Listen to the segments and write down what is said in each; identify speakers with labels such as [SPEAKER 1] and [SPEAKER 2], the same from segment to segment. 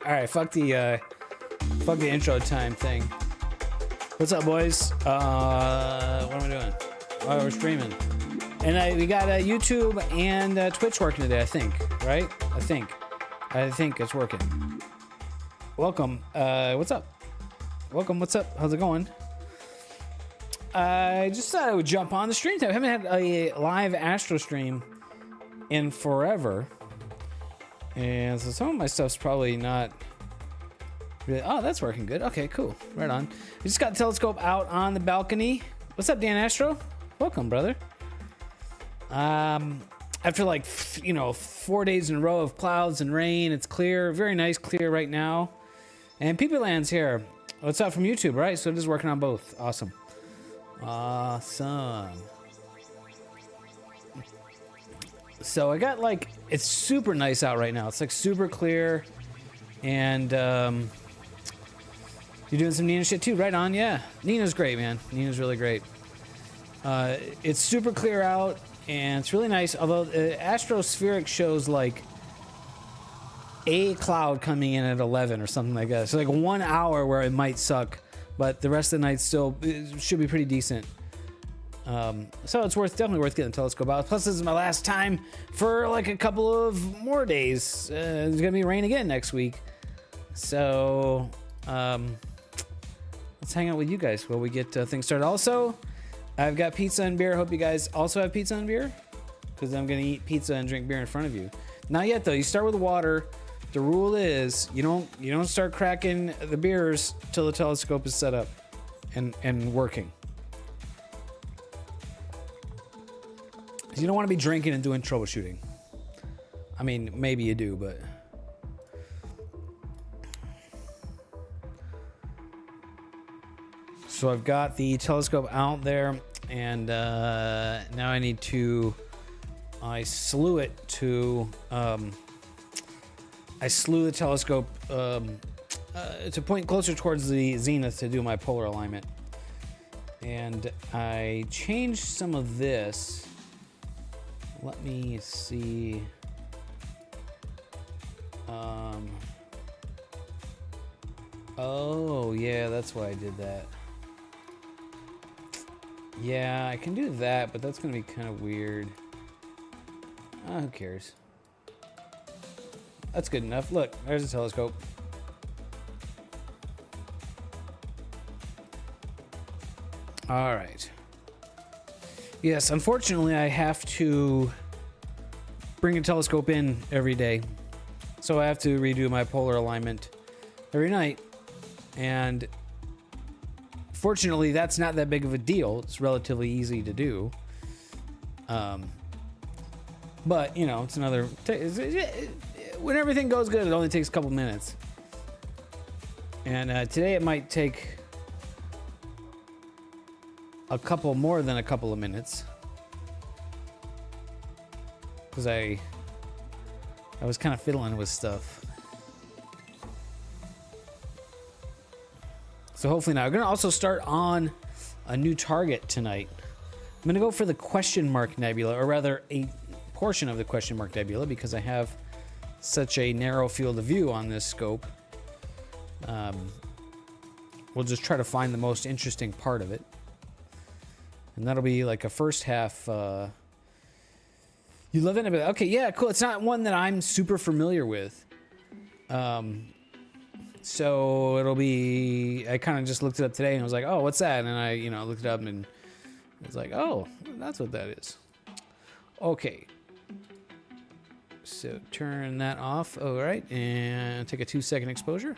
[SPEAKER 1] All right, fuck the intro time thing. What's up, boys? What am I doing? Oh, we're streaming, and we got YouTube and Twitch working today. I think, right? I think it's working. Welcome. What's up? Welcome. What's up? How's it going? I just thought I would jump on the stream time. I haven't had a live Asstro stream in forever. And so some of my stuff's probably not really... Oh, that's working good. Okay, cool. Right on. We just got the telescope out on the balcony. What's up, Dan Astro? Welcome, brother. After like, 4 days in a row of clouds and rain, it's clear. Very nice, clear right now. And Peepee Land's here. What's up from YouTube, right? So just working on both. Awesome. Awesome. So I got like, it's super nice out right now. It's like super clear, and you're doing some Nina shit too, right on. Yeah, Nina's great, man. Nina's really great. It's super clear out, and it's really nice. Although Astrospheric shows like a cloud coming in at 11 or something like that. So like 1 hour where it might suck, but the rest of the night still should be pretty decent. So it's definitely worth getting the telescope out. Plus, this is my last time for like a couple of more days. There's gonna be rain again next week, so let's hang out with you guys while we get things started. Also, I've got pizza and beer. Hope you guys also have pizza and beer, because I'm gonna eat pizza and drink beer in front of you. Not yet though. You start with water. The rule is you don't start cracking the beers till the telescope is set up and working. You don't want to be drinking and doing troubleshooting. I mean, maybe you do, but... So I've got the telescope out there, and now I need to... I slew it to... I slew the telescope to point closer towards the zenith to do my polar alignment. And I changed some of this... Let me see. Oh, yeah, that's why I did that. Yeah, I can do that, but that's going to be kind of weird. Who cares? That's good enough. Look, there's a telescope. All right. Yes, unfortunately, I have to bring a telescope in every day. So I have to redo my polar alignment every night. And fortunately, that's not that big of a deal. It's relatively easy to do. But, it's another... When everything goes good, it only takes a couple minutes. And today it might take... more than a couple of minutes, because I was kind of fiddling with stuff. So hopefully now. I'm gonna also start on a new target tonight. I'm gonna go for the question mark nebula, or rather a portion of the question mark nebula, because I have such a narrow field of view on this scope. We'll just try to find the most interesting part of it. And that'll be like a first half. You love it? Okay, yeah, cool. It's not one that I'm super familiar with. So it'll be, I kind of just looked it up today and I was like, oh, what's that? And I, looked it up and it's like, oh, that's what that is. Okay. So turn that off. All right. And take a 2-second exposure.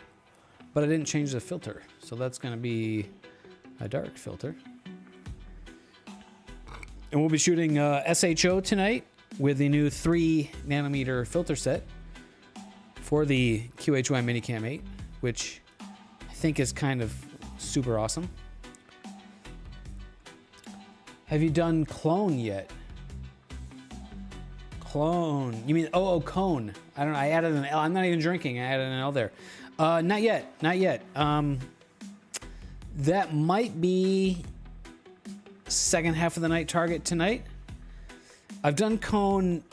[SPEAKER 1] But I didn't change the filter. So that's going to be a dark filter. And we'll be shooting SHO tonight with the new 3 nanometer filter set for the QHY Minicam 8, which I think is kind of super awesome. Have you done clone yet? Clone. You mean, cone. I don't know. I added an L. I'm not even drinking. I added an L there. Not yet. Not yet. That might be second half of the night target tonight. I've done cone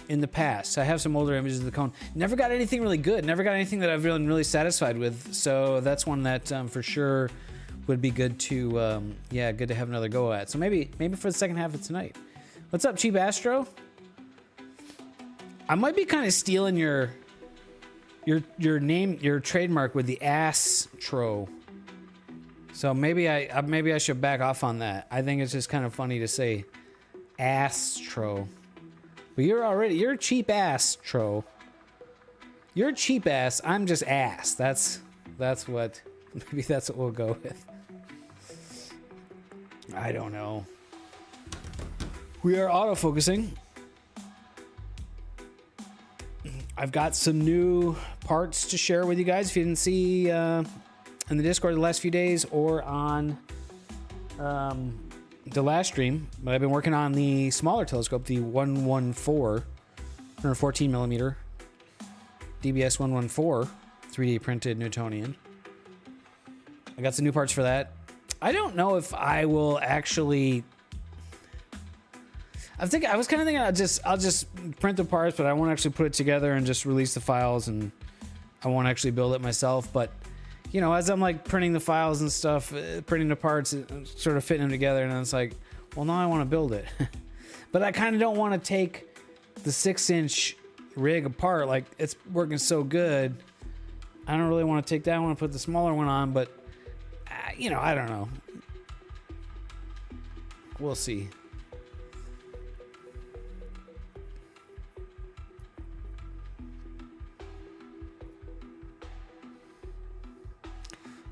[SPEAKER 1] in the past. I have some older images of the cone. Never got anything really good. Never got anything that I've been really satisfied with. So that's one that for sure would be good to, good to have another go at. So maybe for the second half of tonight. What's up, Cheap Astro? I might be kind of stealing your name, your trademark with the Asstro. So maybe I should back off on that. I think it's just kind of funny to say Asstro. But you're cheap Asstro. You're cheap ass. I'm just ass. That's what we'll go with. I don't know. We are autofocusing. I've got some new parts to share with you guys. If you didn't see in the Discord the last few days or on the last stream, but I've been working on the smaller telescope, the 114 millimeter DBS 114 3D printed Newtonian. I got some new parts for that. I don't know if I will actually. I was kind of thinking I'll just print the parts, but I won't actually put it together and just release the files, and I won't actually build it myself. But as I'm like printing the files and stuff, printing the parts, sort of fitting them together, and then it's like, well, now I want to build it. But I kind of don't want to take the 6-inch rig apart. Like, it's working so good. I don't really want to take that. I want to put the smaller one on, but I don't know. We'll see.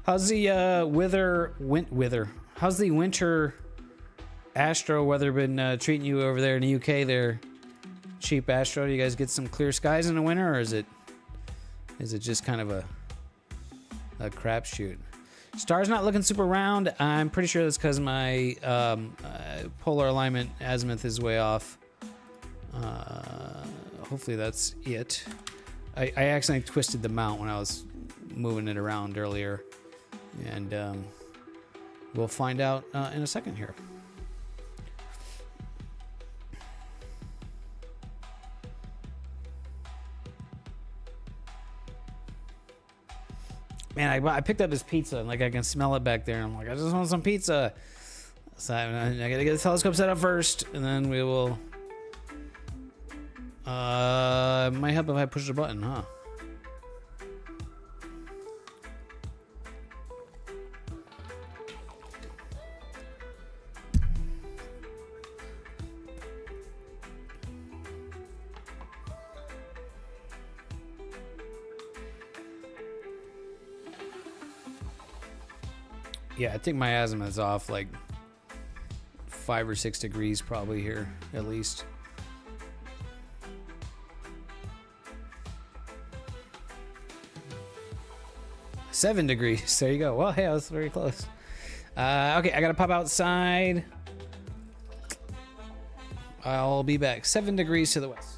[SPEAKER 1] How's the How's the winter Astro weather been treating you over there in the UK? There, cheap Astro. Do you guys get some clear skies in the winter, or is it just kind of a crapshoot? Star's not looking super round. I'm pretty sure that's because my polar alignment azimuth is way off. Hopefully that's it. I accidentally twisted the mount when I was moving it around earlier. And we'll find out in a second here. Man, I picked up this pizza and like I can smell it back there. And I'm like, I just want some pizza. So I gotta get the telescope set up first, and then we will. It might help if I push the button, huh? Yeah, I think my azimuth is off like 5 or 6 degrees probably here, at least. Seven degrees. There you go. Well, hey, I was very close. Okay, I gotta pop outside. I'll be back. 7 degrees to the west.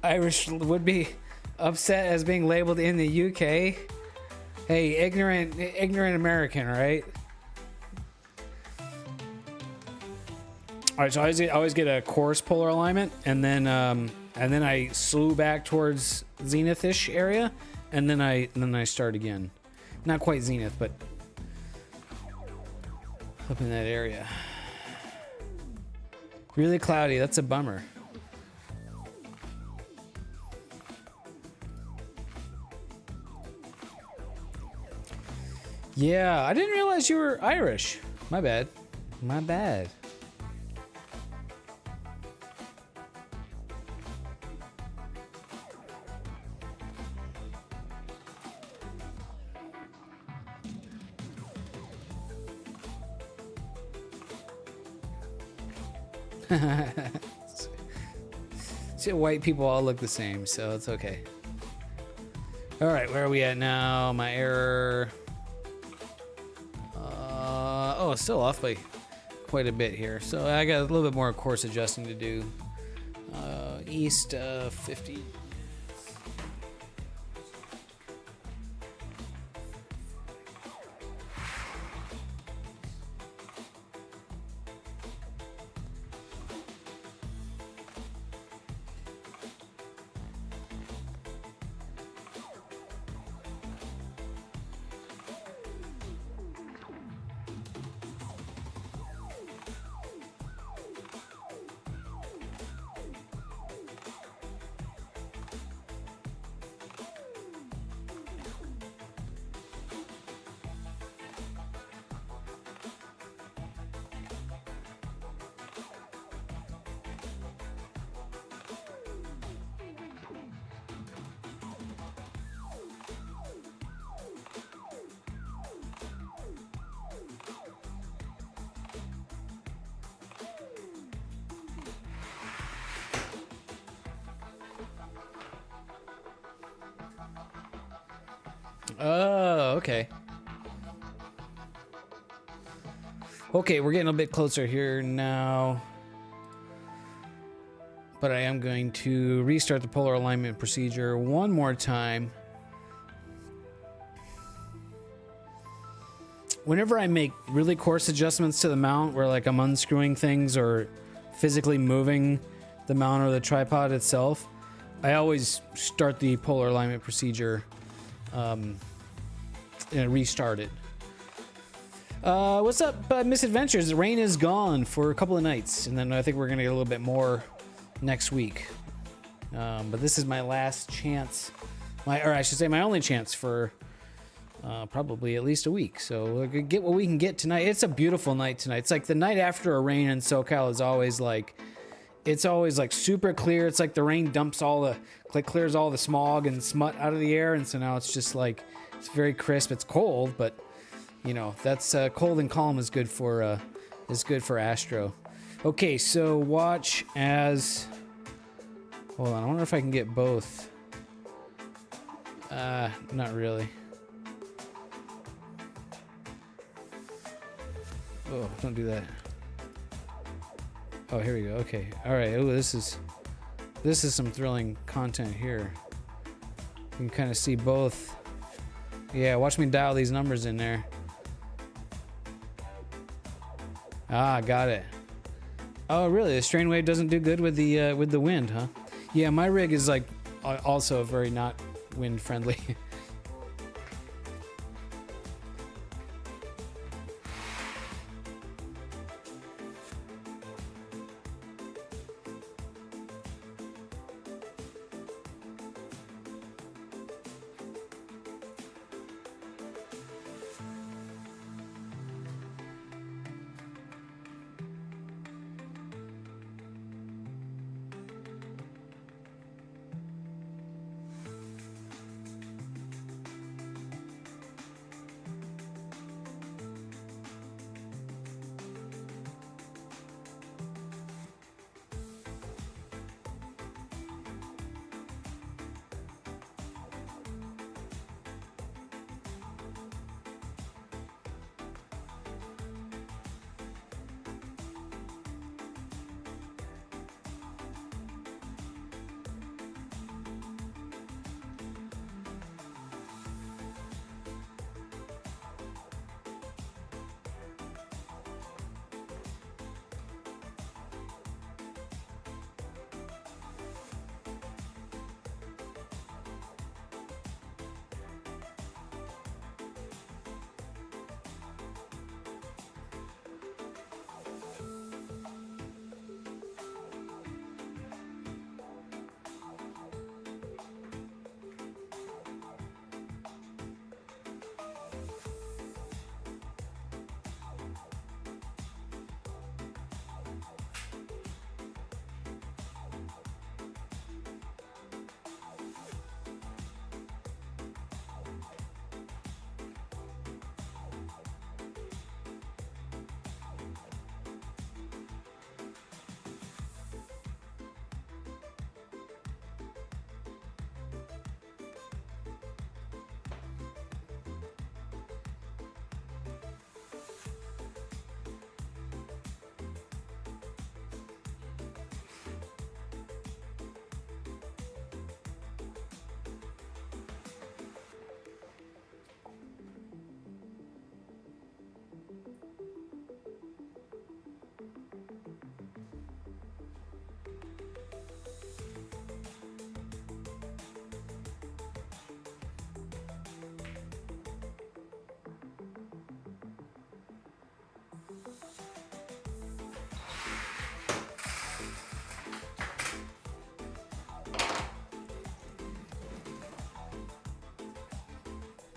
[SPEAKER 1] Irish would be upset as being labeled in the UK. Hey, ignorant American, right? All right, so I always get a coarse polar alignment, and then I slew back towards zenith-ish area, and then I start again. Not quite zenith, but up in that area. Really cloudy. That's a bummer. Yeah, I didn't realize you were Irish. My bad. My bad. See, white people all look the same, so it's okay. All right, where are we at now? My error. Oh, still off by quite a bit here. So I got a little bit more course adjusting to do. East 50. Oh, okay. Okay, we're getting a bit closer here now. But I am going to restart the polar alignment procedure one more time. Whenever I make really coarse adjustments to the mount, where like I'm unscrewing things or physically moving the mount or the tripod itself, I always start the polar alignment procedure and restart it. What's up, Misadventures? The rain is gone for a couple of nights, and then I think we're gonna get a little bit more next week. But this is my last chance, or I should say my only chance for probably at least a week. So we'll get what we can get tonight. It's a beautiful night tonight. It's like the night after a rain in SoCal is always like, it's always like super clear. It's like the rain dumps clears all the smog and smut out of the air, and so now it's just like, it's very crisp. It's cold, but you know, that's cold and calm is good for Asstro. Okay, so watch as. Hold on, I wonder if I can get both. Not really. Oh, don't do that. Oh, here we go. Okay, all right. Oh, this is some thrilling content here. You can kind of see both. Yeah, watch me dial these numbers in there. Ah, got it. Oh, really? The strain wave doesn't do good with the wind, huh? Yeah, my rig is like also very not wind friendly.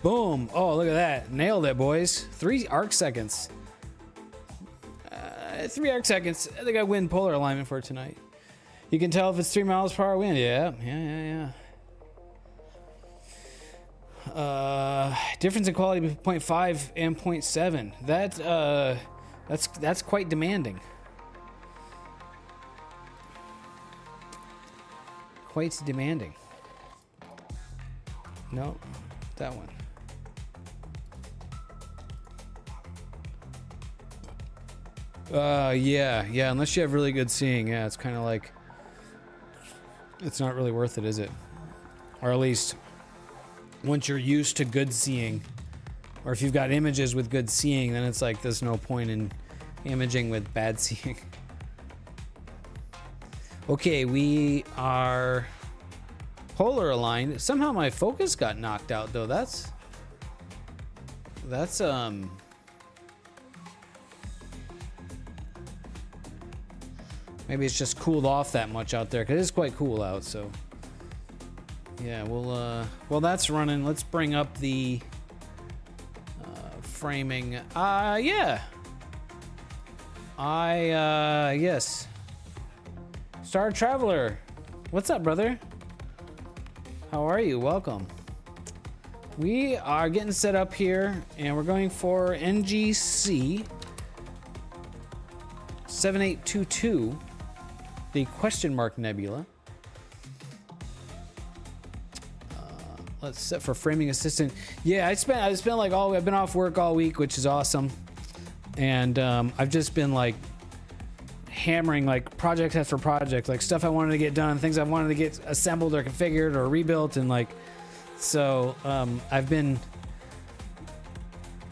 [SPEAKER 1] Boom. Oh, look at that. Nailed it, boys. 3 arc seconds. 3 arc seconds. I think I win polar alignment for tonight. You can tell if it's 3 miles per hour wind. Yeah. Difference in quality between 0.5 and 0.7. That's quite demanding. Quite demanding. No, that one. Yeah, unless you have really good seeing, yeah, it's kind of like, it's not really worth it, is it? Or at least, once you're used to good seeing, or if you've got images with good seeing, then it's like, there's no point in imaging with bad seeing. Okay, we are polar aligned. Somehow my focus got knocked out, though. That's maybe it's just cooled off that much out there, because it's quite cool out, so yeah, well, that's running. Let's bring up the framing. Yeah, yes, Star Traveler, what's up, brother? How are you? Welcome. We are getting set up here, and we're going for NGC 7822, the question mark nebula. Let's set for framing assistant. Yeah, I spent like I've been off work all week, which is awesome, and I've just been like hammering like project after project, like stuff I wanted to get done, things I wanted to get assembled or configured or rebuilt, and like, so I've been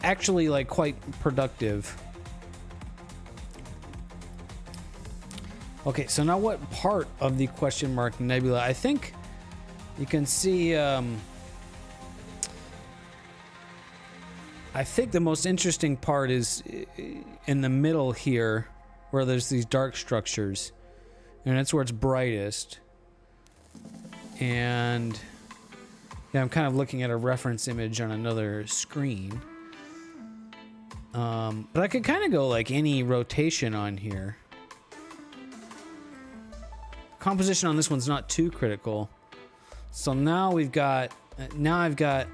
[SPEAKER 1] actually like quite productive. Okay, so now what part of the question mark nebula? I think you can see, I think the most interesting part is in the middle here, where there's these dark structures, and that's where it's brightest. And yeah, I'm kind of looking at a reference image on another screen. But I could kind of go like any rotation on here. Composition on this one's not too critical. So now we've got, now the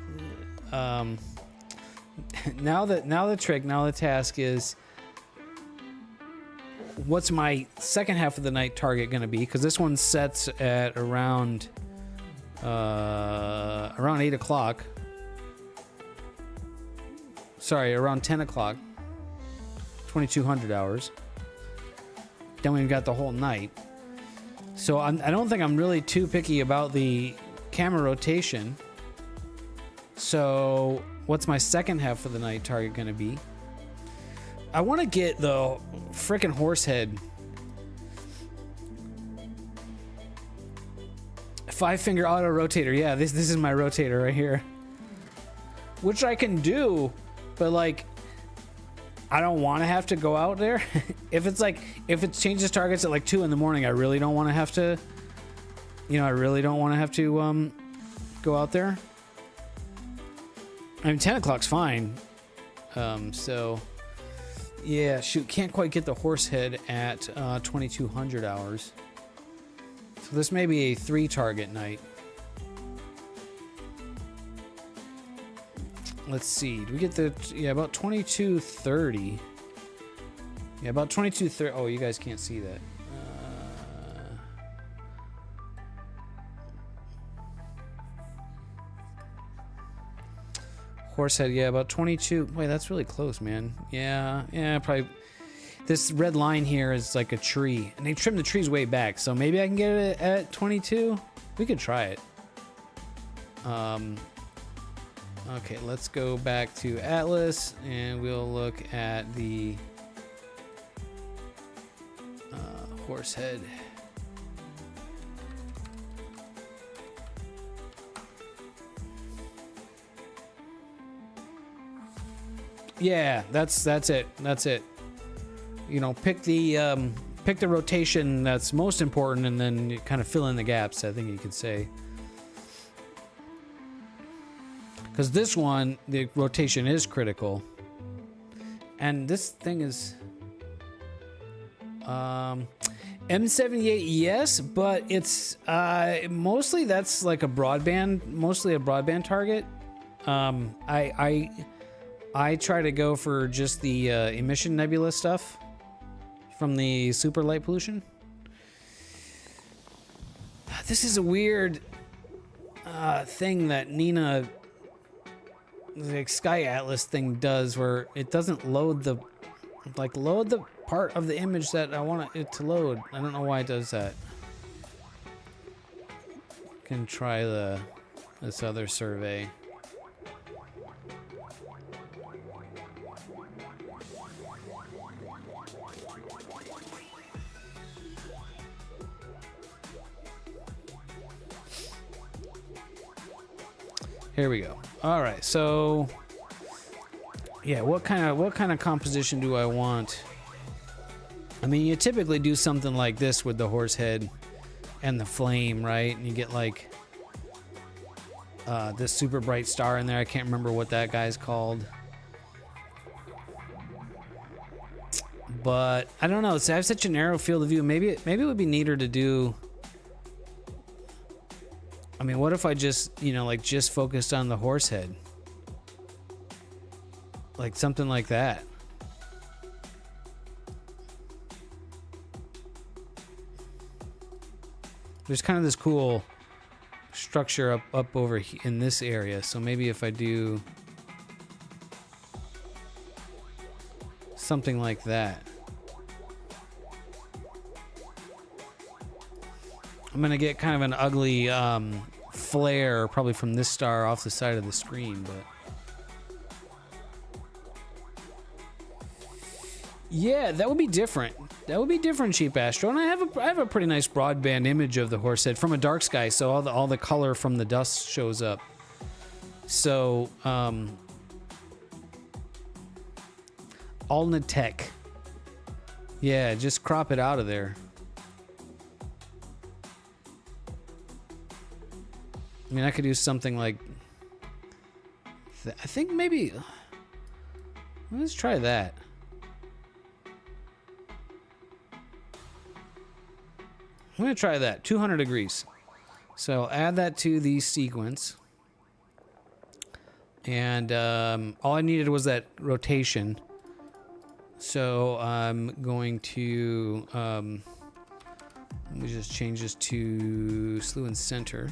[SPEAKER 1] task is, what's my second half of the night target going to be? Because this one sets at around 8 o'clock. Sorry, around 10 o'clock. 2200 hours. Then we've got the whole night. So I don't think I'm really too picky about the camera rotation. So what's my second half of the night target going to be? I want to get the frickin' horse head. 5-finger auto rotator. Yeah, this is my rotator right here. Which I can do, but like, I don't want to have to go out there. If it changes targets at like 2 in the morning, I really don't want to have to, I really don't want to have to go out there. I mean, 10 o'clock's fine. So yeah, shoot, can't quite get the horse head at 2200 hours. So this may be a 3-target night. Let's see. Do we get the, yeah, about 2230. Yeah, about 2230. Oh, you guys can't see that. Horsehead, yeah, about 22. Wait, that's really close, man. Yeah, probably. This red line here is like a tree, and they trimmed the trees way back, so maybe I can get it at 22. We could try it. Okay, let's go back to Atlas, and we'll look at the Horsehead. Yeah, that's it. That's it. Pick the rotation that's most important, and then you kind of fill in the gaps, I think you could say. Because this one, the rotation is critical. And this thing is M78, yes, but it's mostly that's like mostly a broadband target. I try to go for just the emission nebula stuff from the super light pollution. This is a weird thing that Nina, the Sky Atlas thing does, where it doesn't load the part of the image that I want it to load. I don't know why it does that. Can try this other survey. Here we go. All right, so yeah, what kind of composition do I want? I mean, you typically do something like this with the horse head and the flame, right? And you get like this super bright star in there. I can't remember what that guy's called, but I don't know. So I have such a narrow field of view. Maybe it would be neater to do. I mean, what if I just, just focused on the horse head? Like something like that. There's kind of this cool structure up over in this area. So maybe if I do something like that. I'm gonna get kind of an ugly flare probably from this star off the side of the screen, but yeah, that would be different. That would be different, Cheap Astro. And I have a pretty nice broadband image of the horse head from a dark sky, so all the color from the dust shows up. So Alnatech. Yeah, just crop it out of there. I mean, I could do something like I think maybe let's try that. I'm gonna try that 200 degrees. So add that to the sequence, and all I needed was that rotation. So I'm going to let me just change this to slew and center.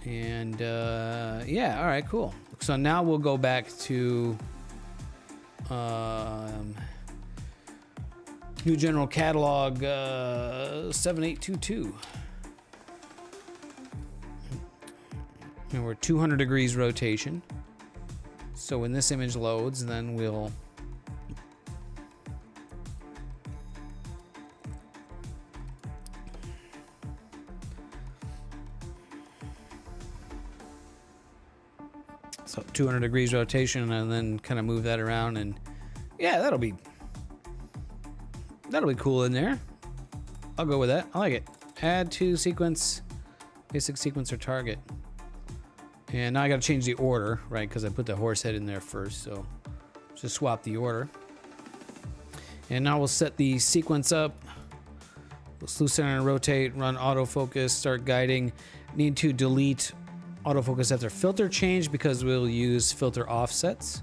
[SPEAKER 1] And yeah, all right, cool. So now we'll go back to new general catalog 7822. And we're 200 degrees rotation. So when this image loads, then we'll so 200 degrees rotation, and then kind of move that around, and yeah, that'll be cool in there. I'll go with that. I like it. Add to sequence, basic sequence or target. And now I got to change the order, right? Because I put the horse head in there first, so just swap the order. And now we'll set the sequence up. We'll slew center and rotate, run autofocus, start guiding. Need to delete autofocus after filter change because we'll use filter offsets.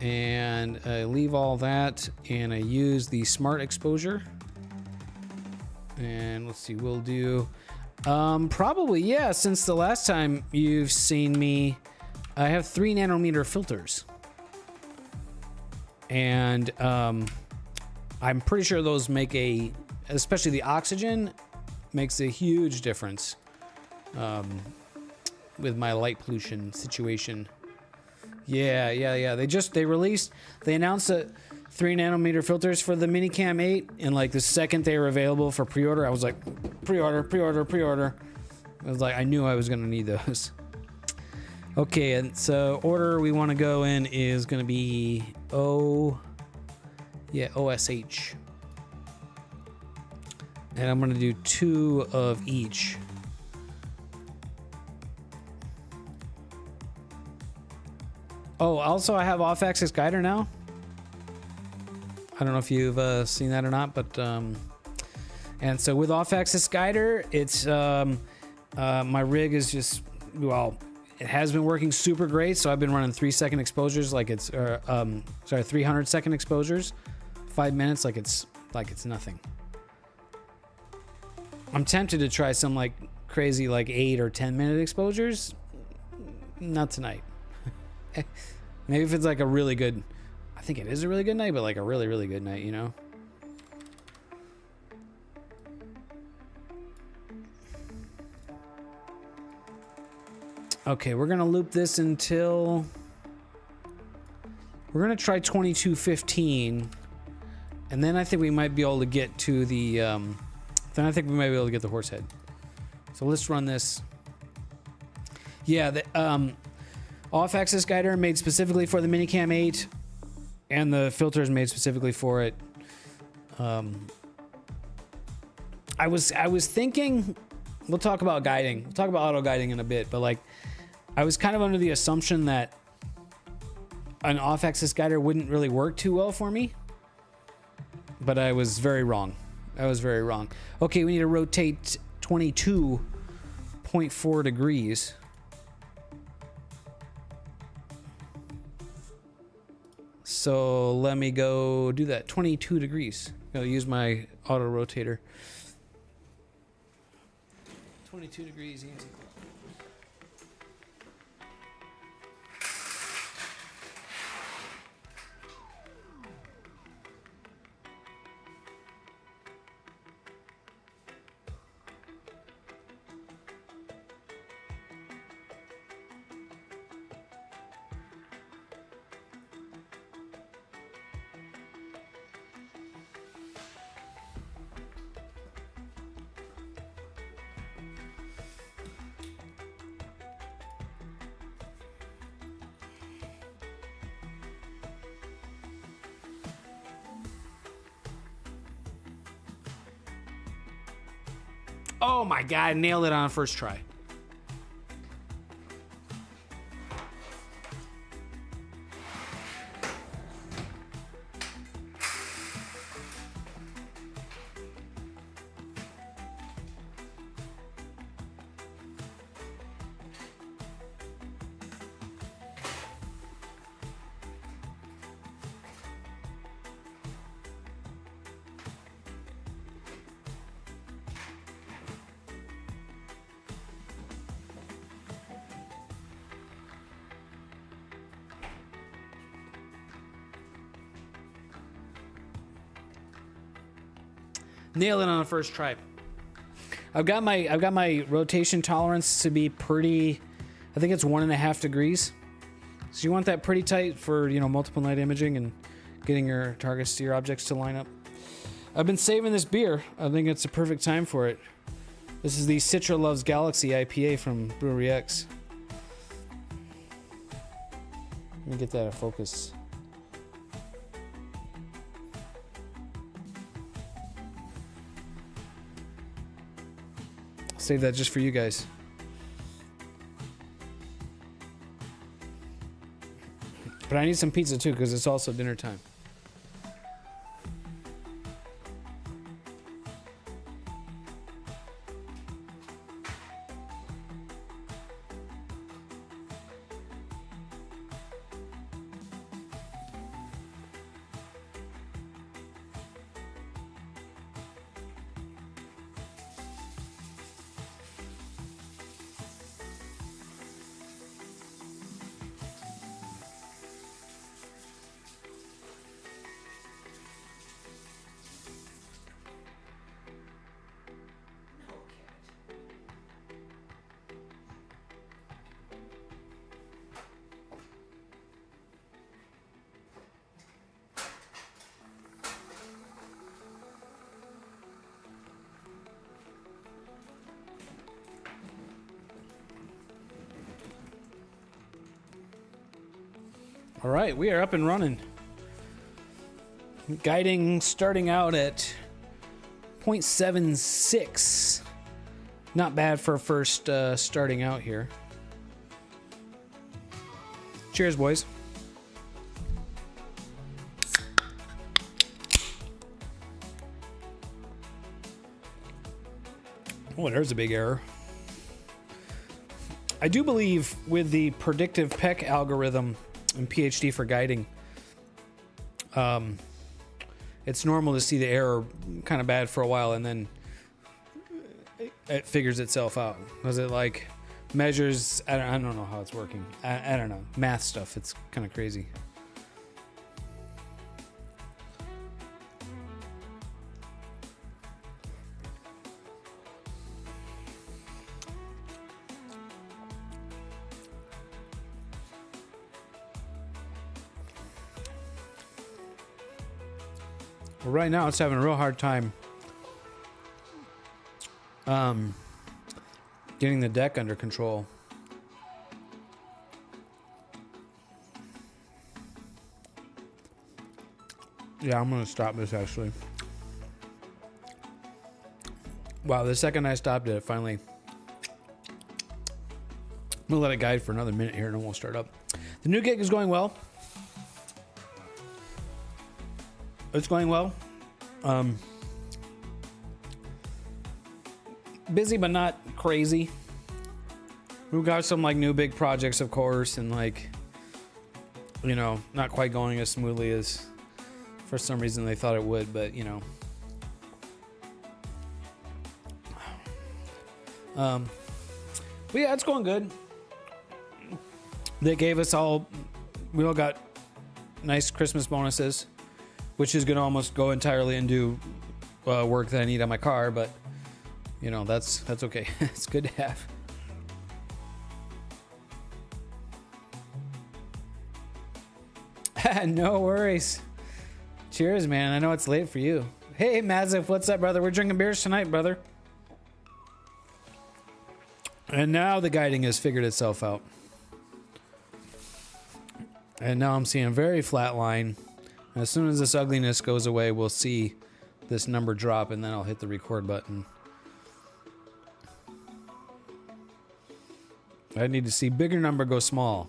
[SPEAKER 1] And I leave all that, and I use the smart exposure. And let's see, we'll do probably, yeah, since the last time you've seen me, I have 3 nanometer filters. And I'm pretty sure those make especially the oxygen, makes a huge difference with my light pollution situation. Yeah. They announced that 3 nanometer filters for the Minicam 8, and like the second they were available for pre-order, I was like, pre-order. I was like, I knew I was gonna need those. Okay, and so order we want to go in is gonna be OSH. And I'm gonna do 2 of each. Oh, also I have off-axis guider now. I don't know if you've seen that or not, but and so with off-axis guider, it's my rig is just, well, it has been working super great. So I've been running 3-second exposures, like it's 300-second exposures, 5 minutes, like it's nothing. I'm tempted to try some like crazy like 8 or 10-minute exposures. Not tonight. Maybe if it's like a really good, I think it is a really good night, but like a really, really good night, you know? Okay, we're gonna loop this until, we're gonna try 22:15, and then I think we might be able to get to the, then I think we might be able to get the horse head. So let's run this. Yeah, the off-axis guider made specifically for the Minicam 8, and the filter is made specifically for it. I was thinking, we'll talk about guiding. We'll talk about auto guiding in a bit, but like, I was kind of under the assumption that an off-axis guider wouldn't really work too well for me, but I was very wrong. I was very wrong. Okay, we need to rotate 22.4 degrees. So let me go do that. 22 degrees. I'll use my auto rotator. 22 degrees, easy. Oh my God, nailed it on first try. Nailed it on the first try. I've got my rotation tolerance to be pretty, I think it's 1.5 degrees. So you want that pretty tight for, you know, multiple night imaging and getting your targets to your objects to line up. I've been saving this beer. I think it's a perfect time for it. This is the Citra Loves Galaxy IPA from Brewery X. Let me get that in focus. Save that just for you guys. But I need some pizza too, because it's also dinner time. All right, we are up and running. Guiding starting out at 0.76. Not bad for first starting out here. Cheers, boys. Oh, there's a big error. I do believe with the predictive PEC algorithm and PhD for guiding, it's normal to see the error kind of bad for a while and then it figures itself out. Because it like measures, I don't know how it's working. I don't know. Math stuff, it's kind of crazy. Well, right now it's having a real hard time getting the deck under control. Yeah, I'm gonna stop this actually. Wow, the second I stopped it, finally. I'm gonna let it guide for another minute here and then we'll start up. The new gig is going well. It's going well. Busy but not crazy. We've got some like new big projects, of course, and like, you know, not quite going as smoothly as for some reason they thought it would, but you know. But yeah, it's going good. They gave us all, we all got nice Christmas bonuses, which is gonna almost go entirely into work that I need on my car, but you know, that's okay. It's good to have. No worries. Cheers, man. I know it's late for you. Hey, Mazif, what's up, brother? We're drinking beers tonight, brother. And now the guiding has figured itself out. And now I'm seeing a very flat line. As soon as this ugliness goes away, we'll see this number drop, and then I'll hit the record button. I need to see bigger number go small.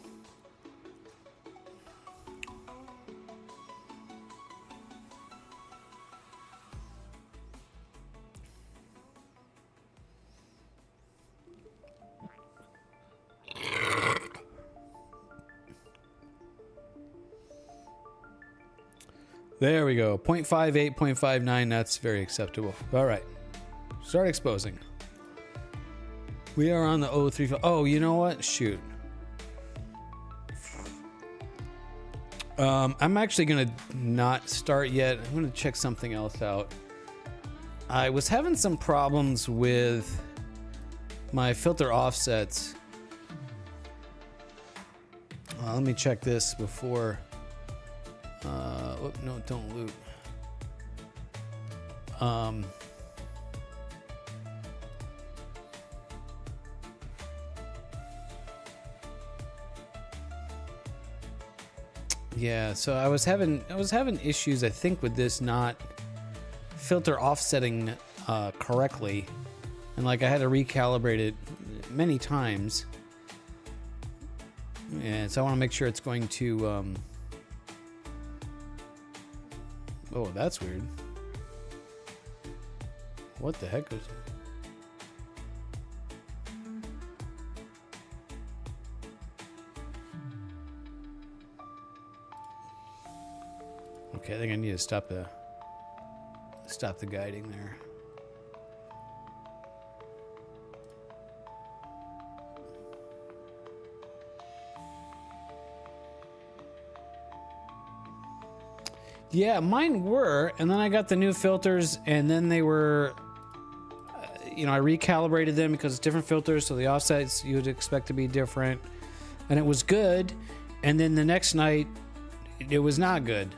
[SPEAKER 1] There we go. 0.58, 0.59. That's very acceptable. All right. Start exposing. We are on the 035. Oh, you know what? Shoot. I'm actually going to not start yet. I'm going to check something else out. I was having some problems with my filter offsets. Let me check this before. No, don't loot. Yeah, so I was having issues, I think, with this not filter offsetting correctly, and like I had to recalibrate it many times. And so I want to make sure it's going to. Oh, that's weird. What the heck was? Okay, I think I need to stop the guiding there. Yeah, mine were, and then I got the new filters, and then they were, you know, I recalibrated them because it's different filters, so the offsets you would expect to be different, and it was good, and then the next night, it was not good.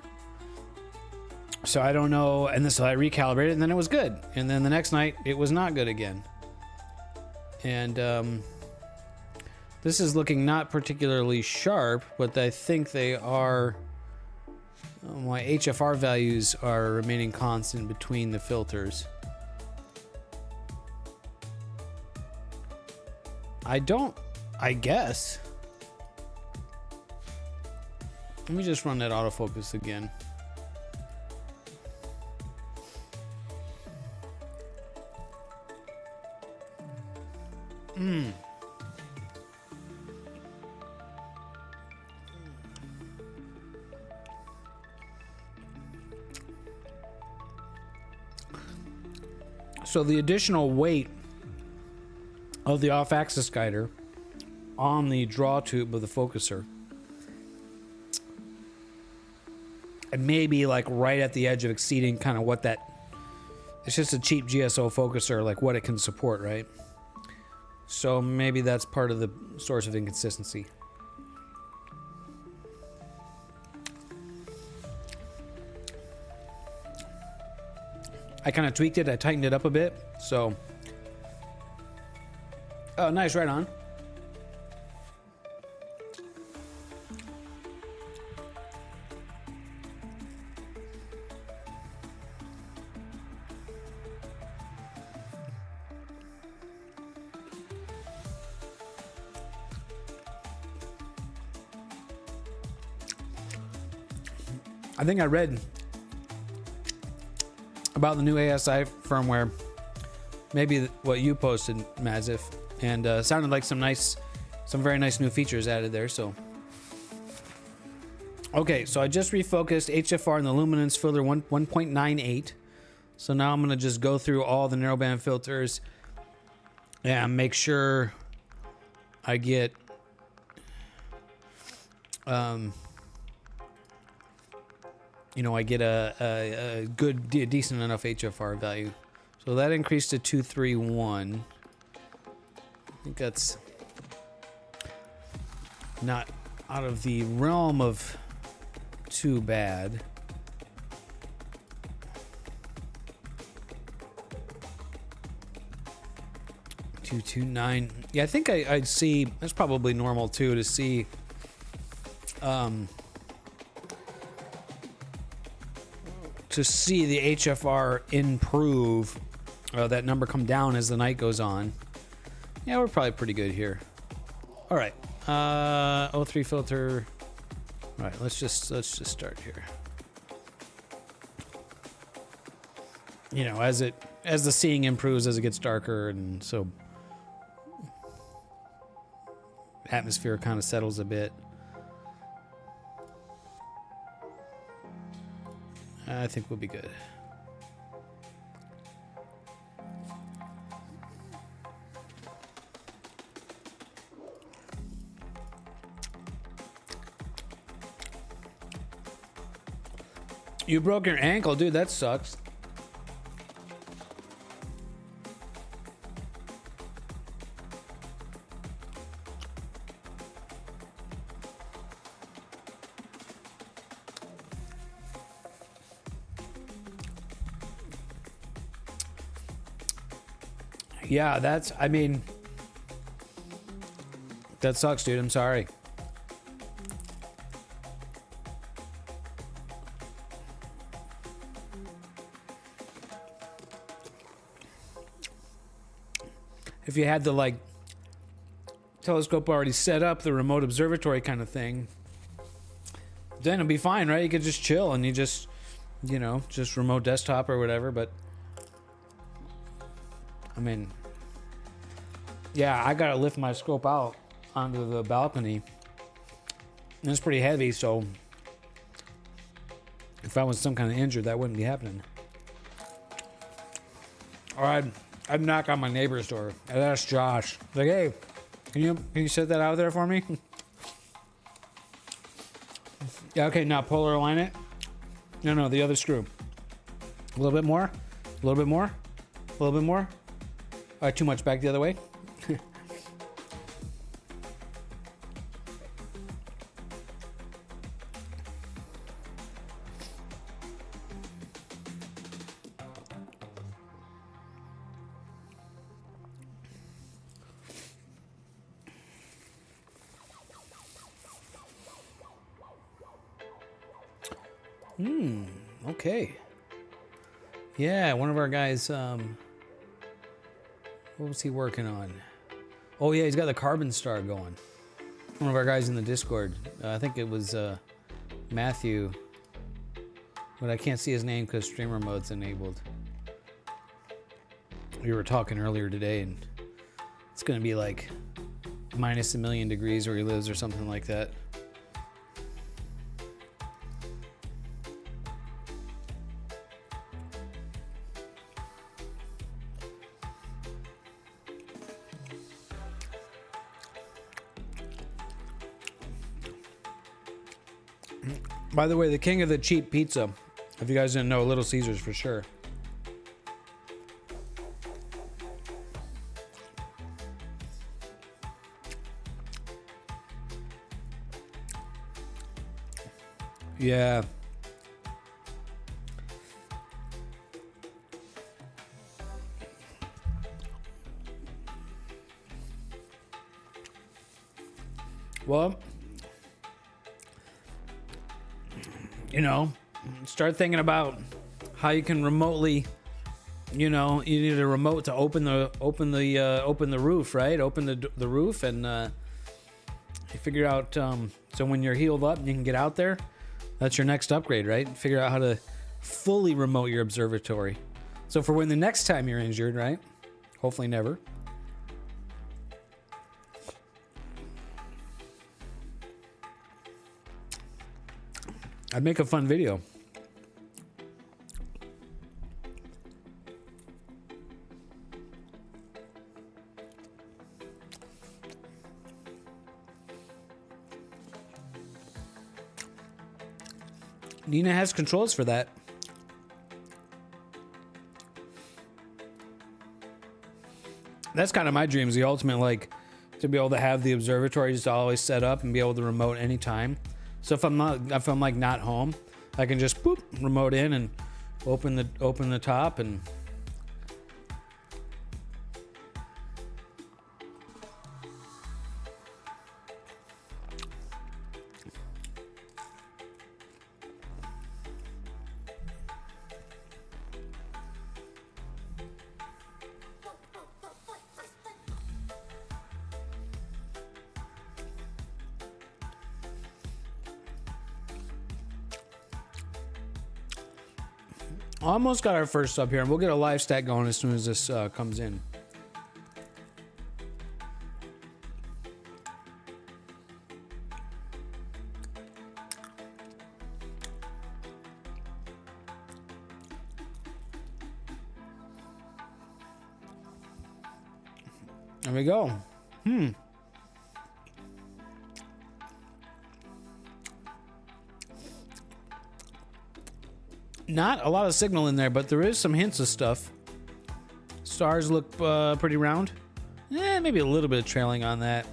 [SPEAKER 1] So I don't know, and so I recalibrated, and then it was good, and then the next night, it was not good again. And this is looking not particularly sharp, but I think they are. My HFR values are remaining constant between the filters. I guess. Let me just run that autofocus again. So the additional weight of the off-axis guider on the draw tube of the focuser, it may be like right at the edge of exceeding kind of what that, it's just a cheap GSO focuser, like what it can support, right? So maybe that's part of the source of inconsistency. I kind of tweaked it, I tightened it up a bit, so. Oh, nice, right on. I think I read about the new ASI firmware, maybe what you posted, Mazif, and sounded like some very nice new features added there. So, okay, so I just refocused HFR and the luminance filter 1.98. So now I'm gonna just go through all the narrowband filters and make sure I get I get a good, decent enough HFR value. So that increased to 231. I think that's not out of the realm of too bad. $229. Yeah, I think I'd see, that's probably normal too, to see the HFR improve, that number come down as the night goes on. Yeah, we're probably pretty good here. All right, O3 filter. All right, let's just start here. You know, as the seeing improves, as it gets darker, and so atmosphere kind of settles a bit. I think we'll be good. You broke your ankle, dude. That sucks. Yeah, that sucks, dude. I'm sorry. If you had the like telescope already set up, the remote observatory kind of thing, then it'd be fine, right? You could just chill and you just remote desktop or whatever. But I mean, yeah, I gotta lift my scope out onto the balcony. And it's pretty heavy, so if I was some kind of injured, that wouldn't be happening. Or I'd knock on my neighbor's door. I'd ask Josh, like, hey, can you set that out there for me? Yeah, okay, now polar align it. No, the other screw. A little bit more, a little bit more, a little bit more. All right, too much, back the other way. Okay. Yeah, one of our guys, what was he working on? Oh yeah, he's got the Carbon Star going. One of our guys in the Discord, I think it was Matthew, but I can't see his name because streamer mode's enabled. We were talking earlier today, and It's gonna be like minus 1,000,000 degrees where he lives or something like that. By the way, the king of the cheap pizza. If you guys didn't know, Little Caesars for sure. Yeah. Well, you know, start thinking about how you can remotely, you know, you need a remote to open the roof, right? Open the roof, and you figure out so when you're healed up and you can get out there, that's your next upgrade, right? Figure out how to fully remote your observatory. So for when the next time you're injured, right? Hopefully never. I'd make a fun video. Nina has controls for that. That's kind of my dream, is the ultimate, like, to be able to have the observatory just always set up and be able to remote anytime. So if I'm like not home, I can just boop remote in and open the top and almost got our first sub here, and we'll get a live stat going as soon as this comes in. There we go. Not a lot of signal in there, but there is some hints of stuff. Stars look pretty round. Maybe a little bit of trailing on that.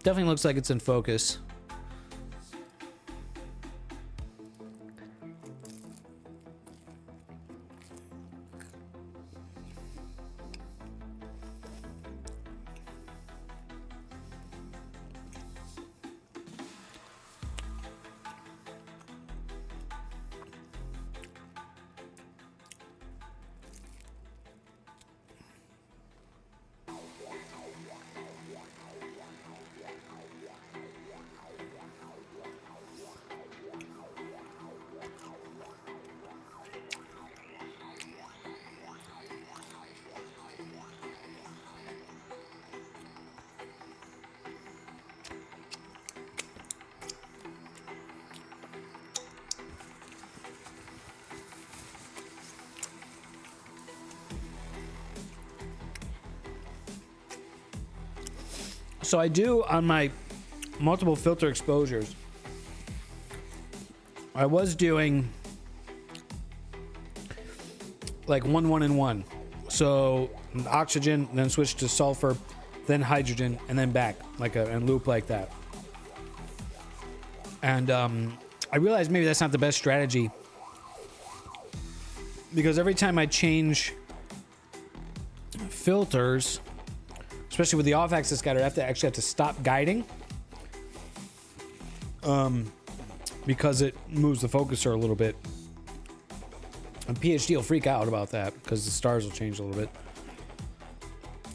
[SPEAKER 1] Definitely looks like it's in focus. So I do on my multiple filter exposures. I was doing like 1, 1, and 1. So oxygen, then switch to sulfur, then hydrogen, and then back like a loop like that. And I realized maybe that's not the best strategy, because every time I change filters, especially with the off-axis guide, I actually have to stop guiding, because it moves the focuser a little bit. And PhD will freak out about that because the stars will change a little bit.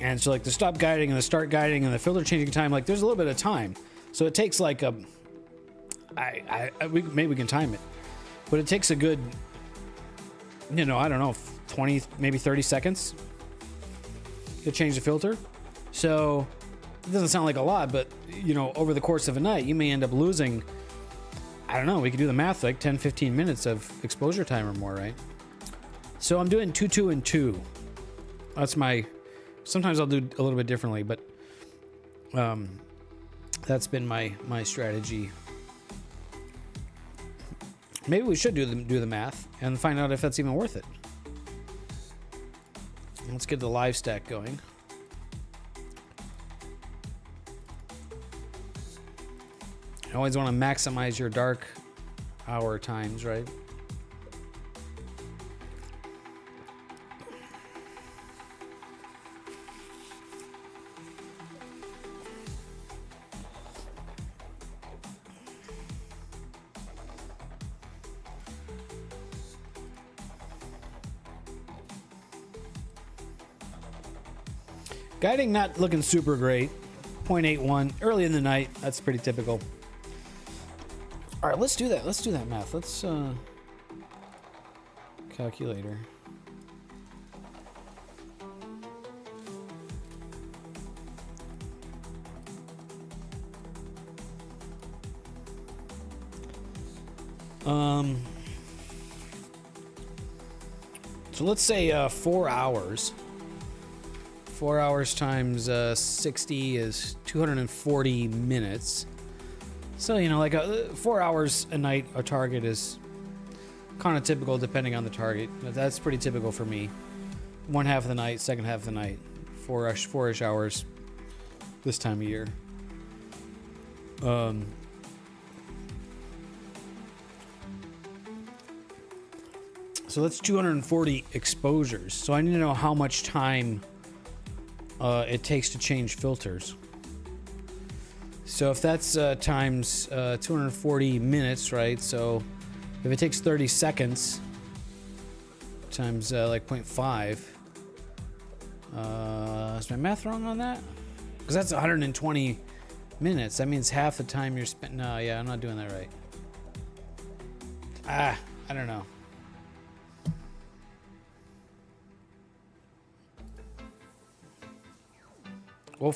[SPEAKER 1] And so like the stop guiding and the start guiding and the filter changing time, like there's a little bit of time. So it takes like maybe we can time it, but it takes a good, I don't know, 20, maybe 30 seconds to change the filter. So it doesn't sound like a lot, but you know, over the course of a night, you may end up losing, I don't know, we could do the math, like 10, 15 minutes of exposure time or more, right? So I'm doing 2, 2, and 2. That's my, sometimes I'll do a little bit differently, but that's been my strategy. Maybe we should do the math and find out if that's even worth it. Let's get the live stack going. You always want to maximize your dark hour times, right? Guiding not looking super great. 0.81 early in the night. That's pretty typical. All right, let's do that. Let's do that math. Let's calculator. So let's say 4 hours. 4 hours times 60 is 240 minutes. So, you know, like 4 hours a night, a target is kind of typical depending on the target. That's pretty typical for me. One half of the night, second half of the night, four-ish hours this time of year. So that's 240 exposures. So I need to know how much time it takes to change filters. So if that's times 240 minutes, right? So if it takes 30 seconds times like 0.5, is my math wrong on that? Because that's 120 minutes. That means half the time you're spent. No, yeah, I'm not doing that right. I don't know.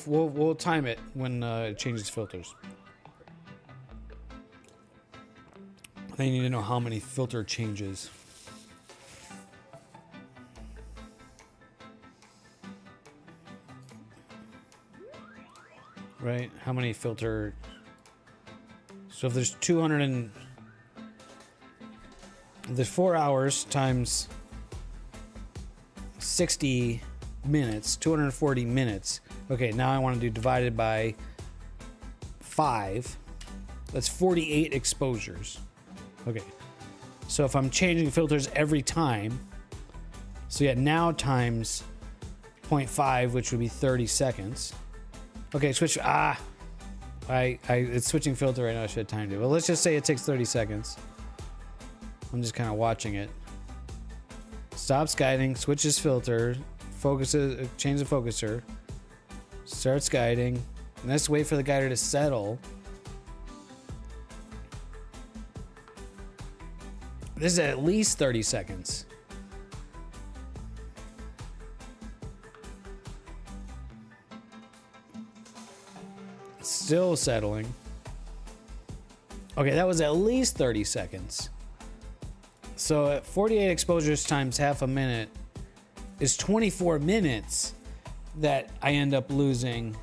[SPEAKER 1] We'll time it when it changes filters. They need to know how many filter changes. Right? How many filter... So if there's 4 hours times 60 minutes, 240 minutes. Okay, now I want to do divided by 5. That's 48 exposures. Okay, so if I'm changing filters every time, so yeah, now times 0.5, which would be 30 seconds. Okay, switch. It's switching filter right now. I should have timed it. Well, let's just say it takes 30 seconds. I'm just kind of watching it. Stops guiding, switches filter, focuses, change the focuser. Starts guiding, and let's wait for the guider to settle. This is at least 30 seconds. Still settling. Okay, that was at least 30 seconds. So at 48 exposures times half a minute is 24 minutes. That I end up losing.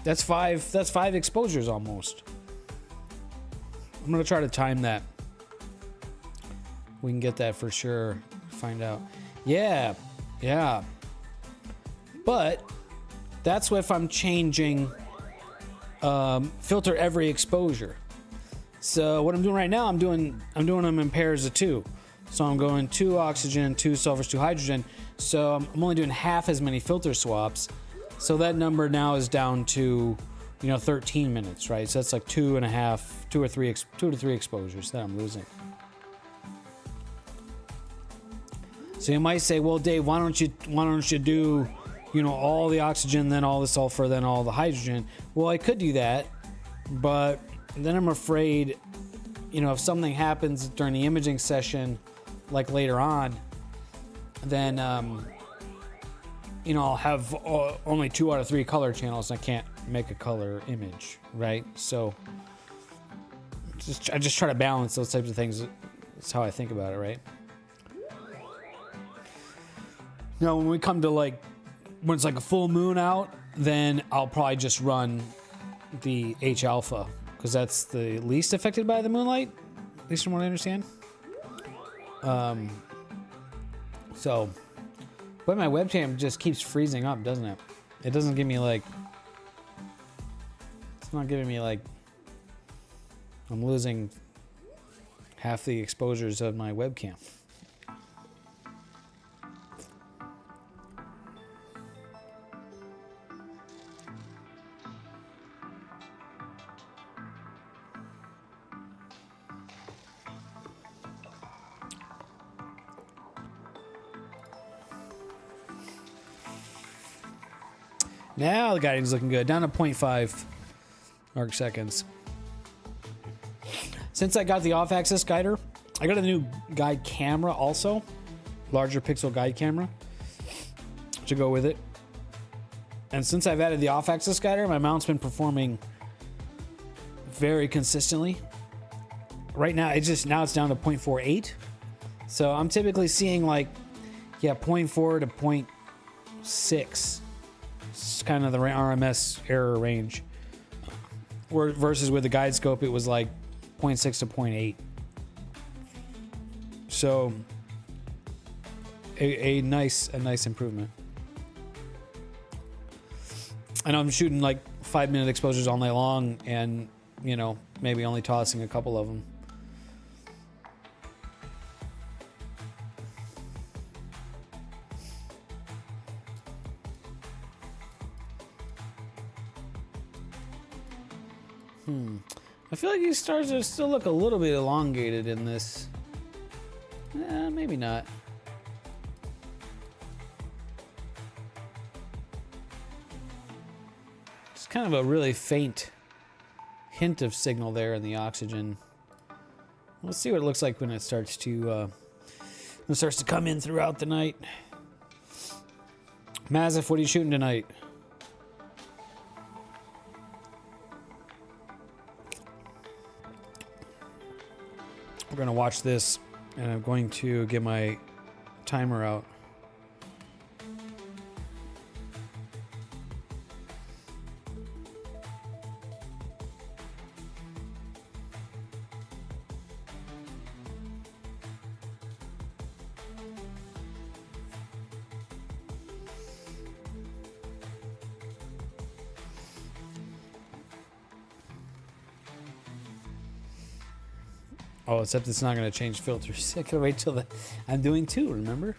[SPEAKER 1] That's five exposures almost. I'm gonna try to time that. We can get that for sure. Find out. Yeah. But that's if I'm changing filter every exposure. So what I'm doing right now, I'm doing them in pairs of 2. So I'm going 2 oxygen, 2 sulfurs, 2 hydrogen. So I'm only doing half as many filter swaps. So that number now is down to, 13 minutes, right? So that's like 2 to 3 exposures that I'm losing. So you might say, well, Dave, why don't you do, all the oxygen, then all the sulfur, then all the hydrogen? Well, I could do that, but then I'm afraid, if something happens during the imaging session, like later on, then you know, I'll have only 2 out of 3 color channels, and I can't make a color image, right? So I just try to balance those types of things. That's how I think about it, right? Now, when we come to like, when it's like a full moon out, then I'll probably just run the H alpha, because that's the least affected by the moonlight, at least from what I understand. So, but my webcam just keeps freezing up, doesn't it? It doesn't give me like, it's not giving me like, I'm losing half the exposures of my webcam. Now the guiding's looking good. Down to 0.5 arc seconds. Since I got the off-axis guider, I got a new guide camera also. Larger pixel guide camera to go with it. And since I've added the off-axis guider, my mount's been performing very consistently. Right now, now it's down to 0.48. So I'm typically seeing like, yeah, 0.4 to 0.6. It's kind of the RMS error range. Versus with the guide scope, it was like 0.6 to 0.8. So a nice improvement. And I'm shooting like 5-minute exposures all night long, and you know, maybe only tossing a couple of them. I feel like these stars are still look a little bit elongated in this. Maybe not. It's kind of a really faint hint of signal there in the oxygen. Let's see what it looks like when it starts to come in throughout the night. Mazif, what are you shooting tonight? We're going to watch this, and I'm going to get my timer out. Oh, except it's not going to change filters. I gotta wait till I'm doing 2, remember?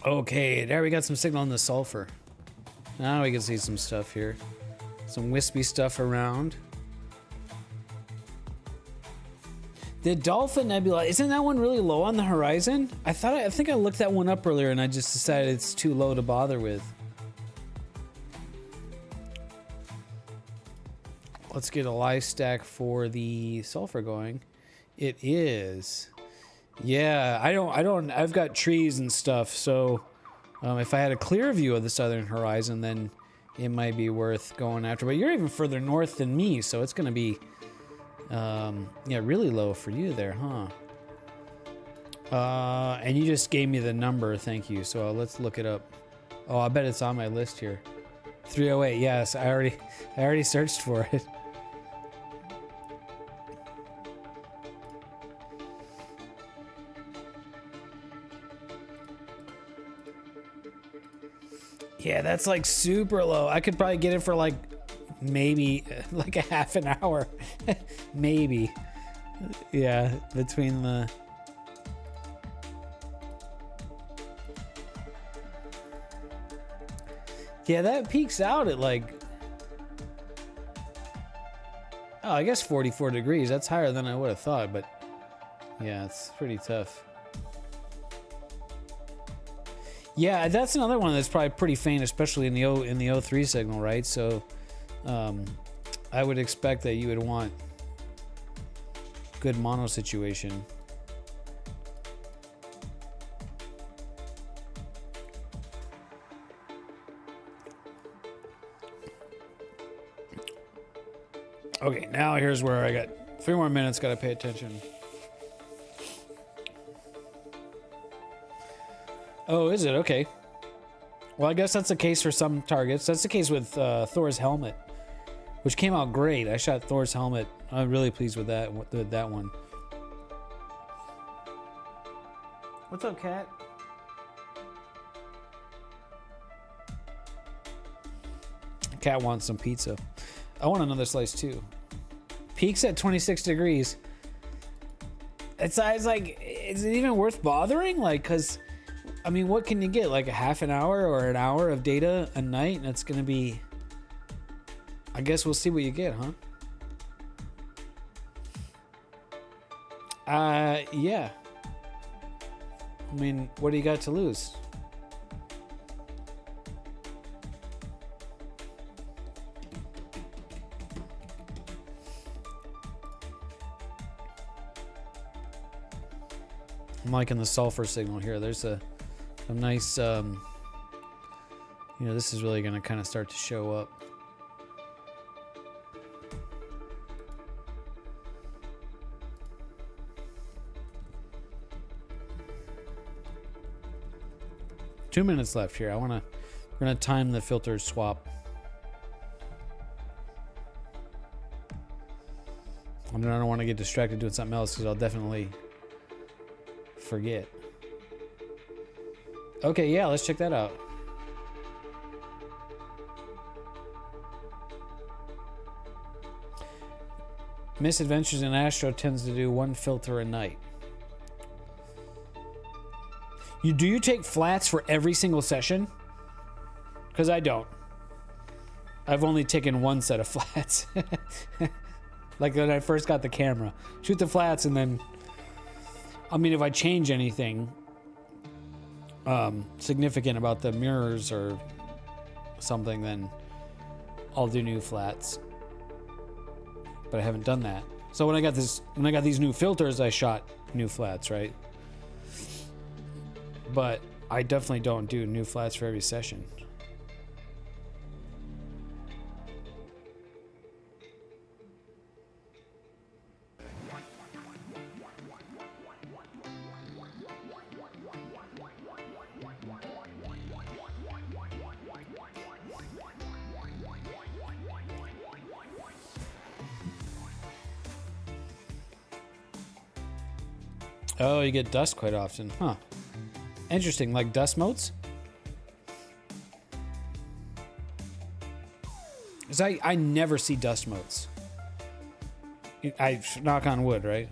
[SPEAKER 1] Okay, there we got some signal in the sulfur. Now we can see some stuff here. Some wispy stuff around. The Dolphin Nebula, isn't that one really low on the horizon? I think I looked that one up earlier and I just decided it's too low to bother with. Let's get a live stack for the sulfur going. It is. Yeah, I've got trees and stuff, so if I had a clear view of the southern horizon, then it might be worth going after. But you're even further north than me, so it's going to be, yeah, really low for you there, huh? And you just gave me the number, thank you, so let's look it up. Oh, I bet it's on my list here. 308, yes, I already searched for it. Yeah, that's like super low. I could probably get it for like maybe like a half an hour. Maybe. Yeah, between the... Yeah, that peaks out at like... Oh, I guess 44 degrees. That's higher than I would have thought, but yeah, it's pretty tough. Yeah, that's another one that's probably pretty faint, especially in the O3 signal, right? So I would expect that you would want good mono situation. Okay, now here's where I got 3 more minutes, gotta pay attention. Oh, is it? Okay. Well, I guess that's the case for some targets. That's the case with Thor's helmet, which came out great. I shot Thor's helmet. I'm really pleased with that one. What's up, cat? Cat wants some pizza. I want another slice too. Peaks at 26 degrees. It's like, is it even worth bothering? Like, cause I mean, what can you get? Like a half an hour or an hour of data a night? And it's gonna be, I guess we'll see what you get, huh? Yeah. I mean, what do you got to lose? I'm liking the sulfur signal here. There's a nice, you know, this is really going to kind of start to show up. Two minutes left here. We're gonna time the filter swap. I don't want to get distracted doing something else because I'll definitely forget. Okay, yeah, let's check that out. Misadventures in Asstro tends to do 1 filter a night. Do you take flats for every single session? Because I don't. I've only taken 1 set of flats. Like when I first got the camera. Shoot the flats and then... I mean, if I change anything significant about the mirrors or something, then I'll do new flats. But I haven't done that. So when I got these new filters, I shot new flats, right? But I definitely don't do new flats for every session. Oh, you get dust quite often, huh? Interesting, like dust motes? Because I never see dust motes. I knock on wood, right?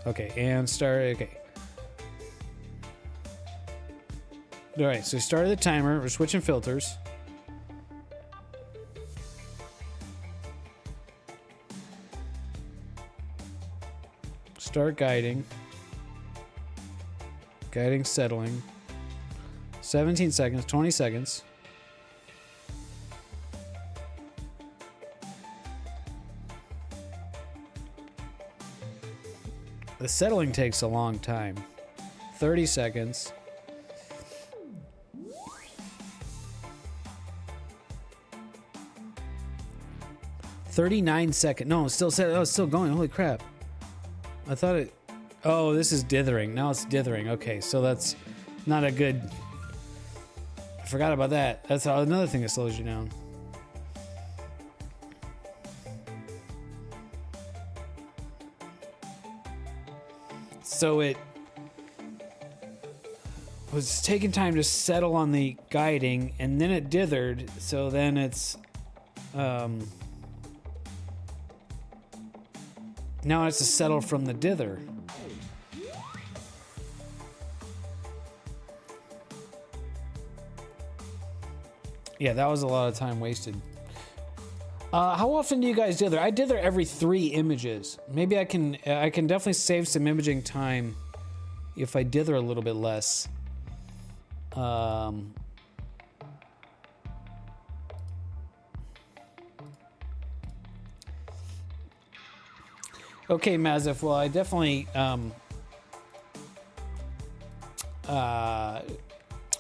[SPEAKER 1] Okay, and start, okay. All right, so we started the timer. We're switching filters. Start guiding. Guiding, settling. 17 seconds, 20 seconds. The settling takes a long time. 30 seconds. $39 seconds. No, it's still set. Oh, it's still going. Holy crap. I thought it... Oh, this is dithering. Now it's dithering. Okay, so that's not a good... I forgot about that. That's another thing that slows you down. So it... was taking time to settle on the guiding, and then it dithered. So then it's now it's to settle from the dither. Yeah, that was a lot of time wasted. How often do you guys dither? I dither every 3 images. Maybe I can definitely save some imaging time if I dither a little bit less. Okay, Mazif. Well, I definitely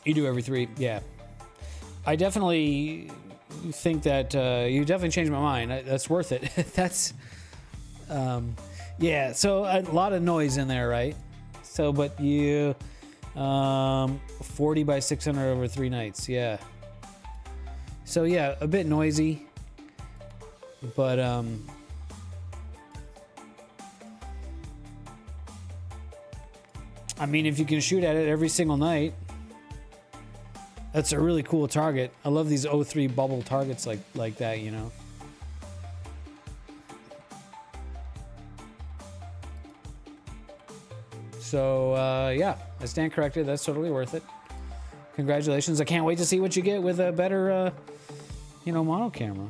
[SPEAKER 1] you do every 3. Yeah, I definitely think that you definitely changed my mind. That's worth it. That's yeah. So a lot of noise in there, right? So, but you 40 by 600 over 3 nights. Yeah. So yeah, a bit noisy, but I mean, if you can shoot at it every single night, that's a really cool target. I love these O3 bubble targets like that, you know. So yeah, I stand corrected. That's totally worth it. Congratulations. I can't wait to see what you get with a better, you know, mono camera.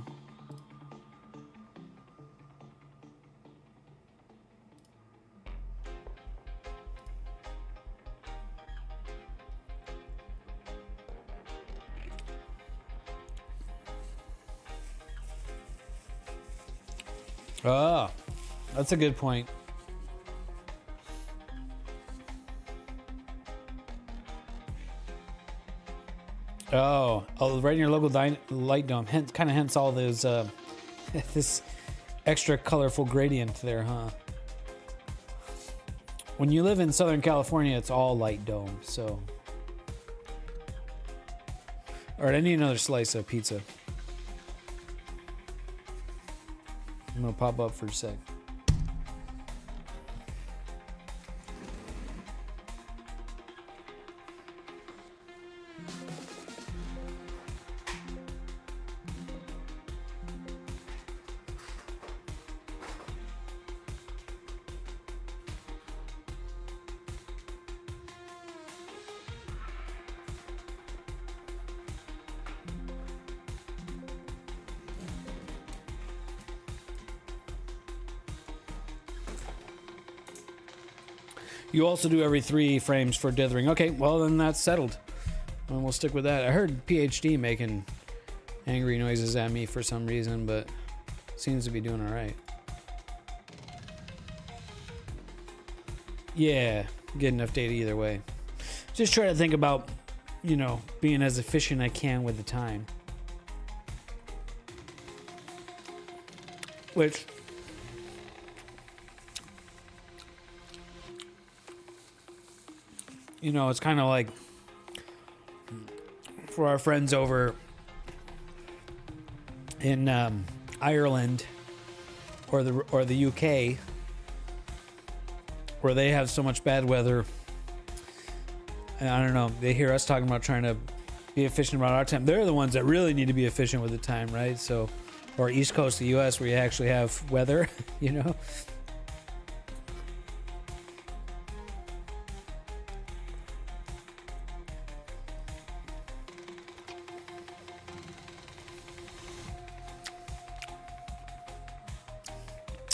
[SPEAKER 1] Oh, that's a good point. Oh, right in your local light dome. Hence all those, this extra colorful gradient there, huh? When you live in Southern California, it's all light dome, so. All right, I need another slice of pizza. I'm gonna pop up for a sec. You also do every 3 frames for dithering. Okay, well then that's settled. And we'll stick with that. I heard PhD making angry noises at me for some reason, but seems to be doing all right. Yeah, get enough data either way. Just try to think about, you know, being as efficient as I can with the time. Which, you know, it's kind of like for our friends over in Ireland or the UK, where they have so much bad weather. And I don't know, they hear us talking about trying to be efficient about our time. They're the ones that really need to be efficient with the time, right? So, or East Coast of the US where you actually have weather, you know?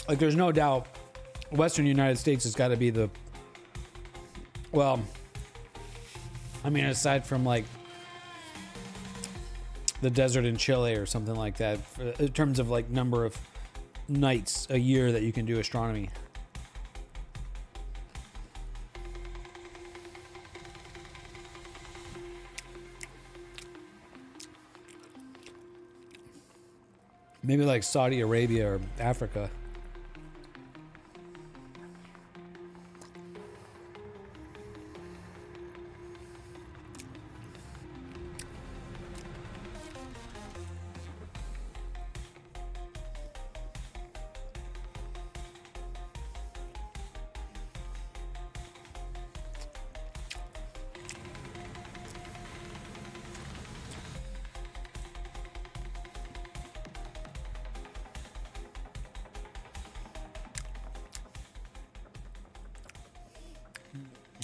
[SPEAKER 1] Like, there's no doubt Western United States has got to be the, well, I mean, aside from like the desert in Chile or something like that, in terms of like number of nights a year that you can do astronomy. Maybe like Saudi Arabia or Africa.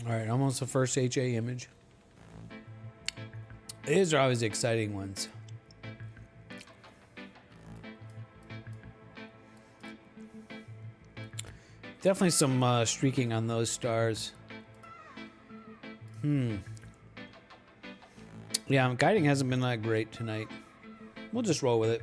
[SPEAKER 1] All right, almost the first HA image. These are always the exciting ones. Definitely some streaking on those stars. Yeah, guiding hasn't been that great tonight. We'll just roll with it.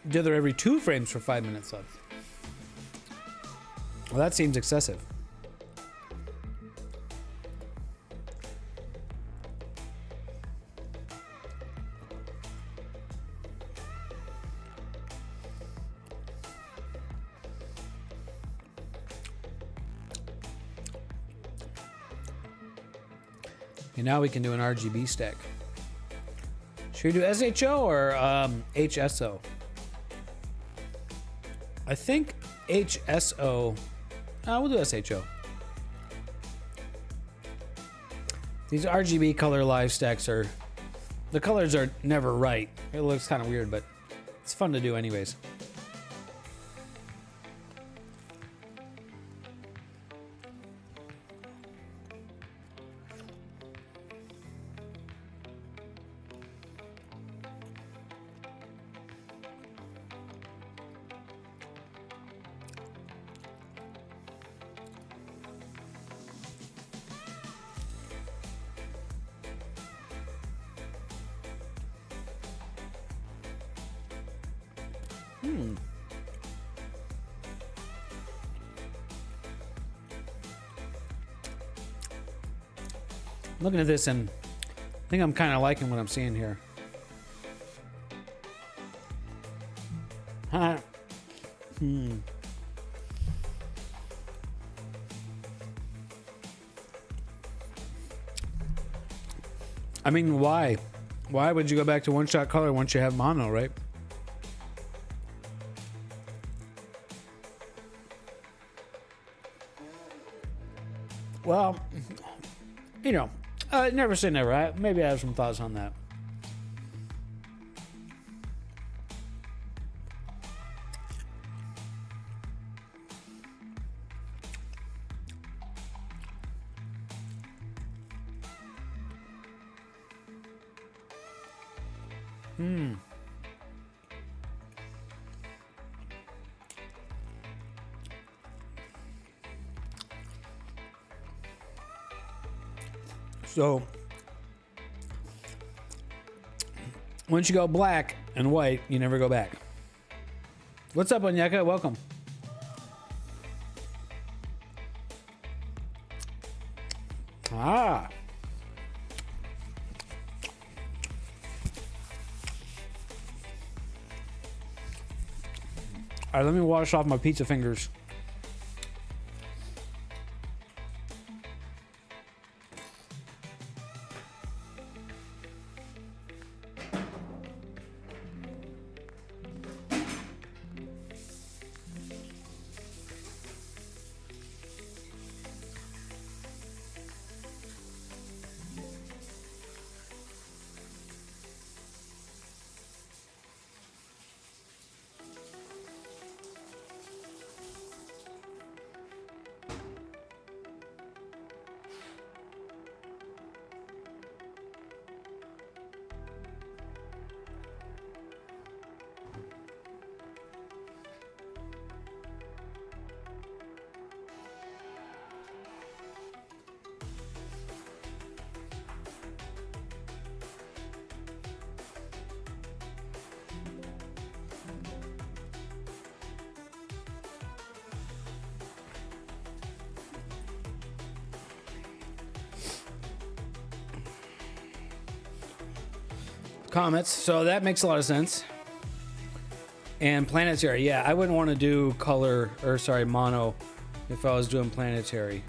[SPEAKER 1] Dither every 2 frames for 5 minutes left. Well, that seems excessive. Okay, now we can do an RGB stack. Should we do SHO or HSO? I think HSO. We'll do SHO. These RGB color live stacks are, the colors are never right. It looks kind of weird, but it's fun to do anyways. Looking at this, and I think I'm kind of liking what I'm seeing here. I mean, why? Why would you go back to one-shot color once you have mono, right? Well, you know, never say never. Maybe I have some thoughts on that. So, once you go black and white, you never go back. What's up, Onyeka? Welcome. Ah. All right, let me wash off my pizza fingers. Comets, so that makes a lot of sense. And planetary, yeah, I wouldn't want to do color, or sorry, mono if I was doing planetary.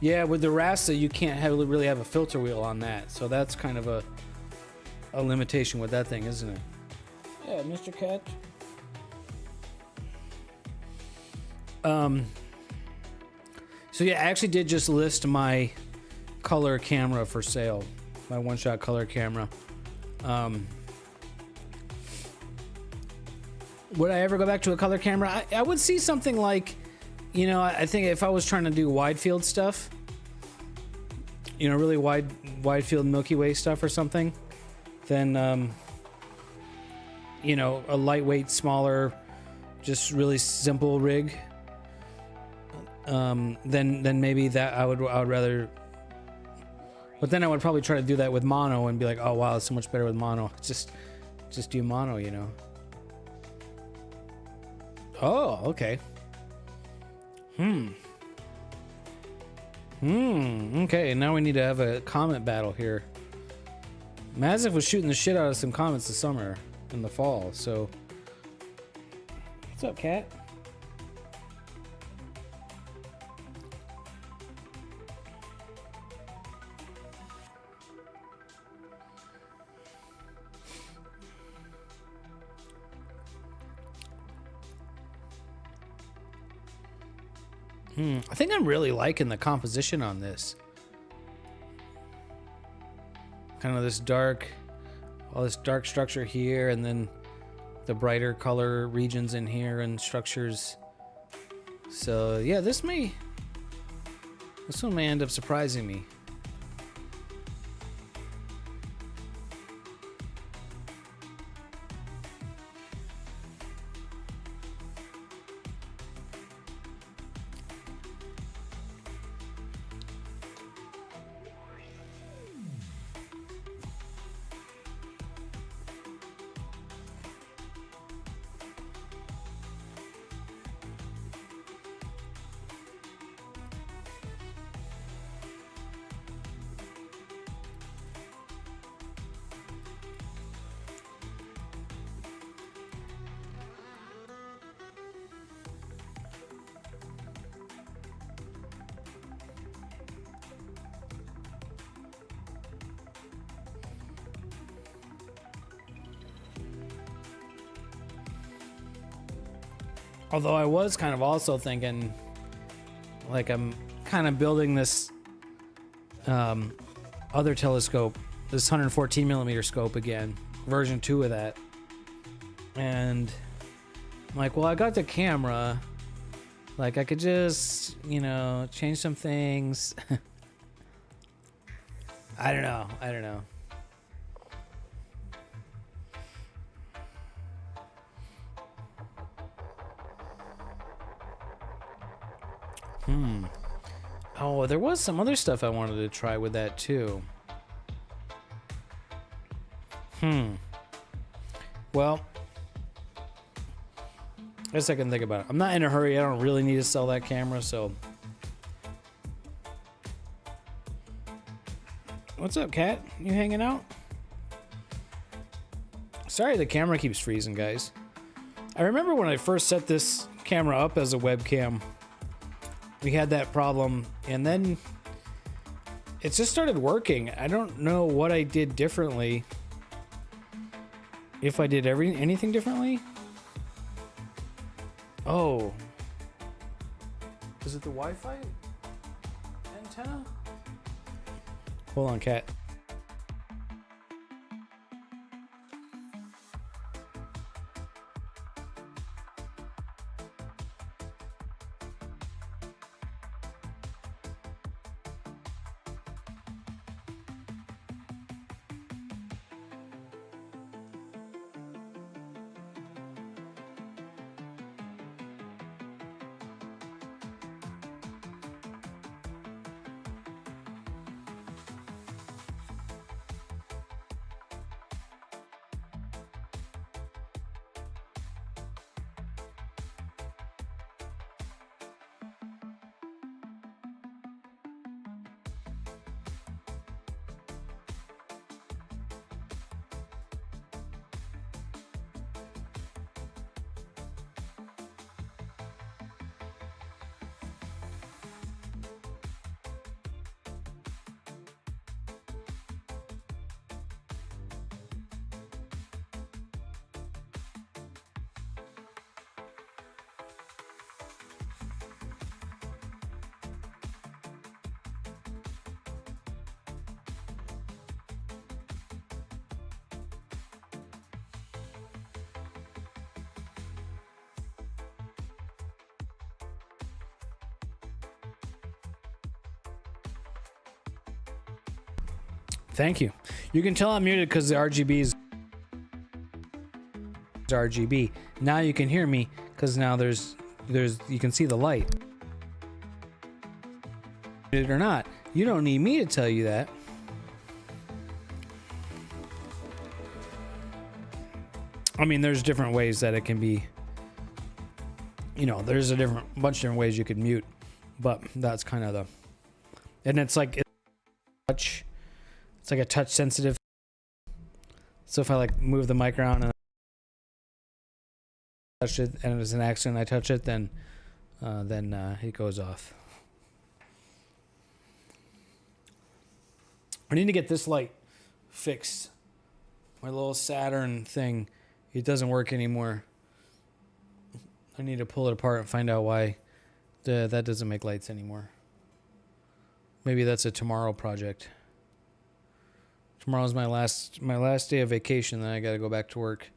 [SPEAKER 1] Yeah, with the Rasta, you can't really have a filter wheel on that, so that's kind of a limitation with that thing, isn't it? Yeah, Mr. Cat. So yeah, I actually did just list my color camera for sale, my one-shot color camera. Would I ever go back to a color camera? I would see something like, you know, I think if I was trying to do wide field stuff, you know, really wide field Milky Way stuff or something, then, you know, a lightweight, smaller, just really simple rig. Then maybe that I would rather, but then I would probably try to do that with mono and be like, oh wow, it's so much better with mono. Just do mono, you know. Oh, okay. Okay, now we need to have a comment battle here. Mazif was shooting the shit out of some comments this summer, in the fall, so. What's up, cat? I think I'm really liking the composition on this. Kind of this dark, all this dark structure here, and then the brighter color regions in here and structures. So yeah, this one may end up surprising me. Although I was kind of also thinking, like, I'm kind of building this other telescope, this 114 millimeter scope again, version 2 of that. And I'm like, well, I got the camera. Like, I could just, you know, change some things. I don't know. Oh, there was some other stuff I wanted to try with that too. Well, I guess I can think about it. I'm not in a hurry. I don't really need to sell that camera, so. What's up, cat? You hanging out? Sorry, the camera keeps freezing, guys. I remember when I first set this camera up as a webcam, we had that problem, and then it just started working. I don't know what I did differently. If I did anything differently? Oh. Is it the Wi-Fi antenna? Hold on, cat. Thank you. You can tell I'm muted because the RGB is RGB. Now you can hear me because now there's you can see the light. Muted or not, you don't need me to tell you that. I mean, there's different ways that it can be. You know, there's a bunch of different ways you could mute, but that's kind of the. And it's like touch. It's like a touch sensitive. So if I like move the mic around and I touch it, and it was an accident, I touch it, then it goes off. I need to get this light fixed. My little Saturn thing, it doesn't work anymore. I need to pull it apart and find out why that doesn't make lights anymore. Maybe that's a tomorrow project. Tomorrow's my last day of vacation, then I gotta go back to work.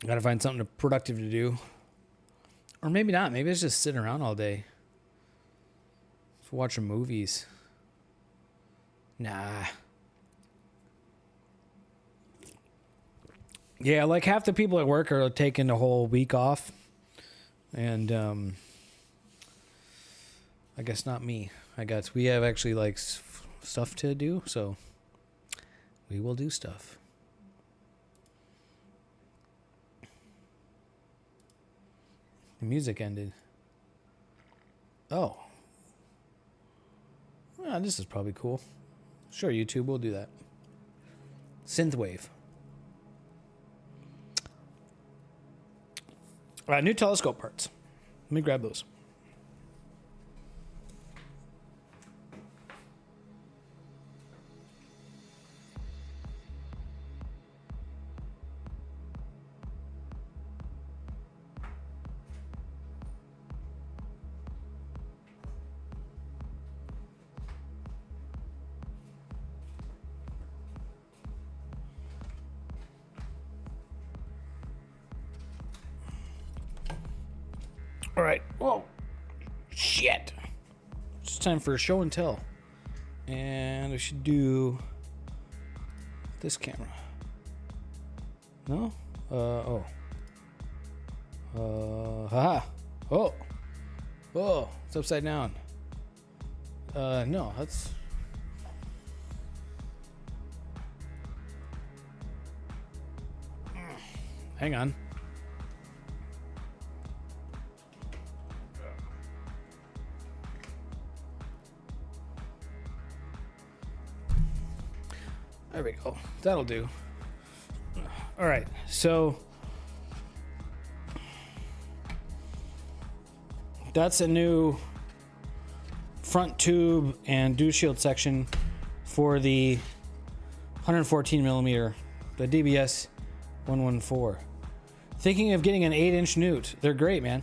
[SPEAKER 1] Gotta find something productive to do. Or maybe not. Maybe it's just sitting around all day. Just watching movies. Nah. Yeah, like half the people at work are taking the whole week off. And I guess not me. We have actually like stuff to do, so we will do stuff. The music ended. Oh. Well, this is probably cool. Sure, YouTube, we'll do that. Synthwave. New telescope parts. Let me grab those. All right. Whoa. Shit. It's time for a show and tell. And I should do this camera. No? Oh. Haha. Oh. Oh. It's upside down. No, that's. Hang on. There we go. That'll do. All right. So that's a new front tube and dew shield section for the 114 millimeter, the DBS 114. Thinking of getting an 8-inch newt. They're great, man.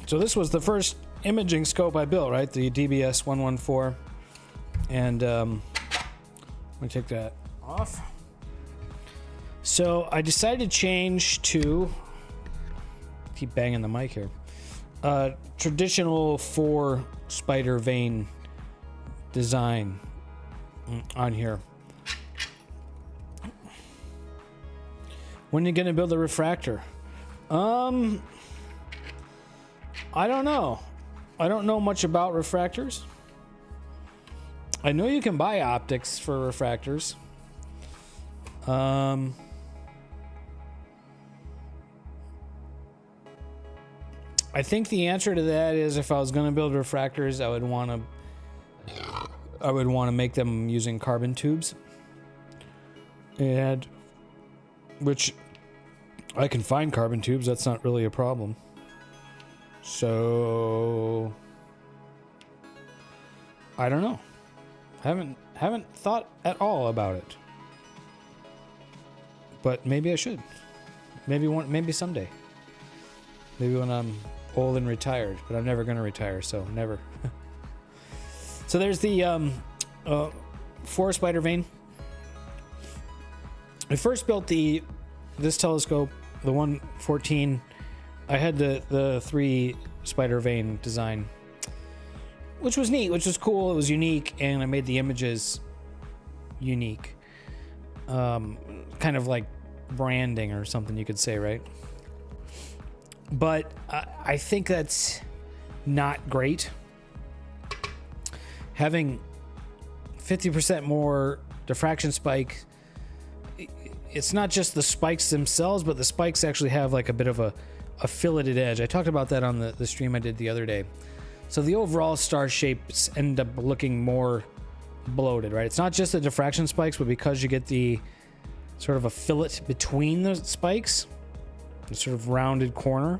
[SPEAKER 1] So this was the first imaging scope I built, right? The DBS 114. And let me take that off. So I decided to change to, keep banging the mic here, traditional 4 spider vane design on here. When are you gonna build a refractor? I don't know. I don't know much about refractors. I know you can buy optics for refractors. I think the answer to that is if I was going to build refractors, I would want to make them using carbon tubes. And which I can find carbon tubes, that's not really a problem. So I don't know. Haven't thought at all about it. But maybe I should. Maybe someday. Maybe when I'm old and retired, but I'm never going to retire, so never. So there's the 4 spider vane. I first built this telescope, the 114. I had the 3 spider vane design, which was neat, which was cool. It was unique, and I made the images unique. Kind of like branding or something, you could say, right? But I think that's not great. Having 50% more diffraction spike, it's not just the spikes themselves, but the spikes actually have like a bit of a filleted edge. I talked about that on the stream I did the other day. So the overall star shapes end up looking more bloated, right? It's not just the diffraction spikes, but because you get the sort of a fillet between the spikes, the sort of rounded corner,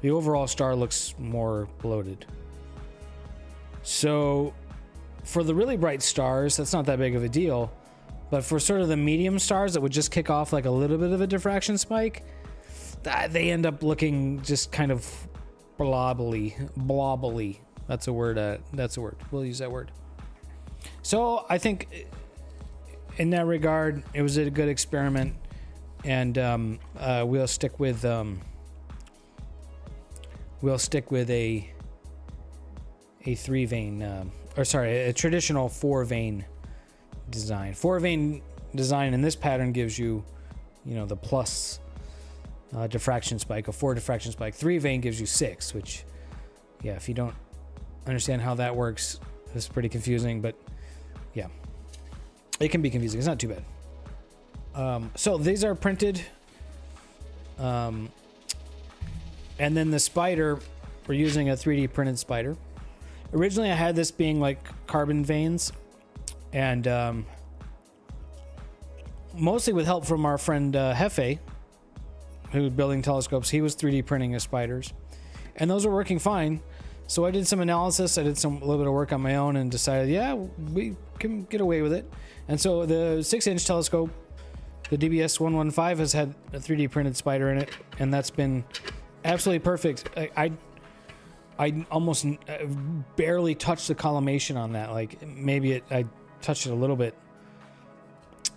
[SPEAKER 1] the overall star looks more bloated. So for the really bright stars, that's not that big of a deal. But for sort of the medium stars that would just kick off like a little bit of a diffraction spike, they end up looking just kind of blobbly. That's a word. We'll use that word. So I think in that regard, it was a good experiment, and we'll stick with a 3 vane, a traditional 4 vane design. 4 vane design in this pattern gives you, the plus diffraction spike, a 4 diffraction spike. 3 vane gives you 6, which, yeah, if you don't understand how that works, it's pretty confusing, but yeah, it can be confusing. It's not too bad. So these are printed, and then the spider, we're using a 3D printed spider. Originally I had this being like carbon vanes, and mostly with help from our friend Hefe, who was building telescopes. He was 3D printing his spiders, and those were working fine. So I did some analysis. I did a little bit of work on my own and decided, yeah, we can get away with it. And so the 6-inch telescope, the DBS 115, has had a 3D printed spider in it, and that's been absolutely perfect. I almost barely touched the collimation on that. Like maybe I touched it a little bit.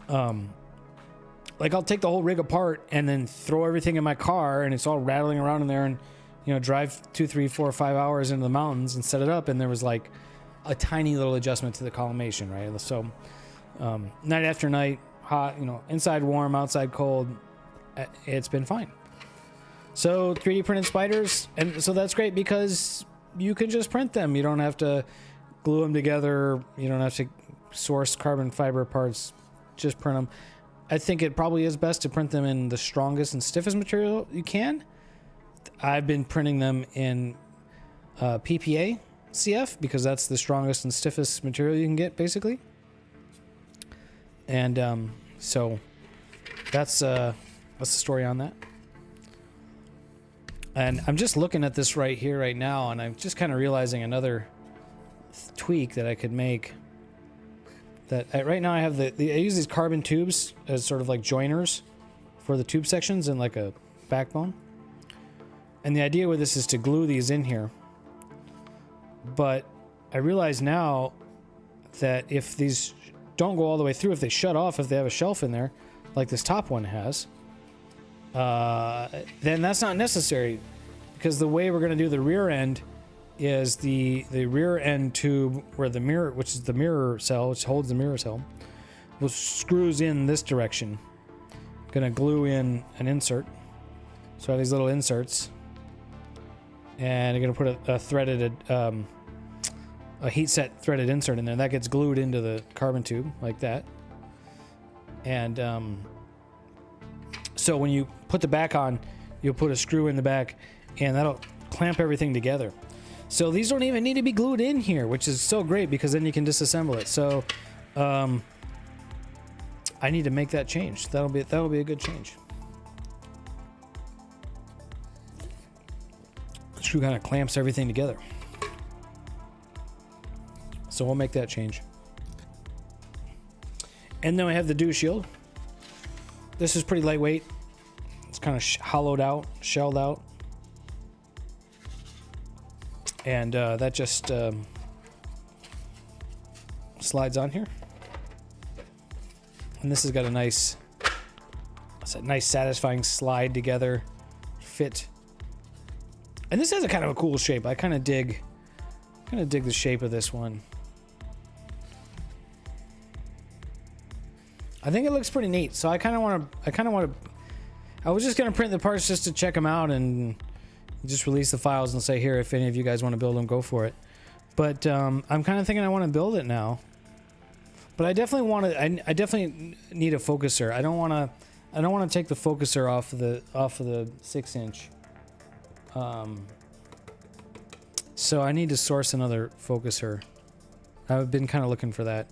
[SPEAKER 1] Like I'll take the whole rig apart and then throw everything in my car, and it's all rattling around in there, and drive 2, 3, 4, 5 hours into the mountains and set it up, and there was like a tiny little adjustment to the collimation, right? So night after night, hot, inside warm, outside cold, it's been fine. So 3D printed spiders, and so that's great because you can just print them. You don't have to glue them together. You don't have to source carbon fiber parts. Just print them. I think it probably is best to print them in the strongest and stiffest material you can. I've been printing them in PPA CF because that's the strongest and stiffest material you can get, basically. And so that's the story on that. And I'm just looking at this right here, right now, and I'm just kind of realizing another tweak that I could make. That right now I have I use these carbon tubes as sort of like joiners for the tube sections and like a backbone. And the idea with this is to glue these in here. But I realize now that if these don't go all the way through, if they shut off, if they have a shelf in there, like this top one has, then that's not necessary, because the way we're going to do the rear end is the rear end tube where the mirror, which is the mirror cell, which holds the mirror cell, screws in this direction. Going to glue in an insert. So I have these little inserts, and I'm going to put a threaded, a heat set threaded insert in there. That gets glued into the carbon tube like that. And so when you put the back on, you'll put a screw in the back, and that'll clamp everything together. So these don't even need to be glued in here, which is so great because then you can disassemble it. So I need to make that change. That'll be a good change. The screw kind of clamps everything together. So we'll make that change. And then we have the dew shield. This is pretty lightweight. It's kind of hollowed out, shelled out. And that just slides on here. And this has got a nice It's a nice satisfying slide together fit. And this has a kind of a cool shape. I kind of dig the shape of this one. I think it looks pretty neat. So I kind of want to I was just going to print the parts just to check them out and just release the files and say, here, if any of you guys want to build them, go for it. But I'm kind of thinking I want to build it now. But I definitely want to. I definitely need a focuser. I don't want to take the focuser off of the 6-inch. So I need to source another focuser. I've been kind of looking for that.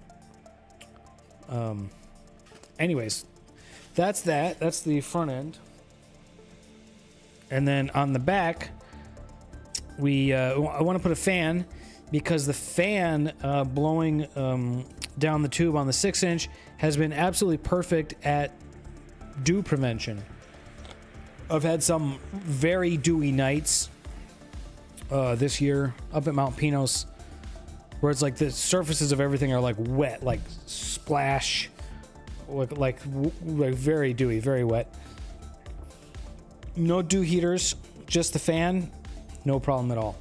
[SPEAKER 1] Anyways, that's that. That's the front end. And then on the back, I want to put a fan because the fan blowing down the tube on the 6-inch has been absolutely perfect at dew prevention. I've had some very dewy nights this year up at Mount Pinos where it's like the surfaces of everything are like wet, like splash, like very dewy, very wet. No dew heaters, just the fan, no problem at all.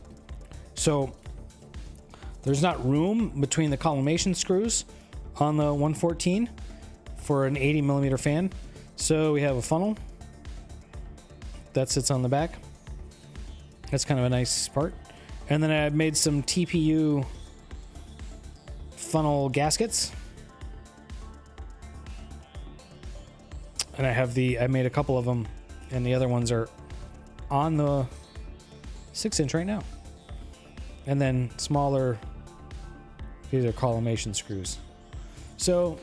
[SPEAKER 1] So there's not room between the collimation screws on the 114 for an 80 millimeter fan. So we have a funnel that sits on the back. That's kind of a nice part. And then I made some TPU funnel gaskets. And I made a couple of them, and the other ones are on the 6-inch right now. And then smaller, these are collimation screws. So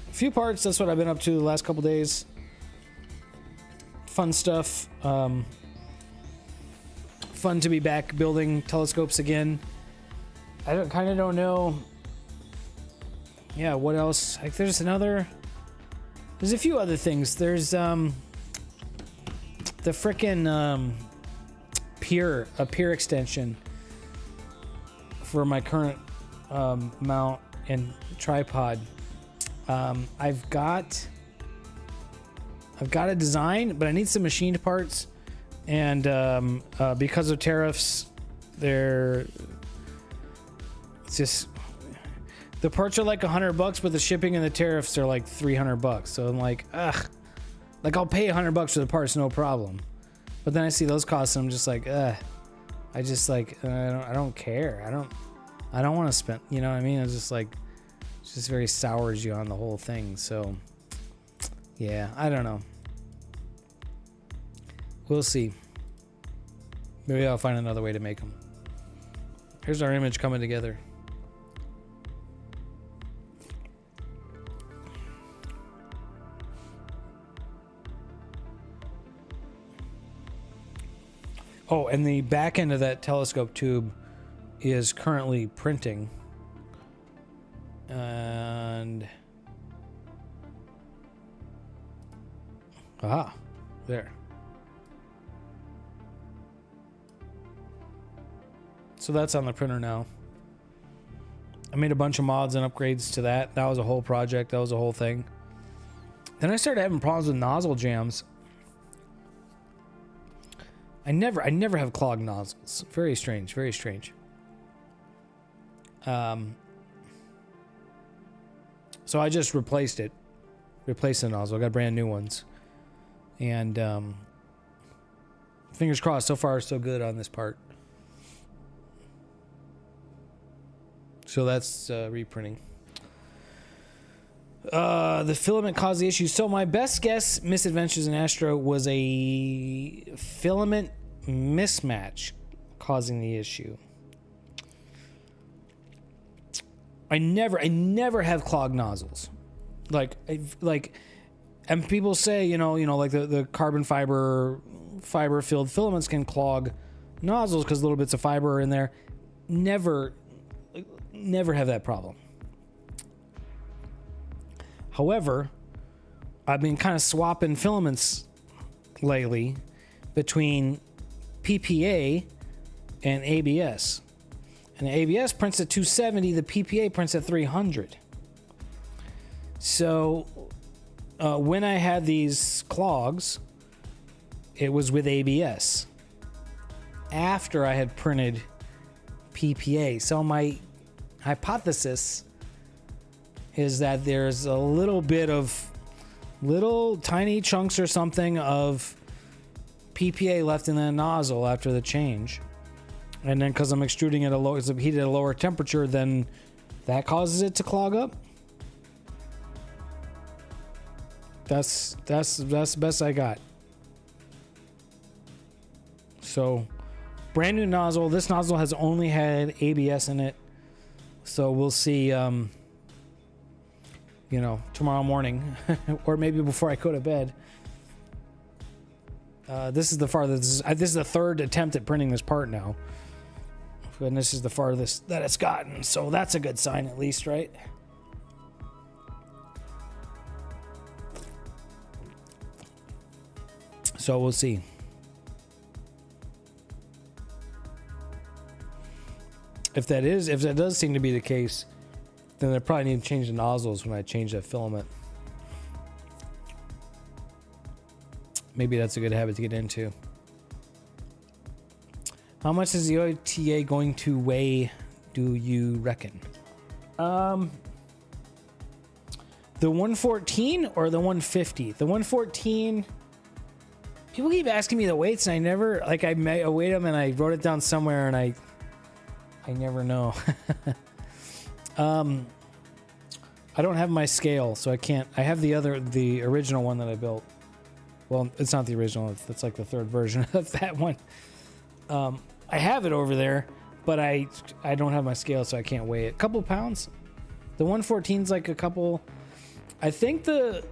[SPEAKER 1] a few parts, that's what I've been up to the last couple days. Fun stuff. Fun to be back building telescopes again. I kind of don't know. Yeah, what else? Like there's a few other things. There's the frickin' pier extension for my current mount and tripod. I've got a design, but I need some machined parts, and because of tariffs, it's just the parts are like $100, but the shipping and the tariffs are like $300. So I'm like, ugh, like I'll pay $100 for the parts, no problem. But then I see those costs, and I'm just like, ugh. I just like I don't care. I don't want to spend. You know what I mean? It's just like it just very sours you on the whole thing. So yeah, I don't know. We'll see. Maybe I'll find another way to make them. Here's our image coming together. Oh, and the back end of that telescope tube is currently printing. And aha, there. So that's on the printer now. I made a bunch of mods and upgrades to that. That was a whole project. That was a whole thing. Then I started having problems with nozzle jams. I never have clogged nozzles. Very strange, very strange. So I just replaced the nozzle. I got brand new ones. And fingers crossed, so far so good on this part. So that's reprinting. The filament caused the issue. So my best guess, Misadventures in Asstro, was a filament mismatch causing the issue. I never have clogged nozzles. Like, and people say, you know, like the carbon fiber filled filaments can clog nozzles because little bits of fiber are in there. Never have that problem. However, I've been kind of swapping filaments lately between PPA and ABS. And the ABS prints at 270, the PPA prints at 300. So when I had these clogs, it was with ABS. After I had printed PPA. So my hypothesis is that there's a little bit of little tiny chunks or something of PPA left in the nozzle after the change. And then because I'm extruding at a low, it's heated at a lower temperature, then that causes it to clog up. That's the best I got. So, brand new nozzle. This nozzle has only had ABS in it. So we'll see, you know, tomorrow morning or maybe before I go to bed. This is the farthest. This is the third attempt at printing this part now. And this is the farthest that it's gotten. So that's a good sign at least, right? So we'll see. If that does seem to be the case, then I probably need to change the nozzles when I change that filament. Maybe that's a good habit to get into. How much is the OTA going to weigh, do you reckon? The 114 or the 150? The 114... People keep asking me the weights, and I never, like, I weighed them and I wrote it down somewhere, and I never know. I don't have my scale, so I can't. I have the original one that I built. Well, it's not the original. It's like the third version of that one. I have it over there, but I don't have my scale, so I can't weigh it. A couple pounds. The 114's like a couple. I think the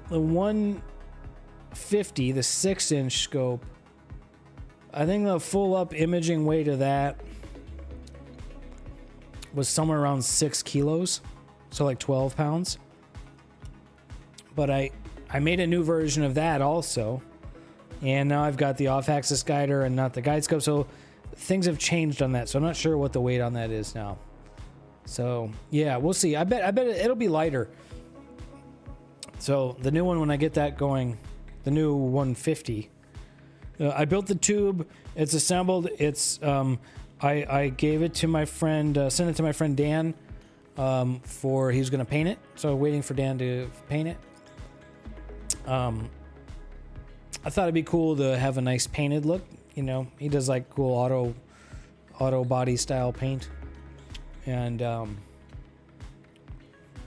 [SPEAKER 1] 150, the 6-inch scope. I think the full up imaging weight of that was somewhere around 6 kilos, so like 12 pounds. But I made a new version of that also, and now I've got the off-axis guider and not the guide scope, so things have changed on that, so I'm not sure what the weight on that is now. So yeah, we'll see. I bet it'll be lighter. So the new one, when I get that going, the new 150, I built the tube, it's assembled, it's I gave it to my friend, sent it to my friend Dan, for he's gonna paint it. So waiting for Dan to paint it. I thought it'd be cool to have a nice painted look. You know, he does like cool auto body style paint, and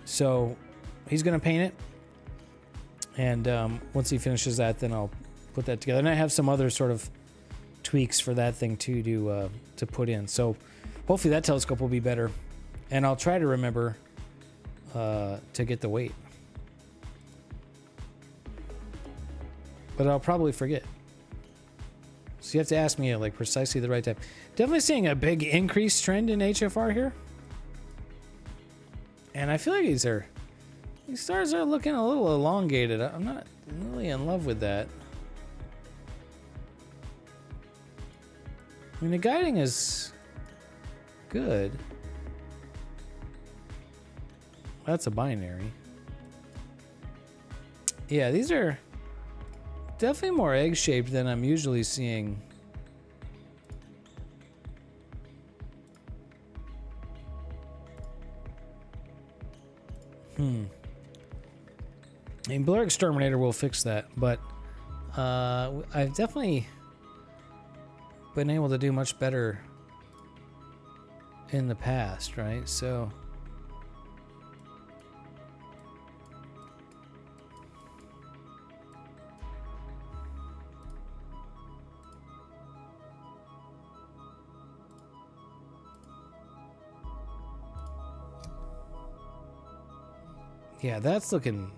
[SPEAKER 1] so he's gonna paint it. And once he finishes that, then I'll put that together. And I have some other sort of tweaks for that thing too to put in. So hopefully that telescope will be better. And I'll try to remember to get the weight. But I'll probably forget. So you have to ask me at like precisely the right time. Definitely seeing a big increased trend in HFR here. And I feel like these stars are looking a little elongated. I'm not really in love with that. I mean, the guiding is good. That's a binary. Yeah, these are definitely more egg-shaped than I'm usually seeing. I mean, Blur Exterminator will fix that, but I've definitely been able to do much better in the past, right? So yeah, that's looking.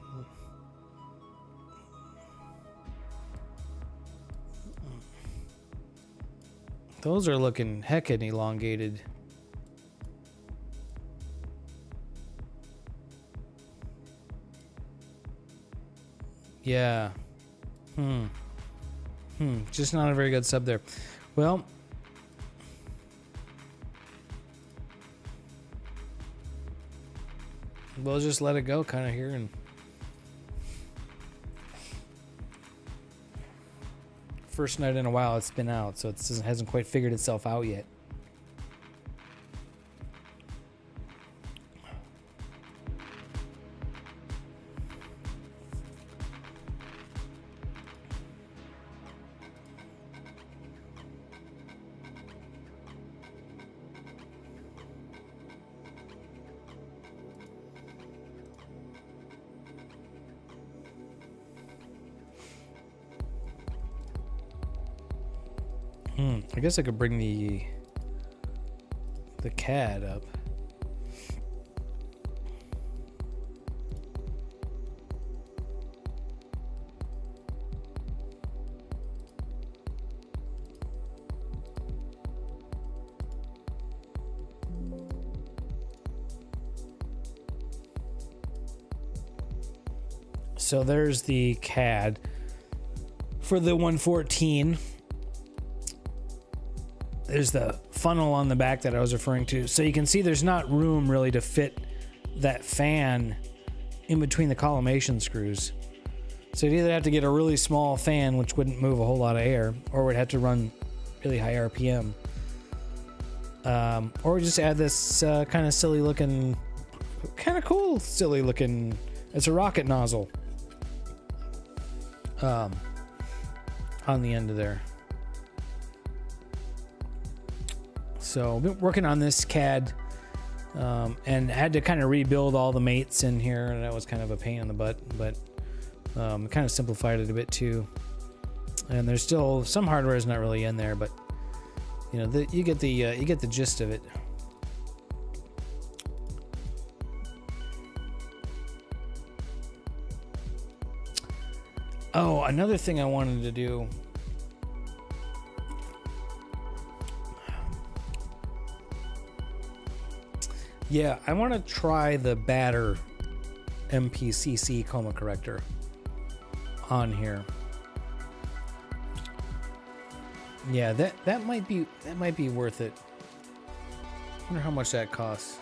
[SPEAKER 1] Those are looking heckin' elongated. Yeah. Just not a very good sub there. Well, we'll just let it go kind of here, and first night in a while it's been out, so it hasn't quite figured itself out yet. I guess I could bring the CAD up. So there's the CAD for the 114. There's the funnel on the back that I was referring to. So you can see there's not room really to fit that fan in between the collimation screws. So you'd either have to get a really small fan, which wouldn't move a whole lot of air, or would have to run really high RPM. Or just add this kind of silly looking, kind of cool silly looking, it's a rocket nozzle on the end of there. So I've been working on this CAD and had to kind of rebuild all the mates in here, and that was kind of a pain in the butt, but kind of simplified it a bit too. And there's still some hardware is not really in there, but you know, you get the gist of it. Oh, another thing I wanted to do. Yeah, I want to try the Batter MPCC coma corrector on here. Yeah, that might be worth it. I wonder how much that costs.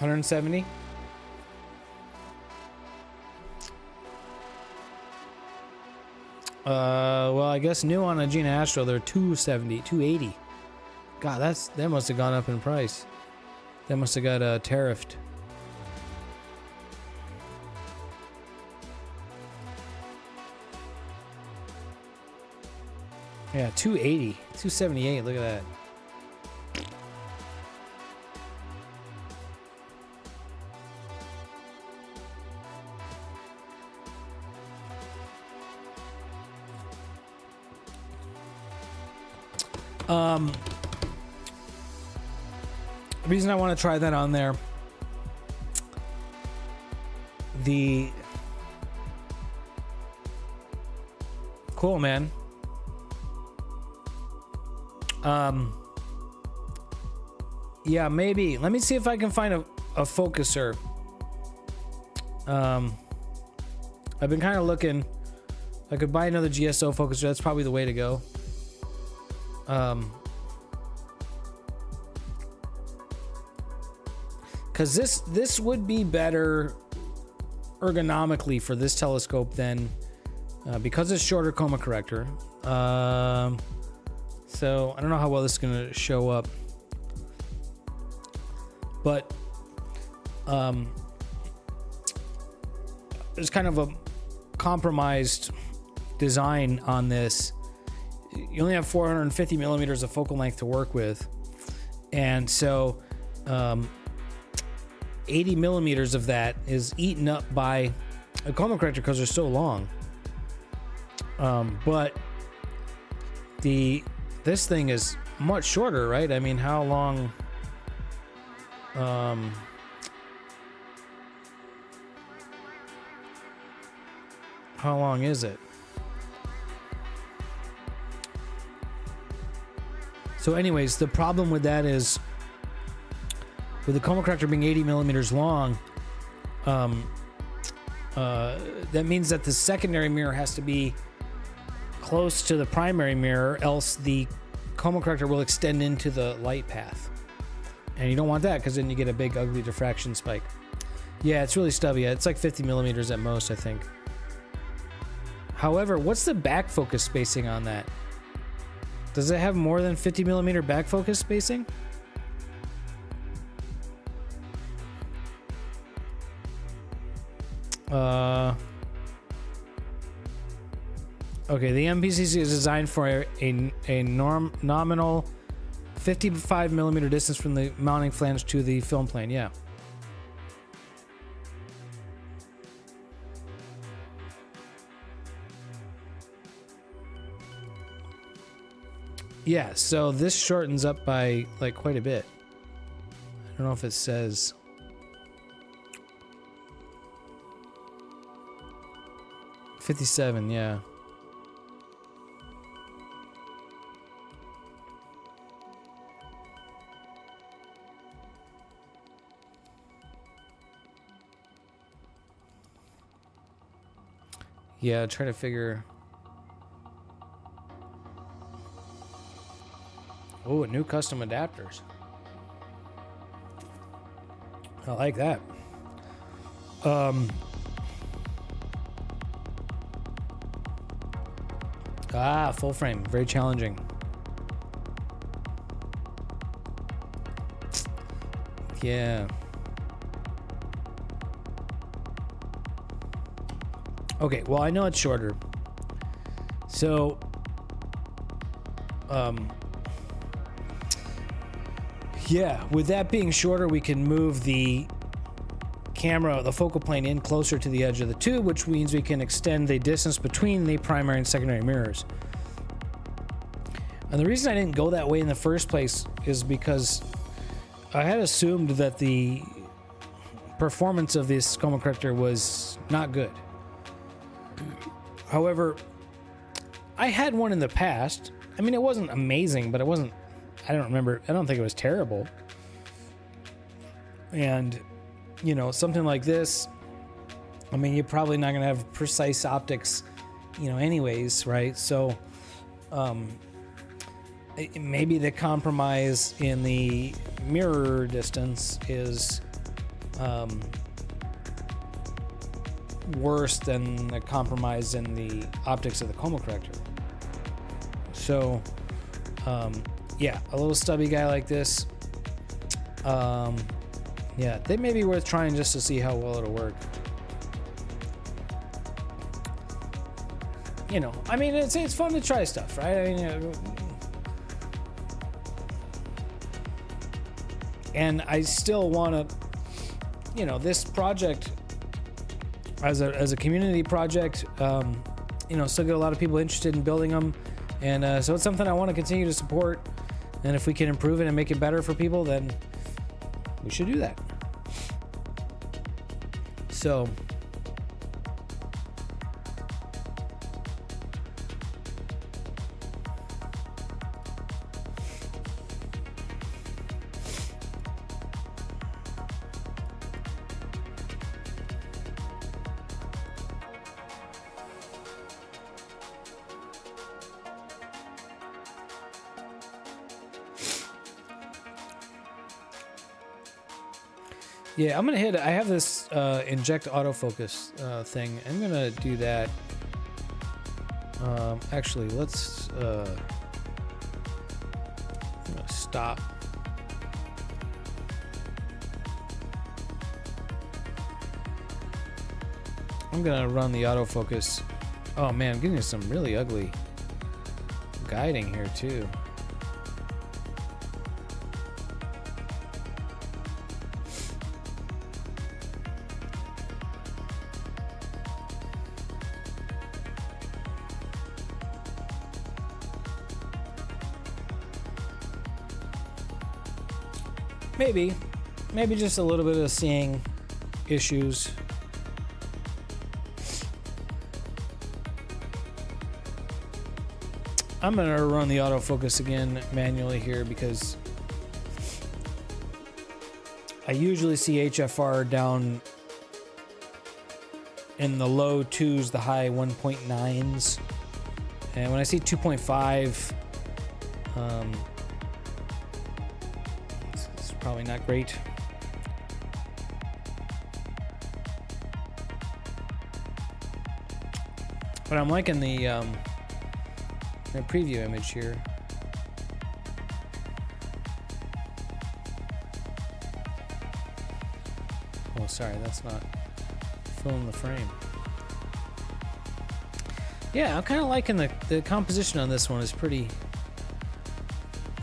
[SPEAKER 1] $170. Well, I guess new on a Gina Asstro, they're $270, $280. God, that must have gone up in price. That must have got tariffed. Yeah, $280, $278. Look at that. The reason I want to try that on there, cool, man. Yeah, maybe. Let me see if I can find a focuser. I've been kind of looking. I could buy another GSO focuser. That's probably the way to go. Because this would be better ergonomically for this telescope than because it's shorter coma corrector. So I don't know how well this is going to show up, but there's kind of a compromised design on this. You only have 450 millimeters of focal length to work with, and so 80 millimeters of that is eaten up by a coma corrector because they're so long. But this thing is much shorter, right? I mean, how long? How long is it? So anyways, the problem with that is, with the coma corrector being 80 millimeters long, that means that the secondary mirror has to be close to the primary mirror, else the coma corrector will extend into the light path. And you don't want that because then you get a big ugly diffraction spike. Yeah, it's really stubby. It's like 50 millimeters at most, I think. However, what's the back focus spacing on that? Does it have more than 50 millimeter back focus spacing? Okay, the MPCC is designed for a nominal 55 millimeter distance from the mounting flange to the film plane. Yeah. Yeah, so this shortens up by like quite a bit. I don't know if it says. $57, yeah. Yeah, try to figure. Oh, new custom adapters. I like that. Full frame, very challenging. Yeah. Okay, well, I know it's shorter. So, yeah, with that being shorter, we can move the camera, the focal plane in closer to the edge of the tube, which means we can extend the distance between the primary and secondary mirrors. And the reason I didn't go that way in the first place is because I had assumed that the performance of this coma corrector was not good. However, I had one in the past. I mean, it wasn't amazing, but it wasn't, I don't remember, I don't think it was terrible. And, you know, something like this, I mean, you're probably not going to have precise optics, you know, anyways, right? So, maybe the compromise in the mirror distance is worse than the compromise in the optics of the coma corrector. So, yeah, a little stubby guy like this, yeah, they may be worth trying just to see how well it'll work. You know, I mean, it's fun to try stuff, right? I mean, and I still want to, you know, this project as a community project, you know, still get a lot of people interested in building them, and so it's something I want to continue to support. And if we can improve it and make it better for people, then we should do that. So, yeah, I'm gonna hit. I have this inject autofocus thing. I'm gonna do that. Actually, let's I'm gonna stop. I'm gonna run the autofocus. Oh man, I'm getting some really ugly guiding here too. Maybe just a little bit of seeing issues. I'm gonna run the autofocus again manually here because I usually see HFR down in the low 2s, the high 1.9s. And when I see 2.5, It's probably not great. But I'm liking the preview image here. Oh, sorry, that's not filling the frame. Yeah, I'm kind of liking the composition on this one. Is pretty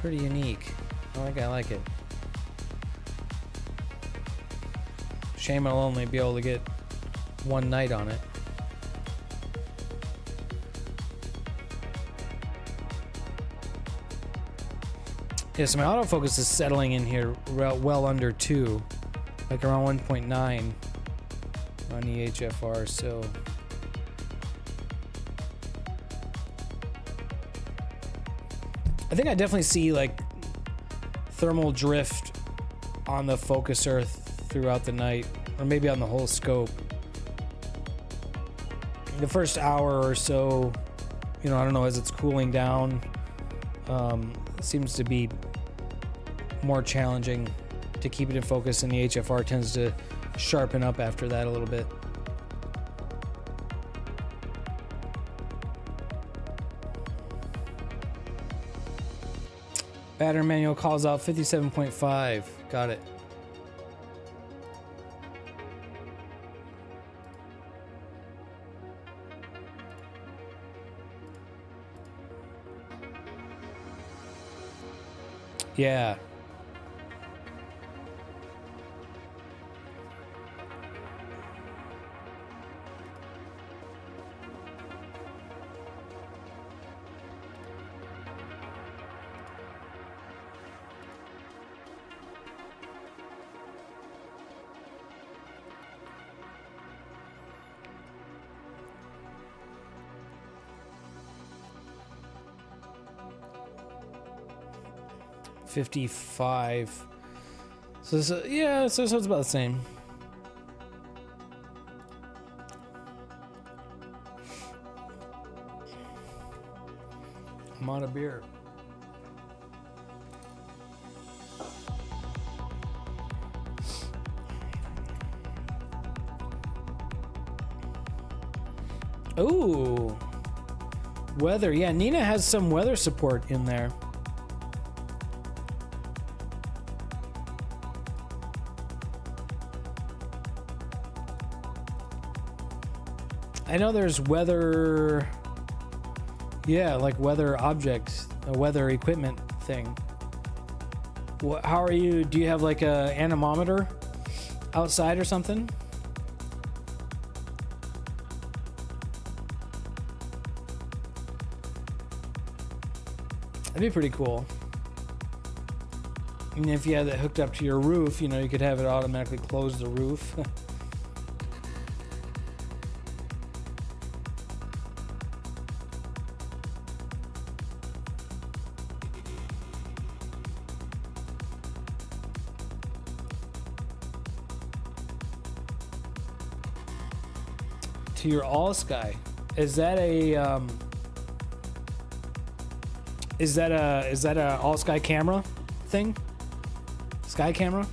[SPEAKER 1] unique. I like it. Shame I'll only be able to get one night on it. Yeah, so my autofocus is settling in here well under 2, like around 1.9 on EHFR, so I think I definitely see like thermal drift on the focuser throughout the night, or maybe on the whole scope. The first hour or so, I don't know, as it's cooling down, seems to be more challenging to keep it in focus, and the HFR tends to sharpen up after that a little bit. Pattern manual calls out 57.5. Got it. Yeah. $55. So yeah, so it's about the same. I'm out of beer. Ooh, weather. Yeah, Nina has some weather support in there. I know there's weather, yeah, like weather objects, a weather equipment thing. How are you? Do you have like a anemometer outside or something? That'd be pretty cool. I mean, if you had that hooked up to your roof, you could have it automatically close the roof. To your all sky, is that a all sky camera thing? Sky camera?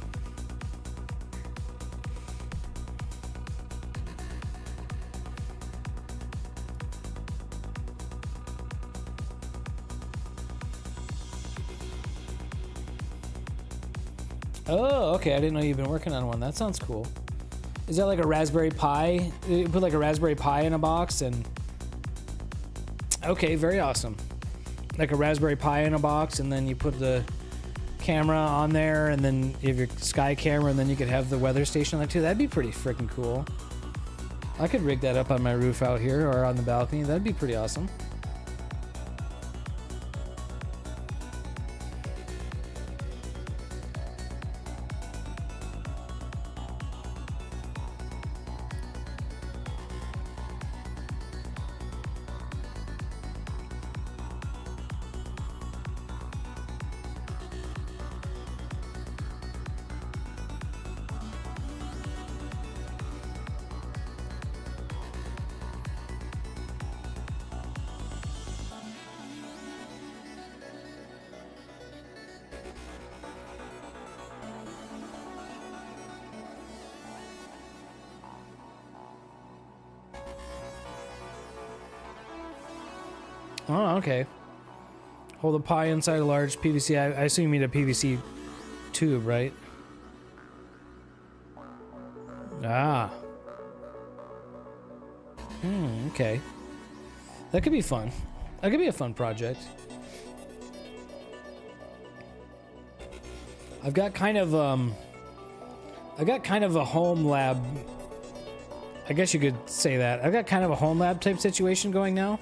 [SPEAKER 1] Oh, okay. I didn't know you've been working on one. That sounds cool. Is that like a Raspberry Pi? You put like a Raspberry Pi in a box and... Okay, very awesome. Like a Raspberry Pi in a box, and then you put the camera on there, and then you have your sky camera, and then you could have the weather station on there too. That'd be pretty freaking cool. I could rig that up on my roof out here or on the balcony. That'd be pretty awesome. Oh, okay. Hold a pie inside a large PVC. I assume you mean a PVC tube, right? Ah. Okay. That could be fun. That could be a fun project. I've got kind of a home lab. I guess you could say that. I've got kind of a home lab type situation going now.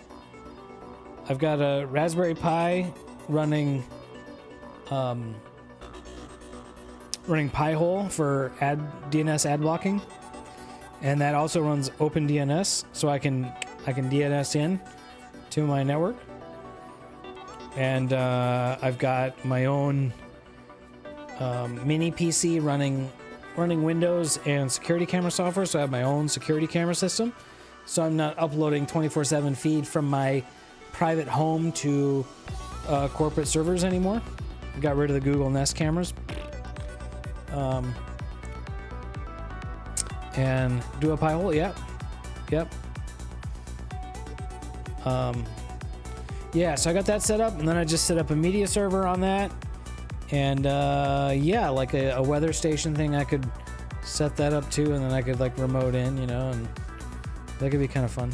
[SPEAKER 1] I've got a Raspberry Pi running Pi-hole for DNS ad blocking, and that also runs OpenDNS, so I can DNS in to my network. And I've got my own mini PC running Windows and security camera software, so I have my own security camera system. So I'm not uploading 24/7 feed from my private home to corporate servers anymore. I got rid of the Google Nest cameras. And do a Pi-hole, yep. Yeah, so I got that set up, and then I just set up a media server on that. And yeah, like a weather station thing, I could set that up too, and then I could like remote in, you know, and that could be kind of fun.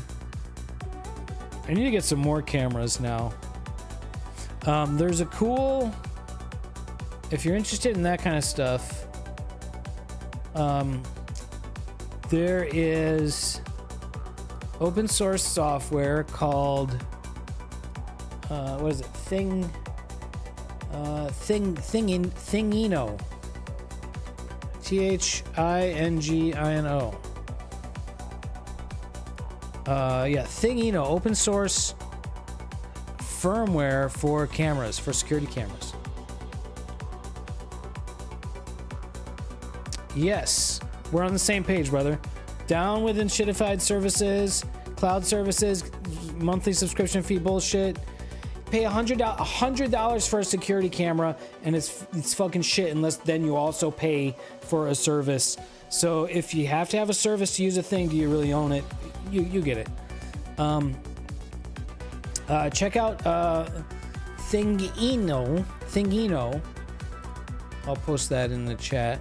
[SPEAKER 1] I need to get some more cameras now. There's a cool, if you're interested in that kind of stuff, there is open source software called what is it? Thingino. Thingino. Yeah, Thingino, open source firmware for cameras, for security cameras. Yes, we're on the same page, brother. Down with enshittified services, cloud services, monthly subscription fee bullshit. Pay $100 for a security camera, and it's fucking shit unless then you also pay for a service. So if you have to have a service to use a thing, do you really own it? You get it. Check out Thingino. I'll post that in the chat.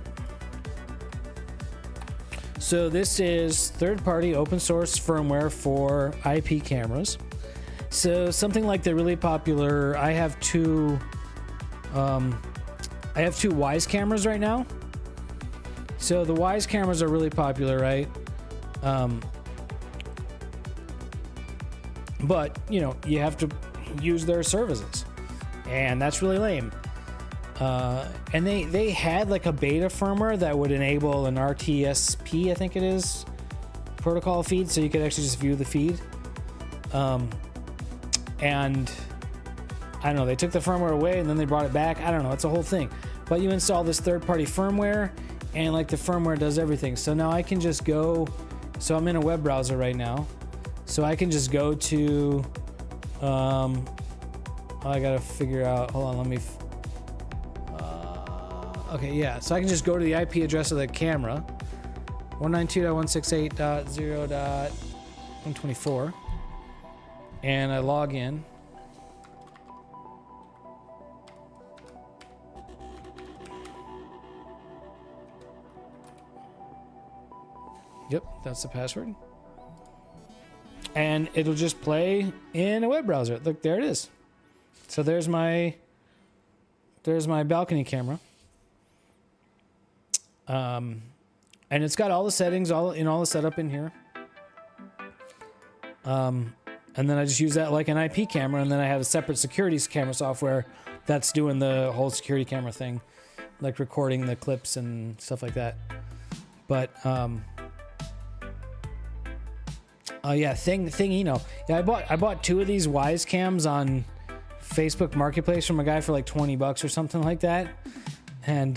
[SPEAKER 1] So this is third-party open source firmware for IP cameras. So something like the really popular, I have two Wyze cameras right now. So the Wyze cameras are really popular, right? But you know, you have to use their services, and that's really lame. And they had like a beta firmware that would enable an RTSP, I think it is, protocol feed, so you could actually just view the feed. And I don't know, they took the firmware away and then they brought it back. I don't know, it's a whole thing. But you install this third-party firmware, and like the firmware does everything. So now I can just go, so I'm in a web browser right now. So I can just go to, I gotta figure out, hold on, let me, okay, yeah. So I can just go to the IP address of the camera, 192.168.0.124. And I log in. Yep, that's the password. And it'll just play in a web browser. Look, there it is. So there's my balcony camera. And it's got all the settings, all the setup in here. And then I just use that like an IP camera, and then I have a separate security camera software that's doing the whole security camera thing, like recording the clips and stuff like that. But yeah, Thingino. Yeah, I bought two of these Wyze cams on Facebook Marketplace from a guy for like $20 or something like that. And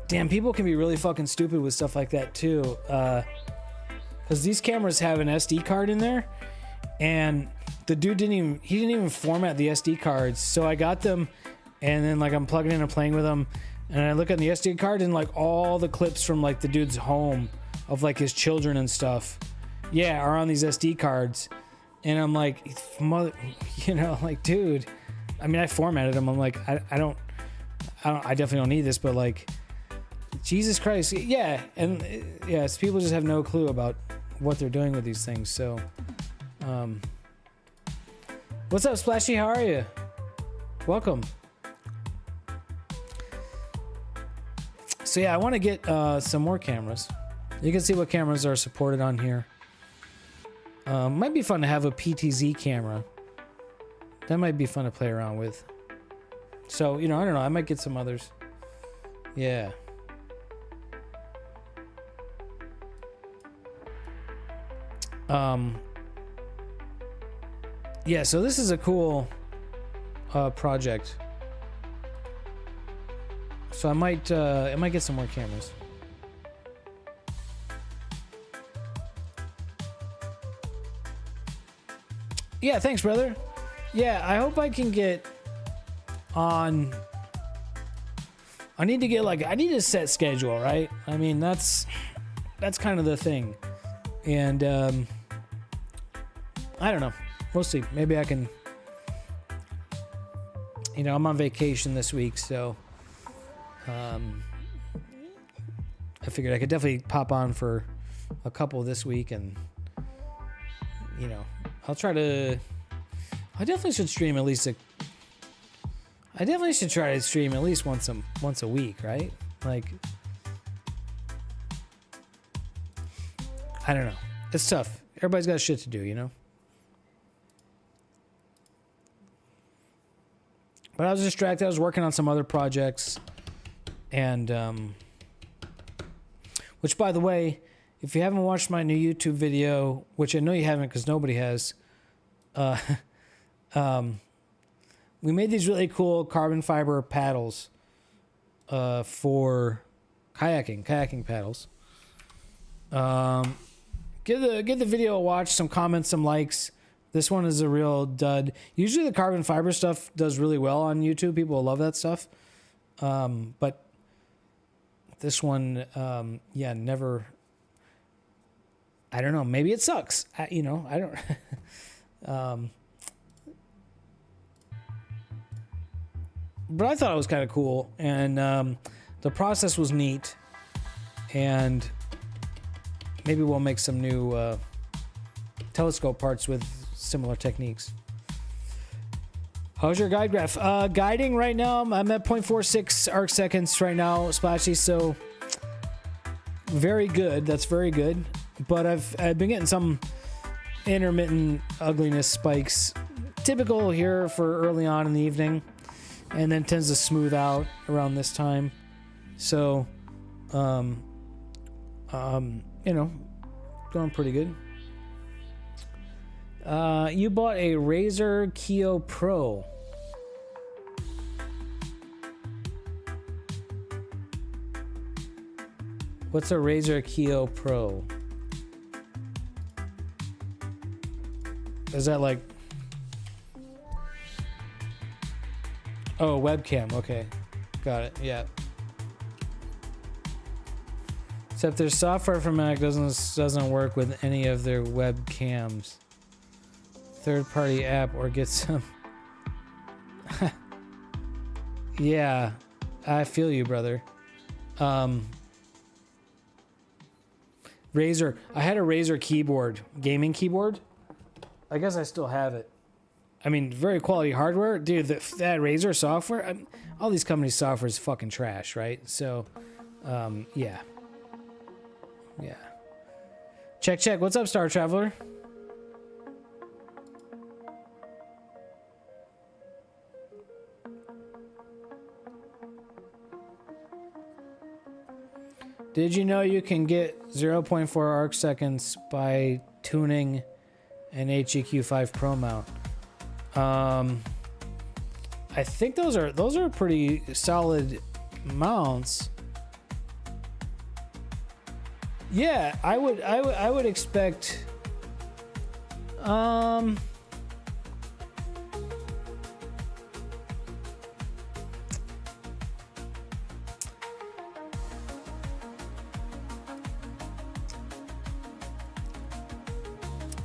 [SPEAKER 1] damn, people can be really fucking stupid with stuff like that too. Because these cameras have an SD card in there, and the dude didn't even format the SD cards. So I got them, and then like I'm plugging in and playing with them, and I look at the SD card and like all the clips from like the dude's home of like his children and stuff, yeah, are on these SD cards. And I'm like, mother, you know, like, dude, I mean, I formatted them. I'm like, I definitely don't need this, but like, Jesus Christ. Yeah. And yes, people just have no clue about what they're doing with these things. So, what's up, Splashy? How are you? Welcome. So yeah, I want to get some more cameras. You can see what cameras are supported on here. Might be fun to have a PTZ camera. That might be fun to play around with. So, you know, I don't know. I might get some others. Yeah. Yeah, so this is a cool project. So I might get some more cameras. Yeah, thanks, brother. Yeah, I hope I can get on. I need a set schedule, right? I mean, that's kind of the thing. And I don't know. We'll see. Maybe I can. You know, I'm on vacation this week, so I figured I could definitely pop on for a couple this week, and you know, I definitely should stream at least I definitely should try to stream at least once a week, right? Like, I don't know. It's tough. Everybody's got shit to do, you know? But I was distracted. I was working on some other projects. And, which, by the way, if you haven't watched my new YouTube video, which I know you haven't because nobody has, we made these really cool carbon fiber paddles for kayaking paddles. Give the video a watch, some comments, some likes. This one is a real dud. Usually the carbon fiber stuff does really well on YouTube. People love that stuff. But this one, yeah, never. I don't know. Maybe it sucks. I don't. But I thought it was kind of cool, and the process was neat, and maybe we'll make some new telescope parts with similar techniques. How's your guide graph? Guiding right now, I'm at 0.46 arc seconds right now, Splashy, so very good. That's very good. But I've been getting some intermittent ugliness spikes, typical here for early on in the evening. And then tends to smooth out around this time. So, you know, going pretty good. You bought a Razer Kio Pro. What's a Razer Kio Pro? Is that like... Oh, webcam. Okay. Got it. Yeah. Except their software for Mac doesn't work with any of their webcams. Third-party app or get some... Yeah. I feel you, brother. Razer. I had a Razer keyboard. Gaming keyboard. I guess I still have it. I mean, very quality hardware. Dude, that Razer software, all these companies' software is fucking trash, right? So, yeah. Yeah. Check. What's up, Star Traveler? Did you know you can get 0.4 arc seconds by tuning an HEQ5 Pro mount? I think those are pretty solid mounts. Yeah, I would expect.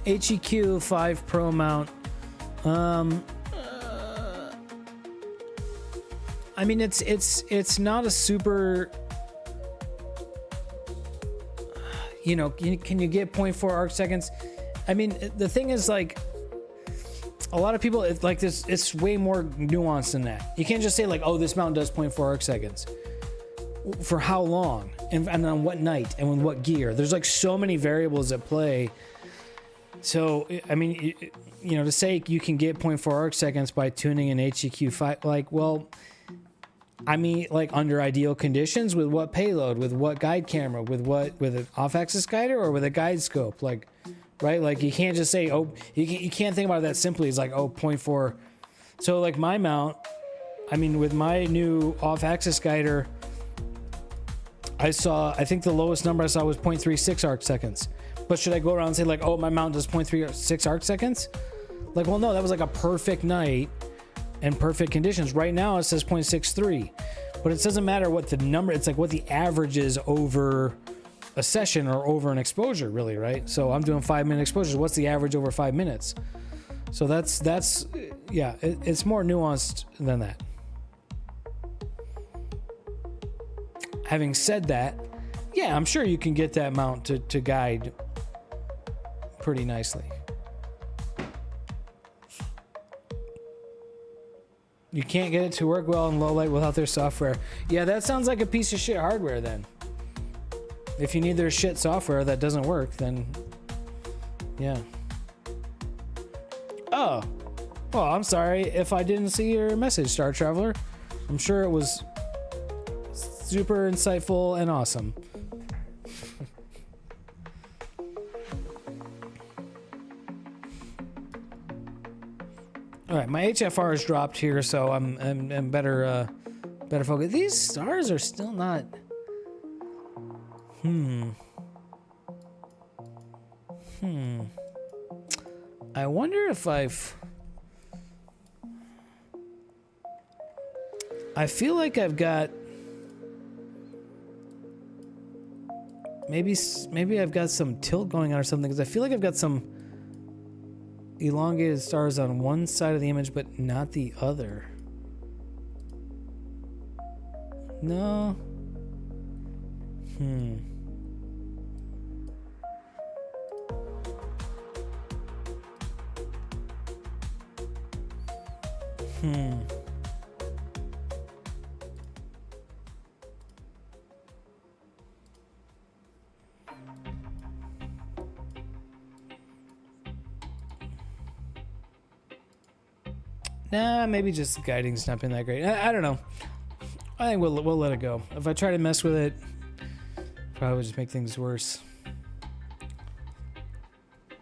[SPEAKER 1] HEQ 5 Pro mount. I mean, it's not a super, you know, can you get 0.4 arc seconds? I mean, the thing is, like, a lot of people, it's like this, it's way more nuanced than that. You can't just say like, oh, this mount does 0.4 arc seconds. For how long? And on what night? And with what gear? There's like so many variables at play. So, I mean, you know, to say you can get 0.4 arc seconds by tuning in HEQ 5, like, well, I mean, like, under ideal conditions, with what payload, with what guide camera, with an off-axis guider, or with a guide scope, like, right? Like, you can't just say, oh, you can't think about it that simply. It's like, oh, 0.4. So, like, my mount, I mean, with my new off-axis guider, I think the lowest number I saw was 0.36 arc seconds. But should I go around and say, like, oh, my mount does 0.36 arc seconds? Like, well, no, that was like a perfect night and perfect conditions. Right now it says 0.63, but it doesn't matter what the number, it's like what the average is over a session or over an exposure, really, right? So I'm doing 5-minute exposures. What's the average over 5 minutes? So that's yeah, it's more nuanced than that. Having said that, yeah, I'm sure you can get that mount to guide pretty nicely. You can't get it to work well in low light without their software. Yeah, that sounds like a piece of shit hardware then. If you need their shit software that doesn't work, then yeah. Oh, well, I'm sorry if I didn't see your message, Star Traveler. I'm sure it was super insightful and awesome. All right, my HFR has dropped here, so I'm better focused. These stars are still not. I wonder if I feel like I've got. Maybe I've got some tilt going on or something, because I feel like I've got some elongated stars on one side of the image but not the other. No. Nah, maybe just the guiding's not been that great. I don't know. I think we'll let it go. If I try to mess with it, probably just make things worse.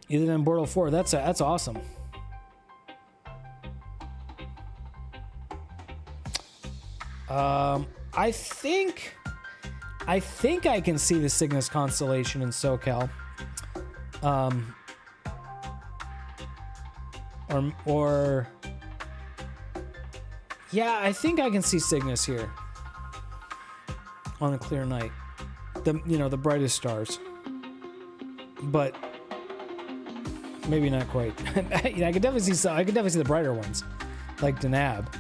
[SPEAKER 1] Either than Bortle 4, that's awesome. I think I can see the Cygnus constellation in SoCal. Or yeah, I think I can see Cygnus here on a clear night. The brightest stars, but maybe not quite. Yeah, I could definitely see the brighter ones, like Denab.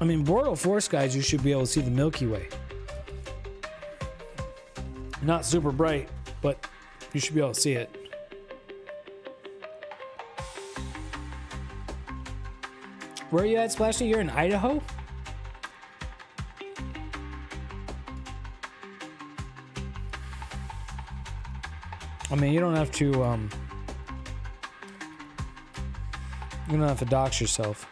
[SPEAKER 1] I mean, Bortle 4 skies, you should be able to see the Milky Way. Not super bright, but you should be able to see it. Where are you at, Splashy? You're in Idaho? I mean, you don't have to dox yourself.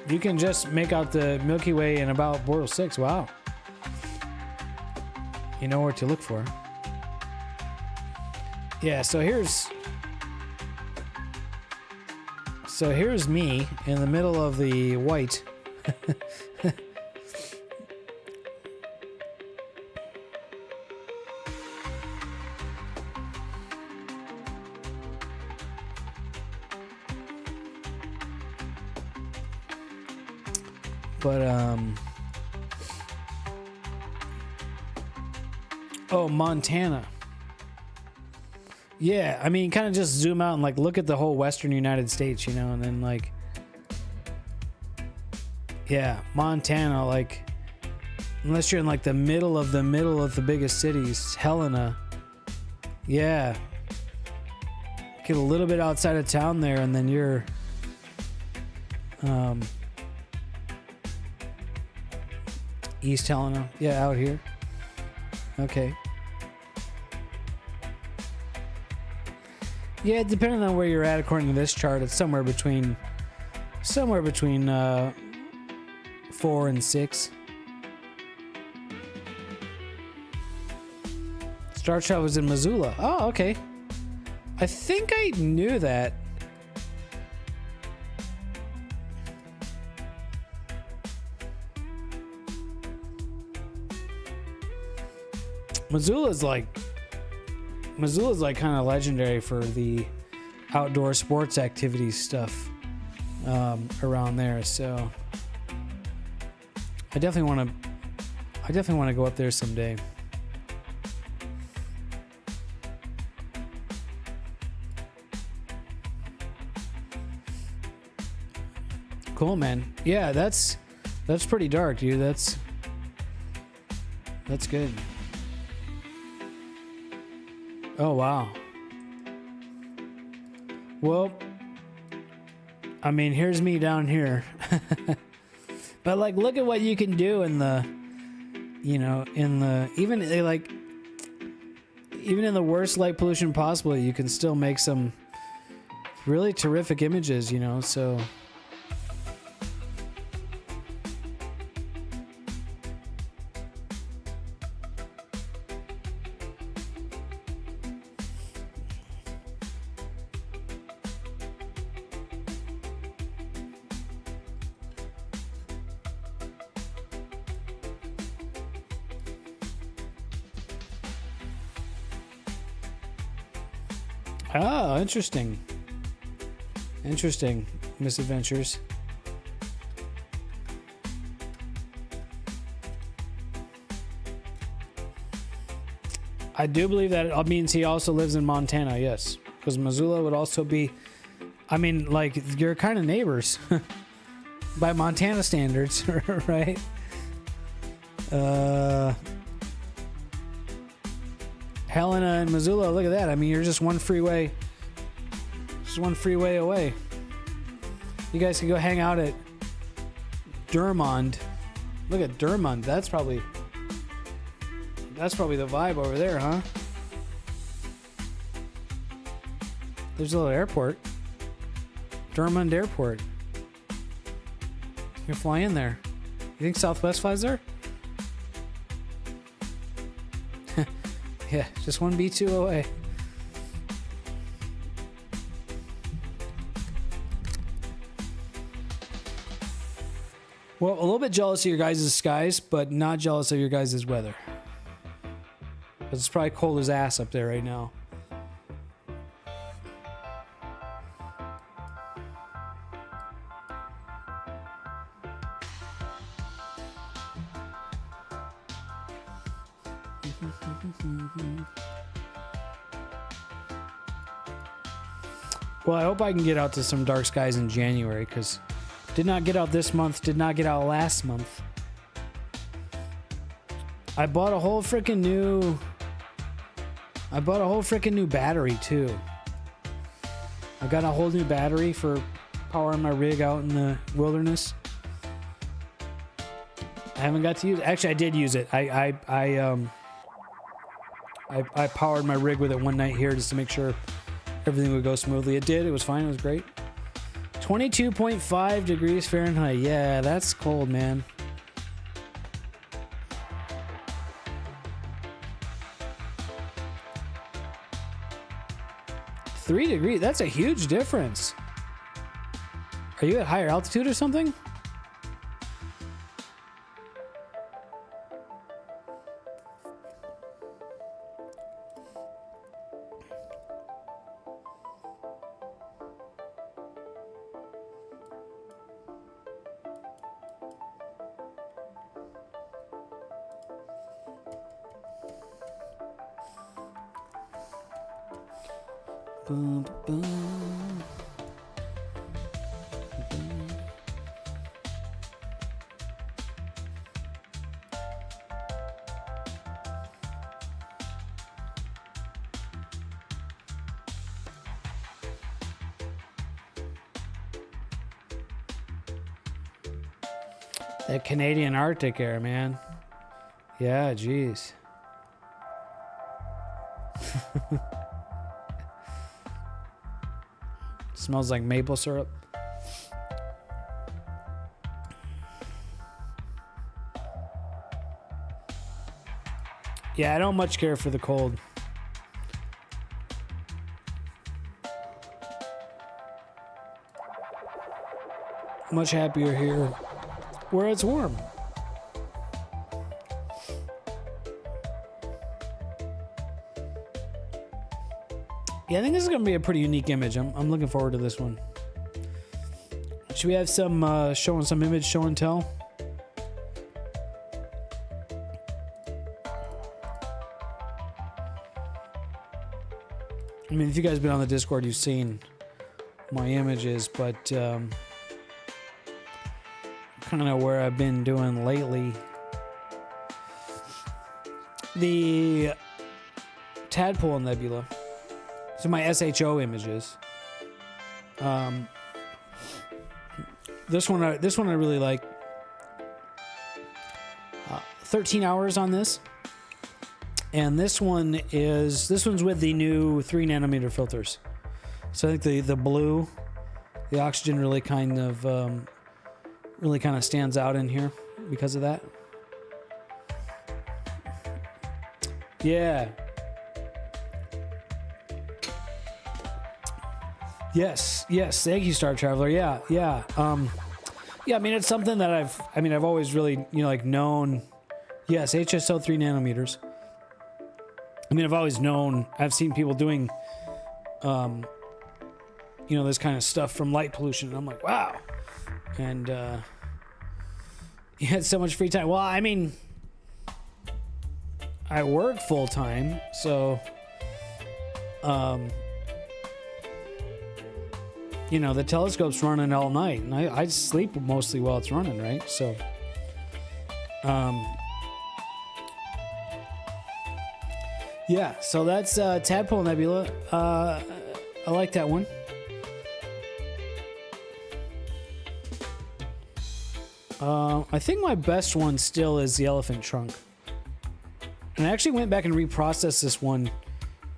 [SPEAKER 1] You can just make out the Milky Way in about Boreal 6. Wow. You know where to look for. Yeah, so here's me in the middle of the white. But oh, Montana. Yeah, I mean, kind of just zoom out and like look at the whole western United States, you know, and then like, yeah, Montana, like, unless you're in like the middle of the biggest cities, Helena, yeah, get a little bit outside of town there, and then you're, East Helena, yeah, out here, okay. Yeah, depending on where you're at, according to this chart, it's somewhere between 4 and 6. Star Shot was in Missoula. Oh, okay. I think I knew that. Missoula's like kind of legendary for the outdoor sports activities stuff around there. So I definitely want to go up there someday. Cool, man. Yeah, that's pretty dark, dude. That's good. Oh, wow. Well, I mean, here's me down here. But like, look at what you can do in the, you know, even in the worst light pollution possible, you can still make some really terrific images, you know, so. Oh, interesting. Interesting misadventures. I do believe that means he also lives in Montana, yes. Because Missoula would also be, I mean, like, you're kind of neighbors by Montana standards, right? Helena and Missoula, look at that. I mean, you're just one freeway away. You guys can go hang out at Dermond. Look at Dermond. That's probably the vibe over there, huh? There's a little airport. Dermond Airport. You can fly in there. You think Southwest flies there? Yeah, just one B2 away. Well, a little bit jealous of your guys' skies, but not jealous of your guys' weather. Because it's probably cold as ass up there right now. Well, I hope I can get out to some dark skies in January, because did not get out this month, did not get out last month. I bought a whole freaking new battery too. I got a whole new battery for powering my rig out in the wilderness. I haven't got to use it. Actually, I did use it. I powered my rig with it one night here just to make sure everything would go smoothly. It did. It was fine. It was great. 22.5 degrees Fahrenheit. Yeah, that's cold, man. Three degrees. That's a huge difference. Are you at higher altitude or something? Boom, boom. That Canadian Arctic air, man. Yeah, geez. Smells like maple syrup. Yeah, I don't much care for the cold. Much happier here where it's warm. Yeah, I think this is going to be a pretty unique image. I'm looking forward to this one. Should we have some showing some image show and tell? I mean, if you guys have been on the Discord, you've seen my images, but kind of where I've been doing lately. The Tadpole Nebula. So my SHO images. This one I really like. 13 hours on this, and this one's with the new 3 nanometer filters. So I think the blue, the oxygen really kind of stands out in here because of that. Yeah. Yes. Thank you, Star Traveler. Yeah. Yeah. I mean, it's something that I've always really, known. Yes, HSO 3 nanometers. I mean, I've always known. I've seen people doing, this kind of stuff from light pollution, and I'm like, wow. And you had so much free time. Well, I mean, I work full time, so. The telescope's running all night, and I sleep mostly while it's running, right? So, yeah, so that's Tadpole Nebula. I like that one. I think my best one still is the Elephant Trunk. And I actually went back and reprocessed this one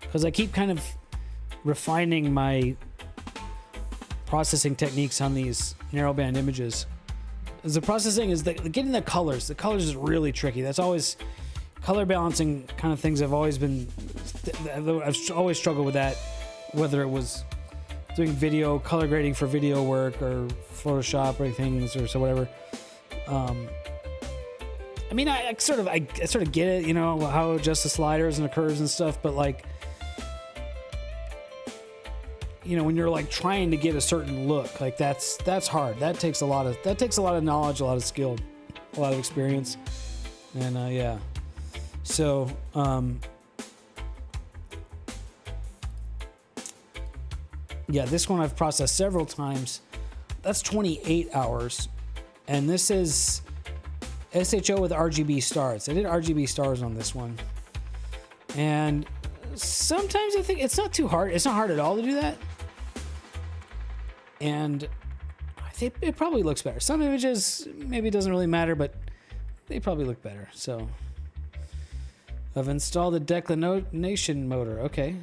[SPEAKER 1] because I keep kind of refining my processing techniques on these narrowband images. The processing is getting the colors. The colors is really tricky. That's always color balancing kind of things. I've always struggled with that, whether it was doing video color grading for video work or Photoshop or things or so whatever. I mean, I sort of get it, how to adjust the sliders and the curves and stuff, but when you're trying to get a certain look, that's hard. That takes a lot of knowledge, a lot of skill, a lot of experience, and yeah. So yeah, this one I've processed several times. That's 28 hours, and this is SHO with RGB stars. I did RGB stars on this one, and sometimes I think it's not too hard. It's not hard at all to do that. And I think it probably looks better. Some images, maybe it doesn't really matter, but they probably look better. So I've installed a declination motor. Okay.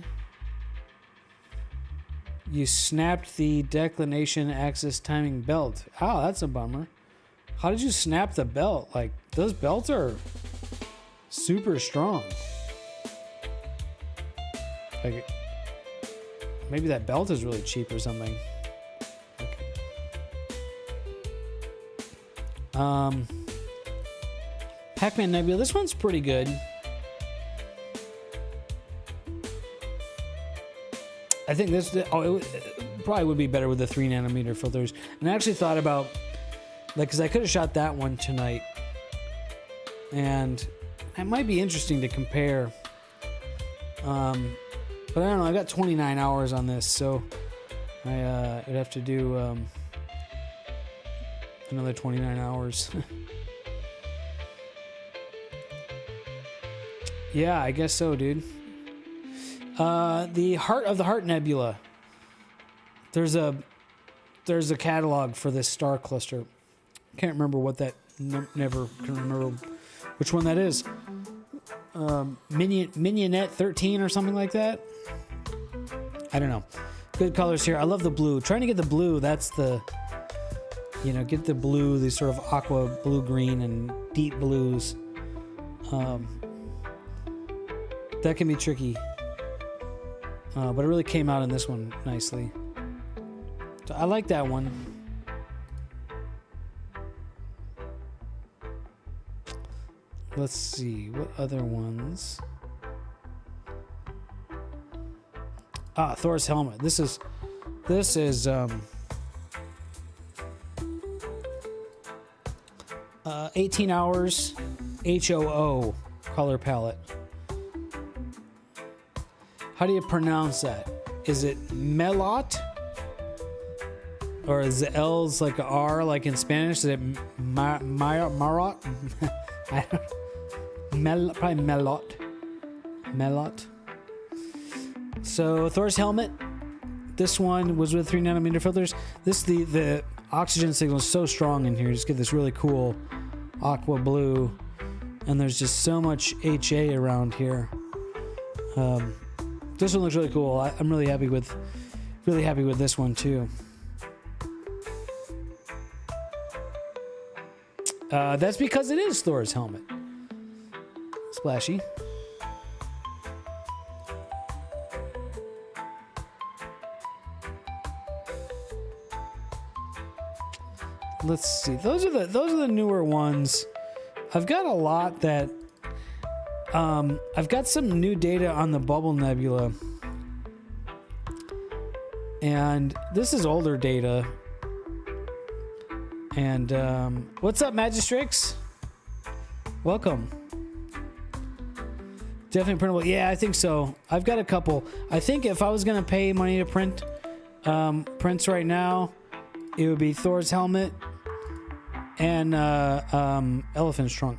[SPEAKER 1] You snapped the declination axis timing belt. Oh, that's a bummer. How did you snap the belt? Like, those belts are super strong. Like, maybe that belt is really cheap or something. Okay. Pac-Man Nebula. This one's pretty good. I think this, it probably would be better with the 3 nanometer filters. And I actually thought about, like, because I could have shot that one tonight. And it might be interesting to compare. But I don't know, I got 29 hours on this, so I'd have to do another 29 hours. Yeah, I guess so, dude. The Heart of the Heart Nebula. There's a catalog for this star cluster. Can't remember what that. Never can remember which one that is. Mignonette 13 or something like that. I don't know. Good colors here. I love the blue. Trying to get the blue. That's the. You know, get the blue. These sort of aqua blue, green, and deep blues. That can be tricky. But it really came out in this one nicely. So I like that one. Let's see, what other ones? Thor's helmet. This is 18 hours HOO color palette. How do you pronounce that? Is it Melot? Or is the L's like a R, like in Spanish? Is it Marot? I don't know. Probably Melot. Melot. So Thor's helmet. This one was with 3 nanometer filters. The oxygen signal is so strong in here. You just get this really cool aqua blue, and there's just so much HA around here. This one looks really cool. I'm really happy with this one too. That's because it is Thor's helmet. Splashy. Let's see. Those are the newer ones. I've got a lot that. I've got some new data on the Bubble Nebula. And this is older data. And what's up, Magistrix? Welcome. Definitely printable. Yeah, I think so. I've got a couple. I think if I was going to pay money to print prints right now, it would be Thor's helmet and Elephant's trunk.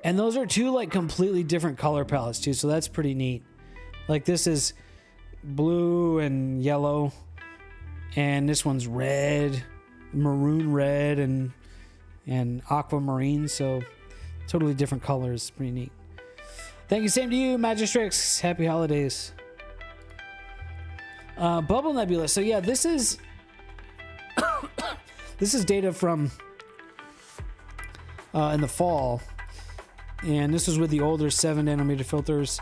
[SPEAKER 1] And those are two like completely different color palettes too, so that's pretty neat. Like this is blue and yellow, and this one's red, maroon red, and aquamarine. So totally different colors. Pretty neat. Thank you. Same to you, Magistrix. Happy holidays. Bubble Nebula. So yeah, this is this is data from in the fall. And this was with the older 7 nanometer filters.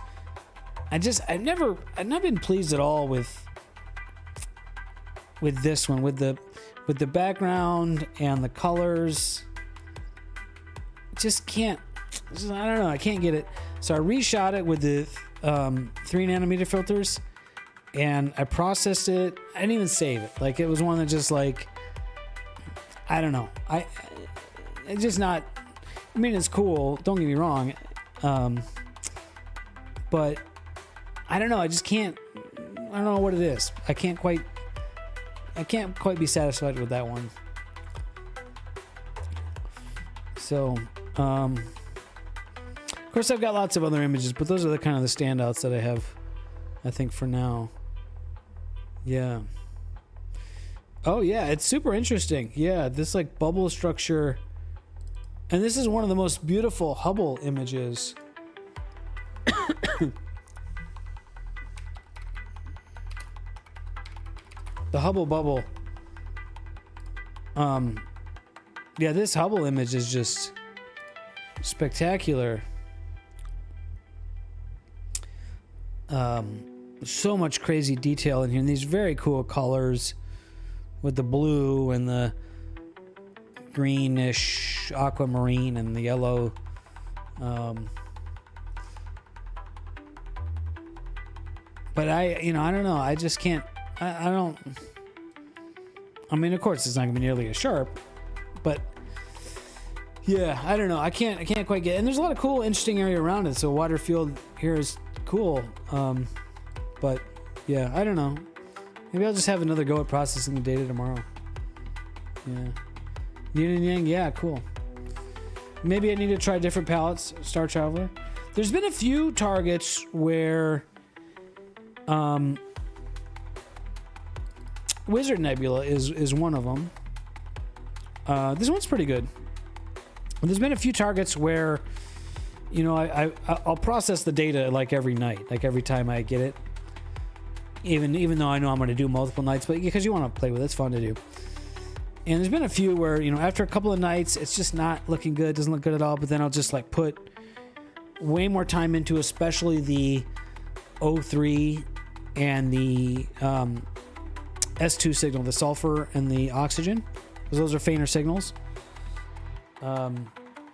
[SPEAKER 1] I've not been pleased at all with this one, with the background and the colors. I don't know, I can't get it. So I reshot it with the 3 nanometer filters, and I processed it. I didn't even save it. Like, it was one that just like, I don't know. It's just not. I mean, it's cool. Don't get me wrong, but I don't know. I just can't. I don't know what it is. I can't quite be satisfied with that one. So, of course, I've got lots of other images, but those are the kind of the standouts that I have, I think, for now. Yeah. Oh yeah, it's super interesting. Yeah, this like bubble structure. And this is one of the most beautiful Hubble images. The Hubble bubble. Yeah, this Hubble image is just spectacular. So much crazy detail in here, and these very cool colors with the blue and the greenish aquamarine and the yellow. But I don't know. I just can't. I don't. I mean, of course, it's not gonna be nearly as sharp, but yeah, I don't know. I can't quite get. And there's a lot of cool, interesting area around it. So water field here is cool. But yeah, I don't know. Maybe I'll just have another go at processing the data tomorrow. Yeah. Yin and Yang, yeah, cool. Maybe I need to try different palettes, Star Traveler. There's been a few targets where Wizard Nebula is one of them. This one's pretty good. There's been a few targets where, you know, I'll process the data like every night, like every time I get it. Even though I know I'm going to do multiple nights, but because you want to play with it, it's fun to do. And there's been a few where, you know, after a couple of nights, it's just not looking good, doesn't look good at all, but then I'll just like put way more time into, especially the O3 and the S2 signal, the sulfur and the oxygen, because those are fainter signals. I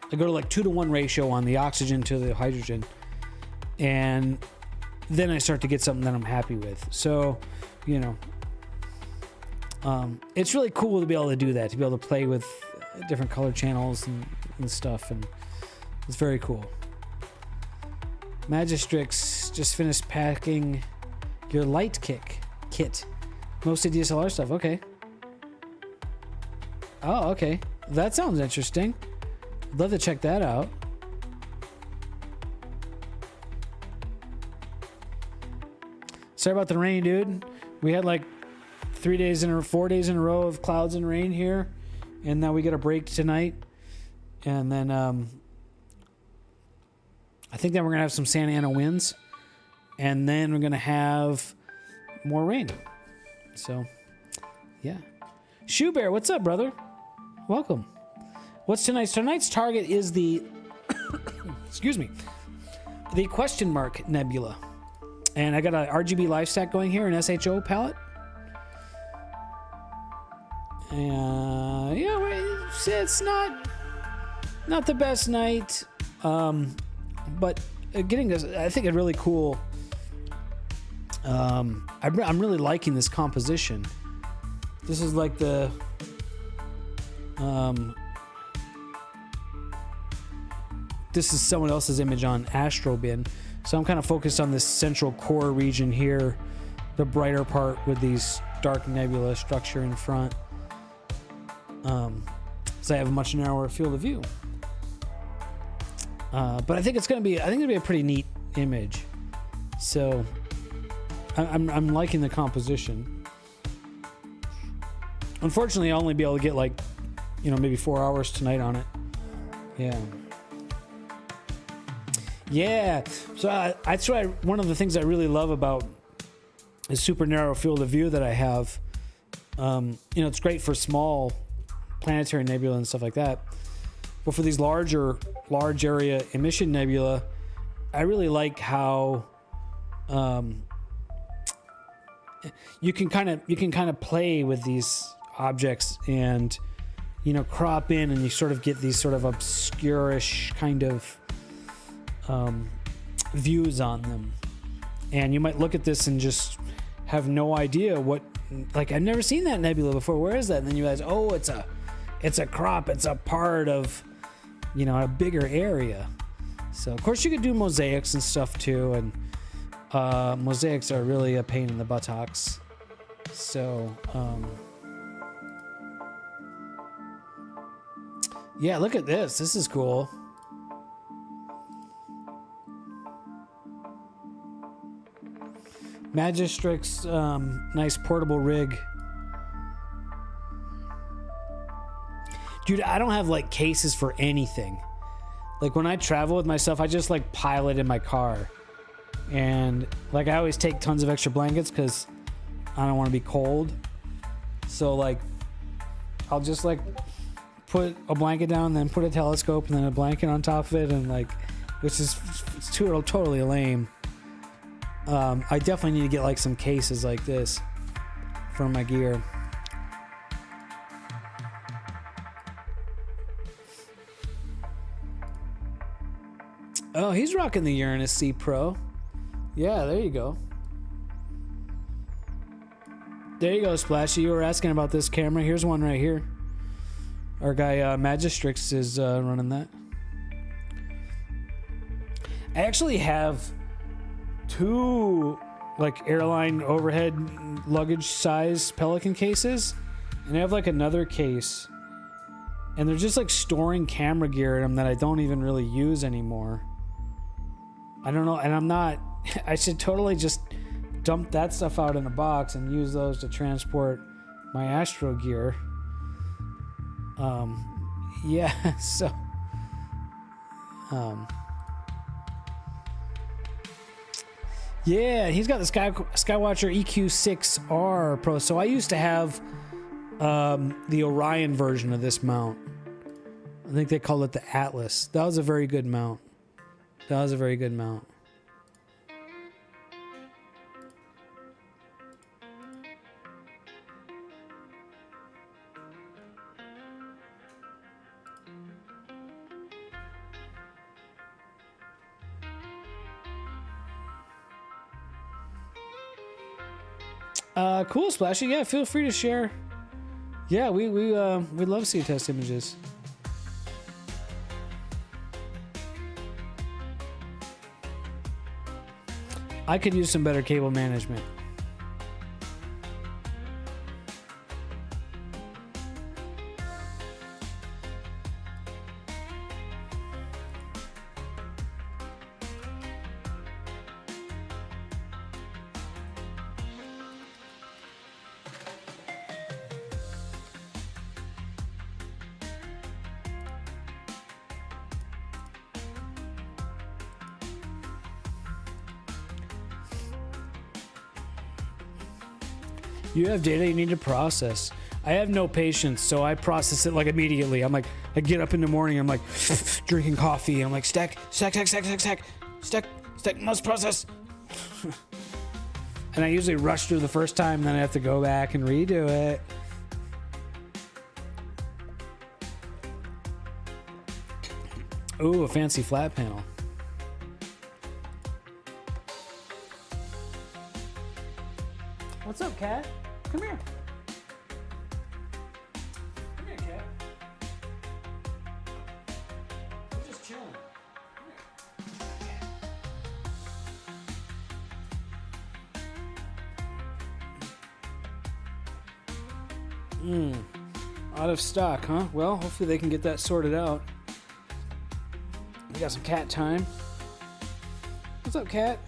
[SPEAKER 1] go to like 2-to-1 ratio on the oxygen to the hydrogen, and then I start to get something that I'm happy with. So, you know, it's really cool to be able to do that, to be able to play with different color channels and stuff, and it's very cool. Magistrix just finished packing your light kit. Mostly DSLR stuff. Okay. Oh, okay. That sounds interesting. I'd love to check that out. Sorry about the rain, dude. We had like 4 days in a row of clouds and rain here, and now we get a break tonight. And then I think then we're gonna have some Santa Ana winds, and then we're gonna have more rain. So, yeah. Shoe Bear, what's up, brother? Welcome. What's tonight's? Tonight's target is the excuse me, the question mark nebula. And I got a RGB live stack going here, an SHO palette. Yeah, it's not the best night, but getting this, I think, a really cool. I'm really liking this composition. This is like the this is someone else's image on Asstro bin. So I'm kind of focused on this central core region here, the brighter part with these dark nebula structure in front. So I have a much narrower field of view. But I think it's gonna be a pretty neat image. So I'm liking the composition. Unfortunately, I'll only be able to get like, you know, maybe 4 hours tonight on it. Yeah. Yeah, so that's why one of the things I really love about is super narrow field of view that I have. You know, it's great for small planetary nebula and stuff like that. But for these large area emission nebula, I really like how you can kind of play with these objects and, you know, crop in, and you sort of get these sort of obscure-ish kind of views on them. And you might look at this and just have no idea what, like, I've never seen that nebula before. Where is that? And then you realize, oh, it's a crop. It's a part of, you know, a bigger area. So of course you could do mosaics and stuff too. And mosaics are really a pain in the buttocks. So, yeah, look at this. This is cool. Magistrix, nice portable rig. Dude, I don't have like cases for anything. Like when I travel with myself, I just like pile it in my car. And like I always take tons of extra blankets because I don't want to be cold. So like, I'll just like put a blanket down, then put a telescope, and then a blanket on top of it, and like, which is totally lame. I definitely need to get like some cases like this for my gear. Oh, he's rocking the Uranus C Pro. Yeah, there you go. There you go, Splashy. You were asking about this camera. Here's one right here. Our guy Magistrix is running that. I actually have 2 like airline overhead luggage size Pelican cases, and I have like another case, and they're just like storing camera gear in them that I don't even really use anymore. I don't know, and I'm not. I should totally just dump that stuff out in a box and use those to transport my Asstro gear. Yeah, so yeah, he's got the Skywatcher EQ6R Pro. So I used to have the Orion version of this mount. I think they called it the Atlas. That was a very good mount. That was a very good mount. Cool, Splashy. Yeah, feel free to share. Yeah, we love to see test images. I could use some better cable management. You have data you need to process. I have no patience, so I process it like immediately. I'm like, I get up in the morning, I'm like drinking coffee. I'm like, stack, must process. And I usually rush through the first time, then I have to go back and redo it. Ooh, a fancy flat panel. What's up, cat? Come here. Come here, cat. We're just chilling. Come here. Out of stock, huh? Well, hopefully they can get that sorted out. We got some cat time. What's up, cat?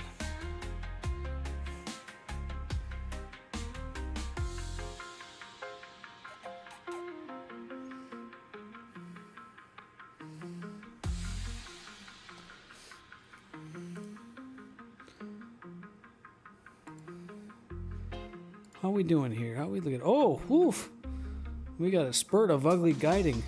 [SPEAKER 1] How we doing here? How we looking? Oh, woof! We got a spurt of ugly guiding.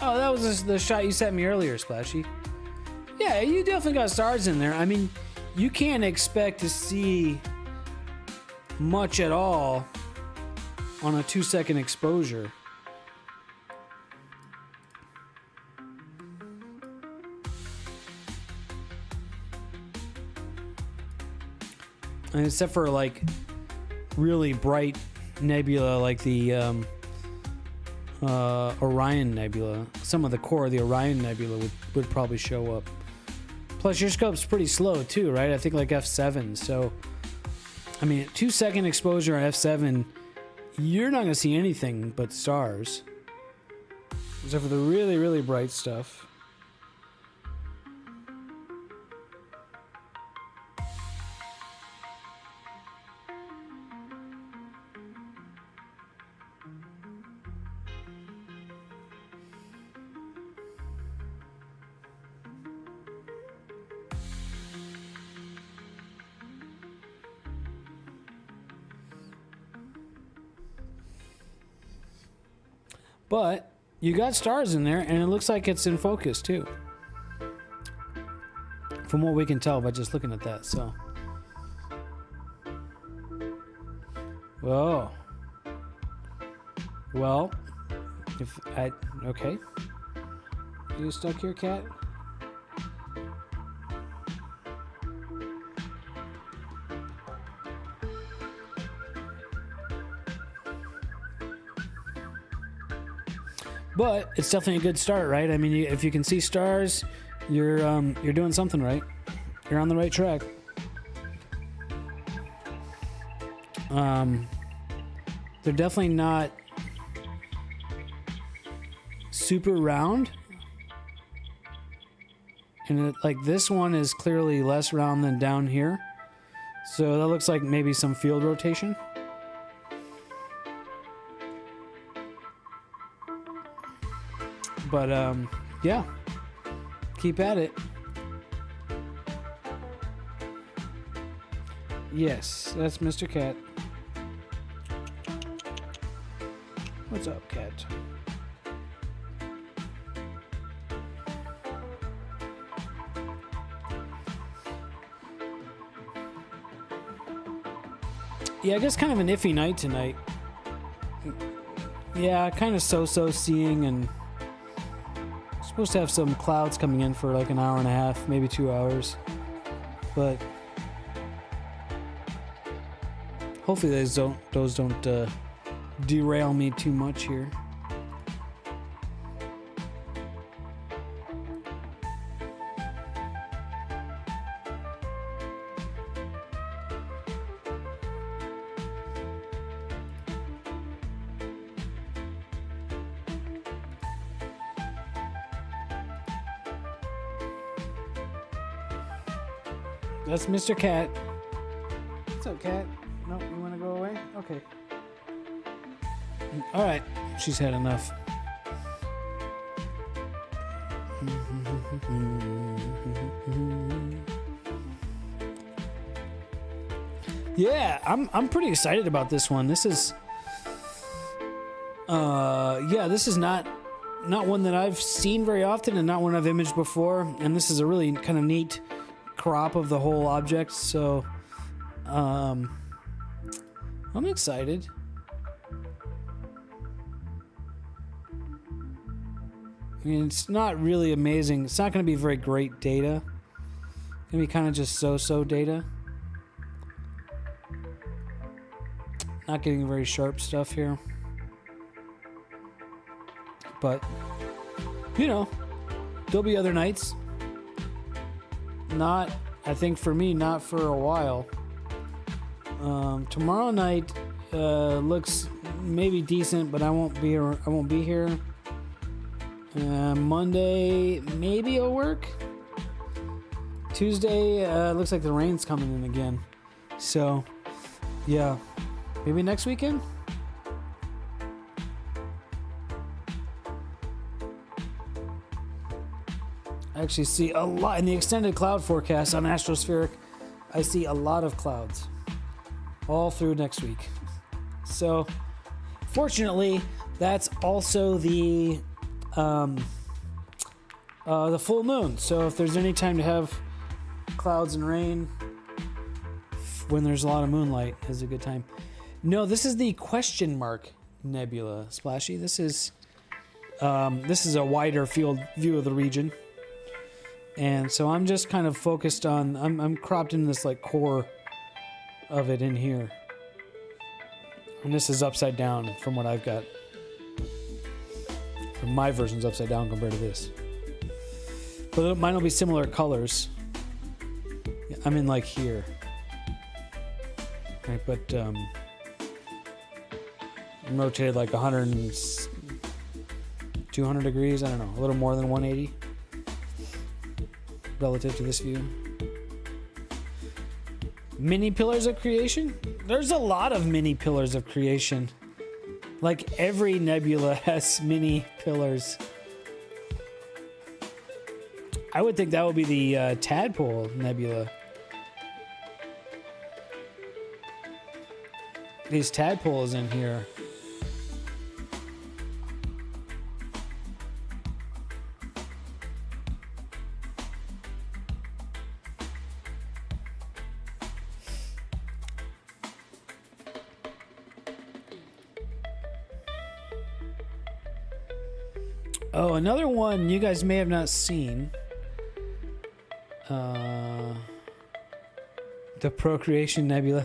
[SPEAKER 1] Oh, that was the shot you sent me earlier, Splashy. Yeah, you definitely got stars in there. I mean, you can't expect to see much at all on a 2-second exposure. And except for like really bright nebula like the Orion Nebula, some of the core of the Orion Nebula would probably show up. Plus your scope's pretty slow too, right? I think like f7. So I mean, at 2-second exposure at f7, you're not gonna see anything but stars, except for the really, really bright stuff. But you got stars in there, and it looks like it's in focus too. From what we can tell by just looking at that, so. Whoa. Well, okay. You stuck here, cat? But it's definitely a good start, right? I mean, if you can see stars, you're doing something right. You're on the right track. They're definitely not super round. And like this one is clearly less round than down here. So that looks like maybe some field rotation. But yeah, keep at it. Yes, that's Mr. Cat. What's up, cat? Yeah, I guess kind of an iffy night tonight. Yeah, kind of so-so seeing, and supposed to have some clouds coming in for like an hour and a half, maybe 2 hours. But hopefully those don't derail me too much here. That's Mr. Cat. What's up, Cat? Nope, you want to go away? Okay. All right, she's had enough. Yeah, I'm pretty excited about this one. This is this is not one that I've seen very often and not one I've imaged before, and this is a really kind of neat crop of the whole object, so I'm excited. I mean, it's not really amazing. It's not going to be very great data. It's going to be kind of just so-so data. Not getting very sharp stuff here. But, you know, there'll be other nights. Not, I think for me, not for a while. Tomorrow night looks maybe decent, but I won't be here. Monday maybe it'll work. Tuesday looks like the rain's coming in again. So, yeah, maybe next weekend. I actually see a lot in the extended cloud forecast on Astrospheric. I see a lot of clouds all through next week. So, fortunately, that's also the full moon. So if there's any time to have clouds and rain when there's a lot of moonlight, is a good time. No, this is the question mark nebula, Splashy. This is a wider field view of the region. And so I'm just kind of focused on, I'm cropped in this like core of it in here. And this is upside down from what I've got. My version's upside down compared to this. But mine will be similar colors. I'm in like here. Right, but I'm rotated like 100 and 200 degrees, I don't know, a little more than 180 relative to this view. Mini pillars of creation? There's a lot of mini pillars of creation. Like every nebula has mini pillars. I would think that would be the Tadpole Nebula. These tadpoles in here. Oh, another one you guys may have not seen. The Procreation Nebula.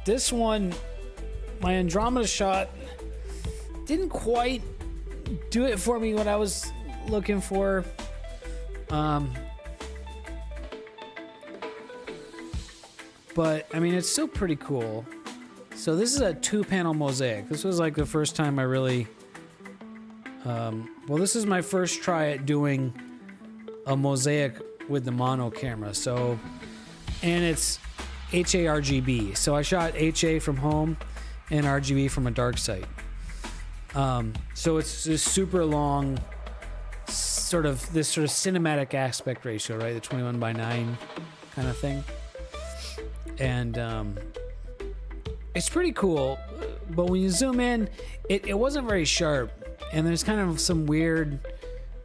[SPEAKER 1] This one, my Andromeda shot didn't quite do it for me what I was looking for. But I mean, it's still pretty cool. So this is a 2-panel mosaic. This was like the first time I really, well, this is my first try at doing a mosaic with the mono camera. So, and it's HA-RGB. So I shot HA from home and RGB from a dark site. So it's this super long, sort of cinematic aspect ratio, right? The 21:9 kind of thing. And it's pretty cool, but when you zoom in, it wasn't very sharp, and there's kind of some weird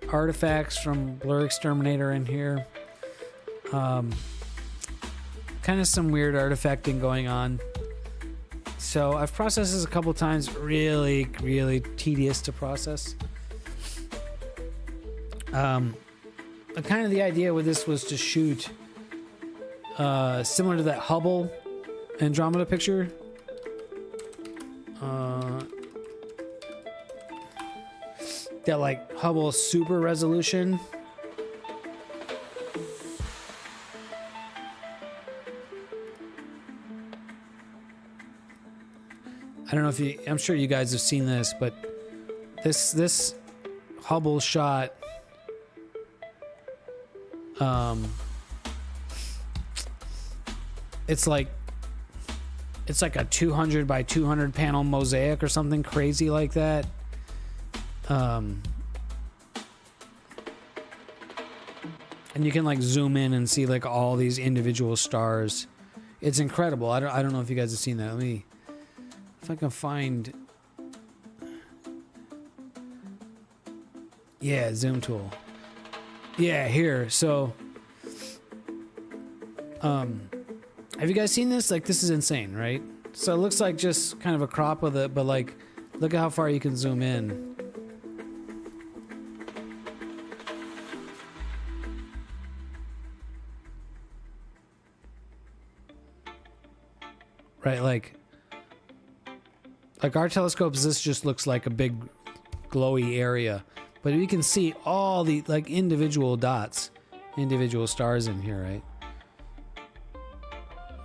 [SPEAKER 1] artifacts from Blur Exterminator in here. Kind of some weird artifacting going on. So I've processed this a couple times. Really, really tedious to process. Kind of the idea with this was to shoot similar to that Hubble Andromeda picture. That like Hubble super resolution. I don't know if you, I'm sure you guys have seen this, but this Hubble shot, it's like a 200 by 200 panel mosaic or something crazy like that. And you can like zoom in and see like all these individual stars. It's incredible. I don't know if you guys have seen that. Let me, if I can find, yeah, zoom tool. Yeah, here. So, have you guys seen this? Like, this is insane, right? So it looks like just kind of a crop of it, but like, look at how far you can zoom in. Right, like our telescopes, this just looks like a big glowy area, but you can see all the like individual dots, individual stars in here, right?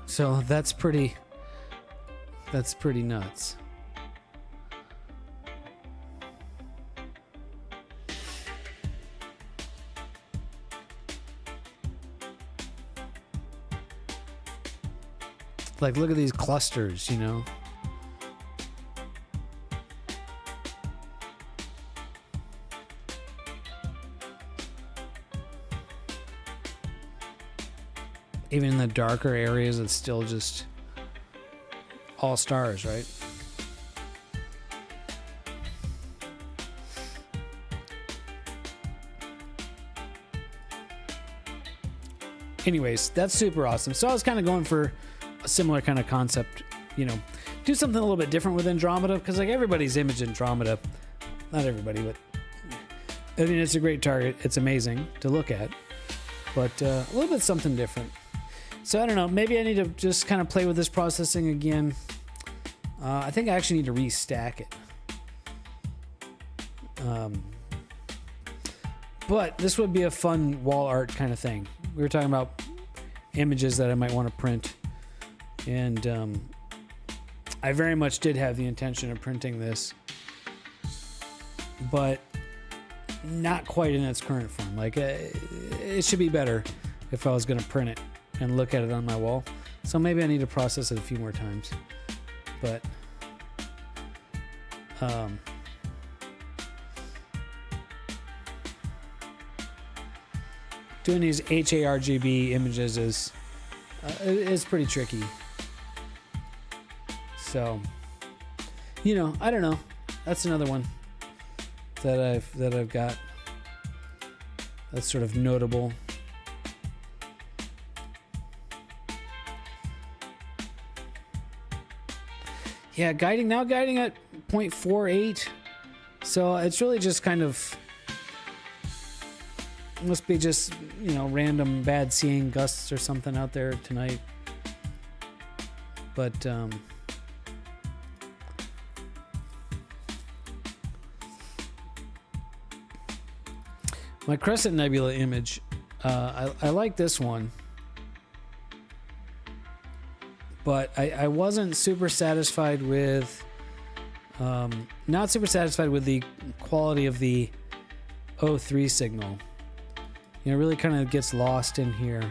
[SPEAKER 1] So that's pretty nuts. Like, look at these clusters, you know? Even in the darker areas, it's still just all stars, right? Anyways, that's super awesome. So I was kind of going for a similar kind of concept, you know, do something a little bit different with Andromeda, because like everybody's image Andromeda, not everybody, but I mean, it's a great target. It's amazing to look at, but a little bit something different. So I don't know, maybe I need to just kind of play with this processing again. I think I actually need to restack it. But this would be a fun wall art kind of thing. We were talking about images that I might want to print. And I very much did have the intention of printing this, but not quite in its current form. Like, it should be better if I was going to print it and look at it on my wall. So maybe I need to process it a few more times. But doing these HA-RGB images is pretty tricky. So, you know, I don't know. That's another one that I've got that's sort of notable. Yeah, guiding at 0.48. So it's really just kind of, must be just, you know, random bad seeing gusts or something out there tonight. But my Crescent Nebula image, I like this one, but I wasn't super satisfied with, not super satisfied with the quality of the O3 signal. You know, it really kind of gets lost in here.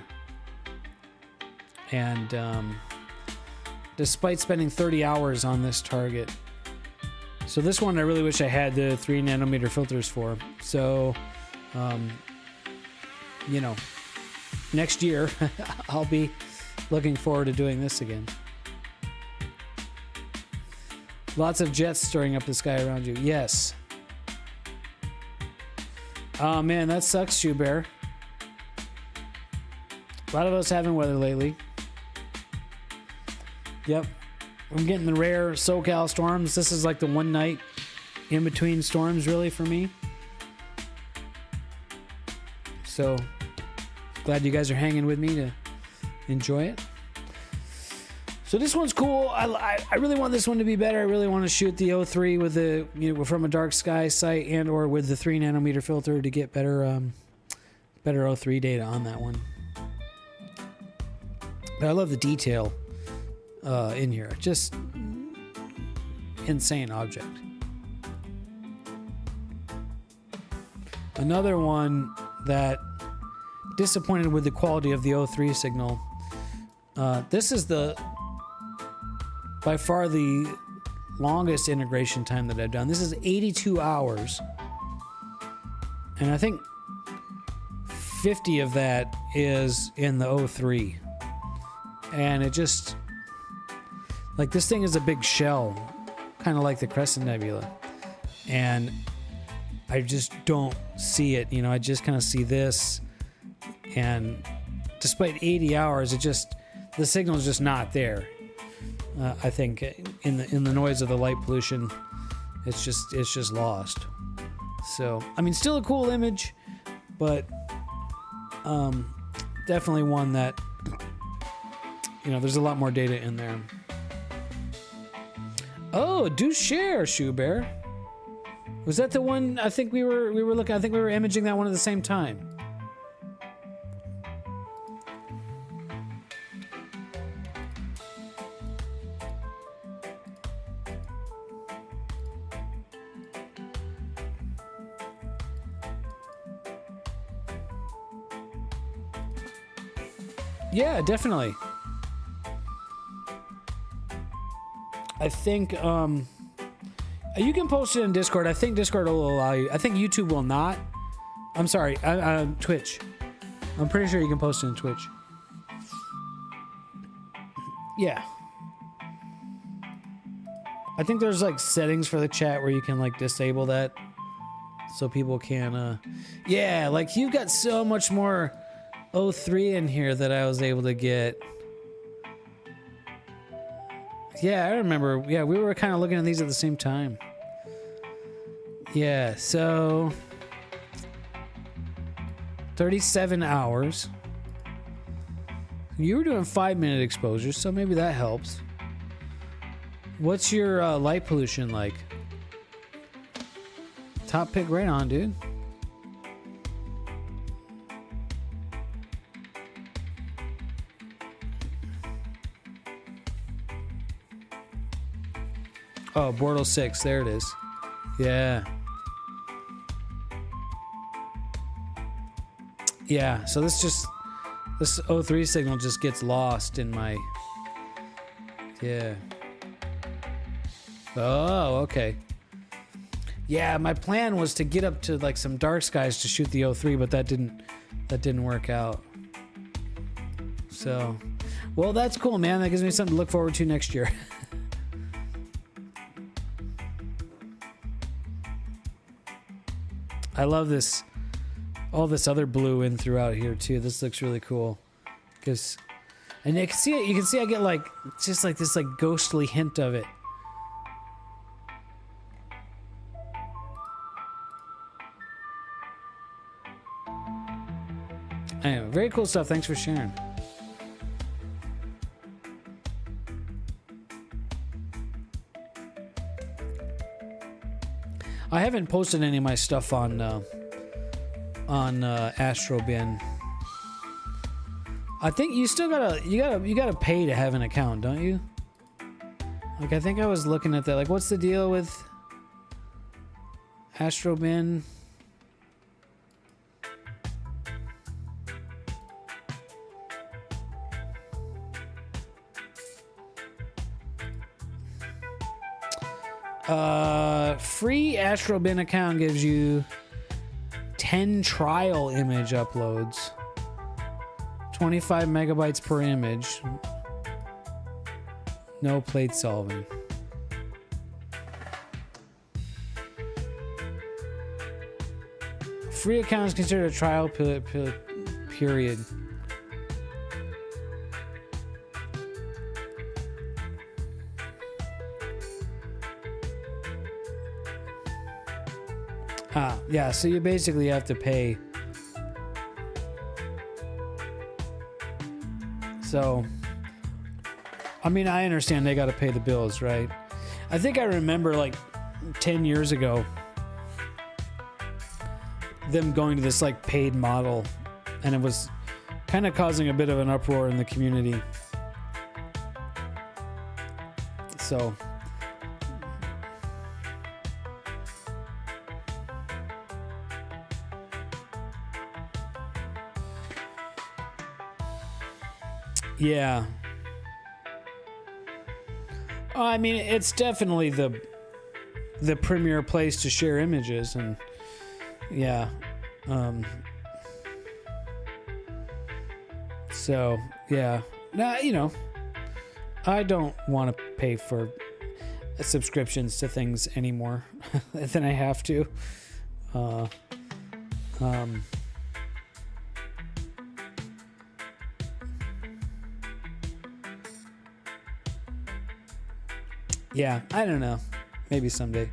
[SPEAKER 1] And despite spending 30 hours on this target, so this one I really wish I had the 3 nanometer filters for. So, you know, next year I'll be looking forward to doing this again. Lots of jets stirring up the sky around you. Yes. Oh man, that sucks, Shoe Bear. A lot of us having weather lately. Yep. I'm getting the rare SoCal storms. This is like the one night in between storms, really, for me. So, glad you guys are hanging with me to enjoy it. So this one's cool. I really want this one to be better. I really want to shoot the O3 with the, you know, from a dark sky sight and or with the 3 nanometer filter to get better better O3 data on that one. But I love the detail in here. Just insane object. Another one that disappointed with the quality of the O3 signal. This is by far the longest integration time that I've done. This is 82 hours. And I think 50 of that is in the O3. And it just, like, this thing is a big shell, kind of like the Crescent Nebula. And I just don't see it. You know, I just kind of see this. And despite 80 hours, the signal is just not there. I think in the noise of the light pollution, it's just lost. So, I mean, still a cool image, but definitely one that, you know, there's a lot more data in there. Oh, do share, Shoe Bear. Was that the one? I think we were looking. I think we were imaging that one at the same time. Yeah, definitely. I think you can post it in Discord. I think Discord will allow you. I think YouTube will not. I'm sorry, Twitch. I'm pretty sure you can post it in Twitch. Yeah. I think there's like settings for the chat where you can like disable that so people can yeah, like you've got so much more O3 in here that I was able to get. Yeah, I remember. Yeah, we were kind of looking at these at the same time. Yeah, so 37 hours. You were doing 5-minute exposures, so maybe that helps. What's your light pollution like? Top pick right on, dude. Oh, Bortle 6, there it is. Yeah. Yeah, so this O3 signal just gets lost in my... Yeah. Oh, okay. Yeah, my plan was to get up to like some dark skies to shoot the O3, but that didn't work out. So, well, that's cool, man. That gives me something to look forward to next year. I love this, all this other blue in throughout here too. This looks really cool, and you can see I get like just like this like ghostly hint of it Anyway, very cool stuff. Thanks for sharing. I haven't posted any of my stuff on Asstro Bin. I think you still gotta pay to have an account, don't you? Like, I think I was looking at that. Like, what's the deal with Asstro Bin? Free Asstro Bin account gives you 10 trial image uploads, 25 megabytes per image, no plate solving. Free account is considered a trial period. Yeah, so you basically have to pay. So, I mean, I understand they got to pay the bills, right? I think I remember like 10 years ago them going to this like paid model, and it was kind of causing a bit of an uproar in the community. So, yeah. I mean, it's definitely the premier place to share images, and yeah. So, yeah. Nah, you know, I don't want to pay for subscriptions to things anymore than I have to. Yeah, I don't know. Maybe someday.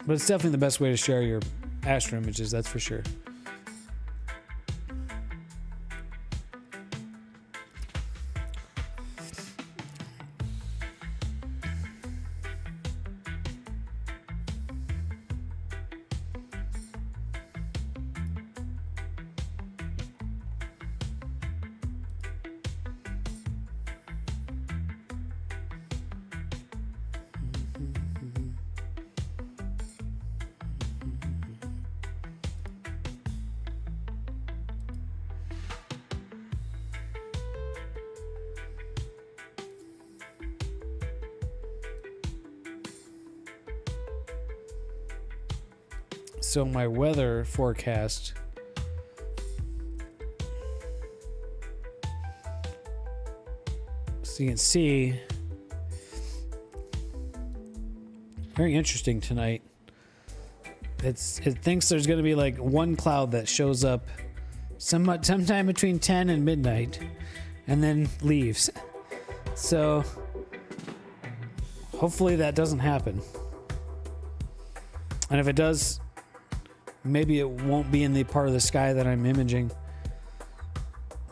[SPEAKER 1] But it's definitely the best way to share your Asstro images, that's for sure. So my weather forecast, so you can see, very interesting tonight. It thinks there's going to be like one cloud that shows up sometime between 10 and midnight and then leaves. So hopefully that doesn't happen. And if it does, maybe it won't be in the part of the sky that I'm imaging.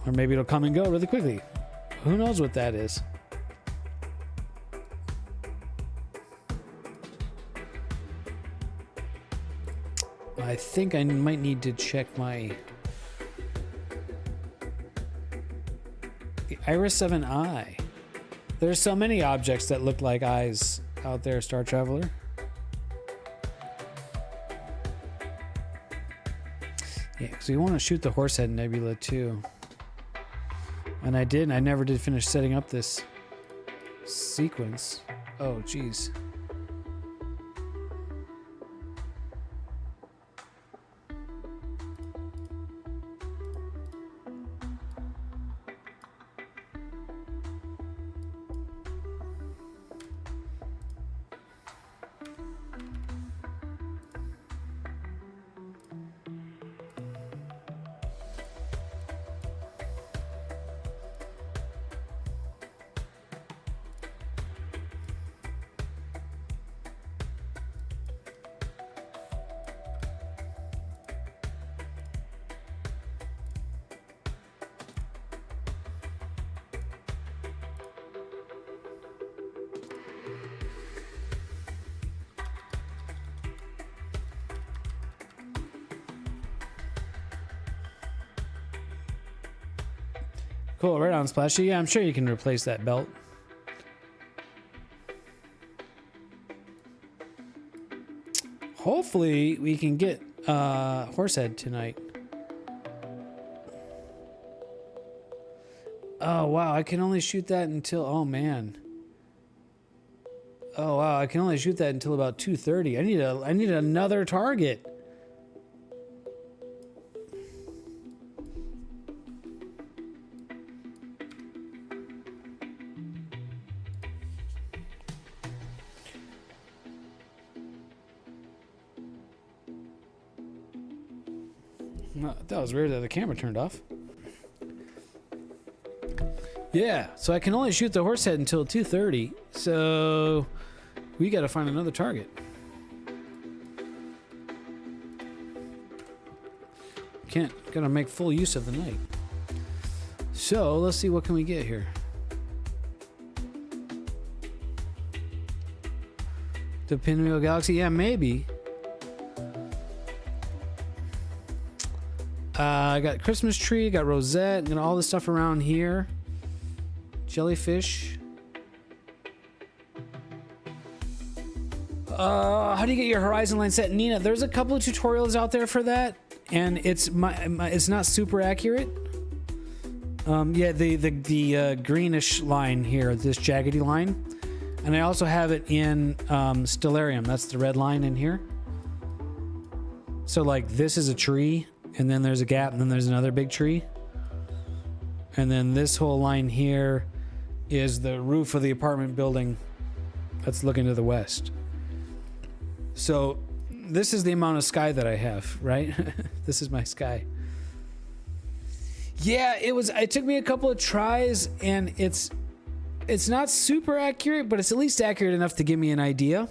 [SPEAKER 1] Or maybe it'll come and go really quickly. Who knows what that is? I think I might need to check the Iris of an eye. There's so many objects that look like eyes out there, Star Traveler. Yeah, because we want to shoot the Horsehead Nebula too. And I did, and I never did finish setting up this sequence. Oh, geez. Cool, right on, Splashy. Yeah, I'm sure you can replace that belt. Hopefully, we can get Horsehead tonight. Oh, wow, I can only shoot that until... Oh, man. Oh, wow, I can only shoot that until about 2:30. I need another target. That was weird that the camera turned off. Yeah, so I can only shoot the Horsehead until 2:30. So we got to find another target. Gotta make full use of the night. So let's see, what can we get here? The Pinwheel Galaxy, yeah, maybe. I got Christmas tree, got rosette, got all this stuff around here. Jellyfish. How do you get your horizon line set, Nina? There's a couple of tutorials out there for that, and it's not super accurate. Yeah, the greenish line here, this jaggedy line, and I also have it in Stellarium. That's the red line in here. So like this is a tree, and then there's a gap, and then there's another big tree, and then this whole line here is the roof of the apartment building that's looking to the west. So this is the amount of sky that I have, right? This is my sky. Yeah, it took me a couple of tries, and it's not super accurate, but it's at least accurate enough to give me an idea.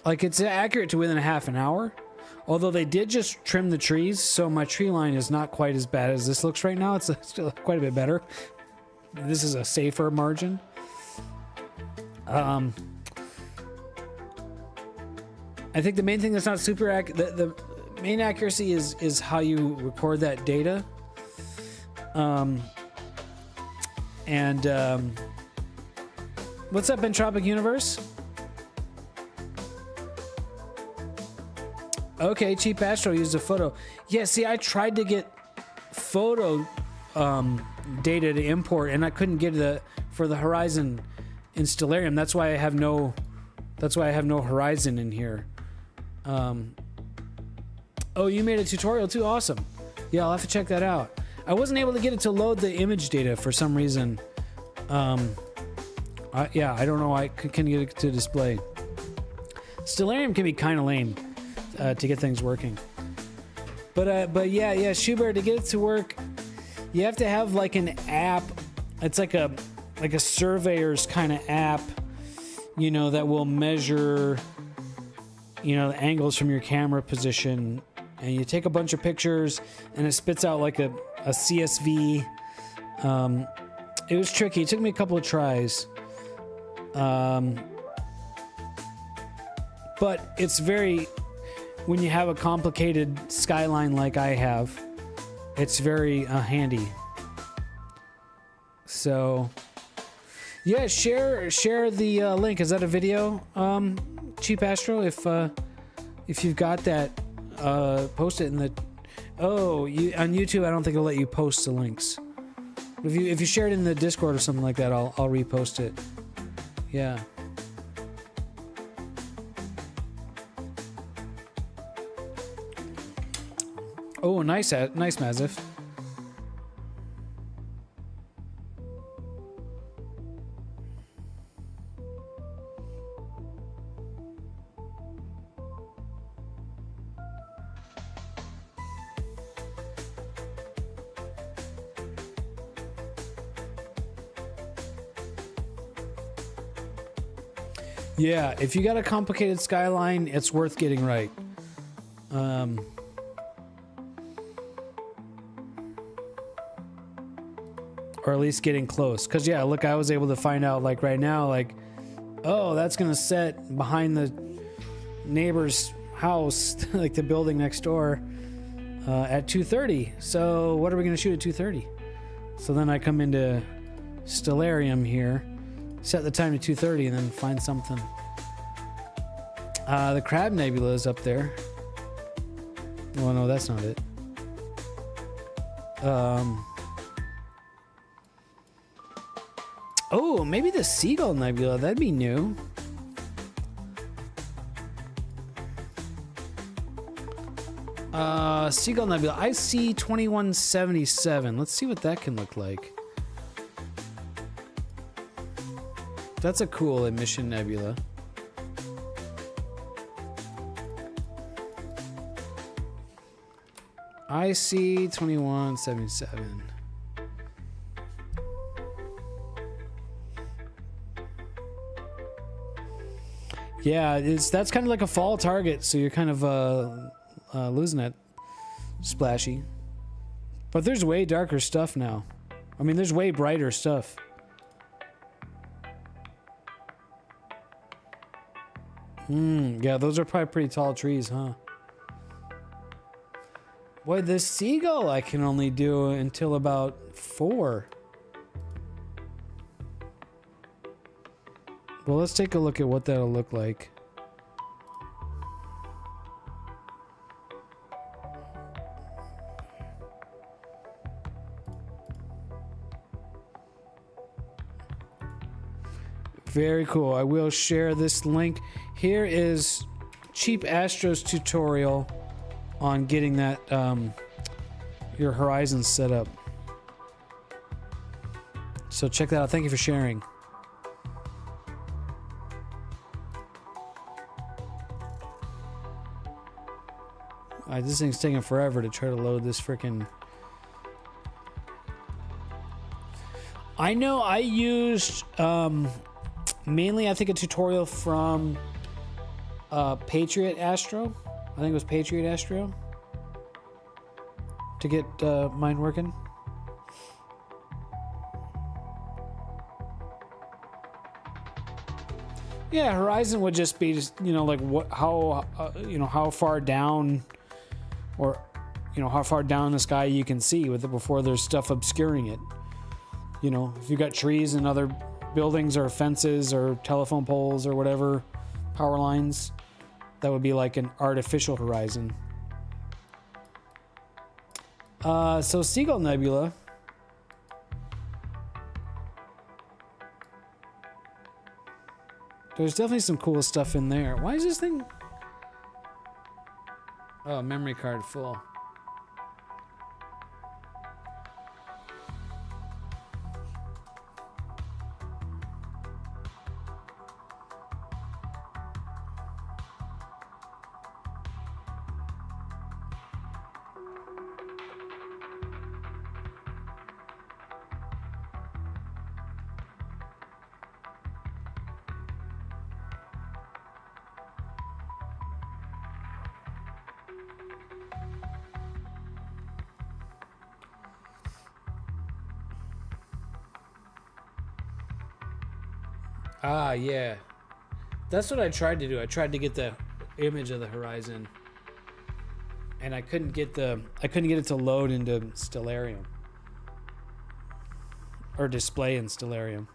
[SPEAKER 1] Like, it's accurate to within a half an hour. Although they did just trim the trees, so my tree line is not quite as bad as this looks right now. It's still quite a bit better. This is a safer margin. I think the main thing that's not super accurate, the main accuracy is how you record that data. What's up, Entropic Universe? Okay, Cheap Astro used a photo. Yeah, see, I tried to get photo data to import, and I couldn't get it for the Horizon in Stellarium. That's why I have no Horizon in here. Oh, you made a tutorial too? Awesome. Yeah, I'll have to check that out. I wasn't able to get it to load the image data for some reason. Yeah, I don't know why I couldn't get it to display. Stellarium can be kind of lame to get things working. But yeah, Schubert, to get it to work, you have to have like an app. It's like a surveyor's kind of app, you know, that will measure, you know, the angles from your camera position, and you take a bunch of pictures and it spits out like a CSV. It was tricky. It took me a couple of tries. But it's very, when you have a complicated skyline like I have, it's very handy. So yeah, share the link. Is that a video, Cheap Astro? If you've got that, post it in the... Oh, on YouTube, I don't think it'll let you post the links. If you share it in the Discord or something like that, I'll repost it. Yeah. Oh, nice, Mazif. Yeah, if you got a complicated skyline, it's worth getting right. Or at least getting close. Because, yeah, look, I was able to find out, like, right now, like, oh, that's going to set behind the neighbor's house, like the building next door. at 2:30. So what are we going to shoot at 2:30? So then I come into Stellarium here, set the time to 2:30, and then find something. The Crab Nebula is up there. Oh no, that's not it. Oh, maybe the Seagull Nebula. That'd be new. Seagull Nebula. IC 2177. Let's see what that can look like. That's a cool emission nebula. IC 2177. Yeah, that's kind of like a fall target, so you're kind of losing it. Splashy. But there's way darker stuff now. I mean, there's way brighter stuff. Yeah, those are probably pretty tall trees, huh? Boy, this Seagull I can only do until about 4. Well, let's take a look at what that'll look like. Very cool. I will share this link. Here is Cheap Astro's tutorial on getting that your horizon set up. So check that out. Thank you for sharing. This thing's taking forever to try to load this freaking. I know I used mainly, I think, a tutorial from Patriot Asstro. I think it was Patriot Asstro to get mine working. Yeah, horizon would just be, you know, like what, how, you know, how far down, or, you know, how far down the sky you can see with it before there's stuff obscuring it. You know, if you got trees and other buildings or fences or telephone poles or whatever, power lines, that would be like an artificial horizon. So Seagull Nebula. There's definitely some cool stuff in there. Why is this thing? Oh, memory card full. Ah, yeah. That's what I tried to do. I tried to get the image of the horizon, and I couldn't get it to load into Stellarium or display in Stellarium.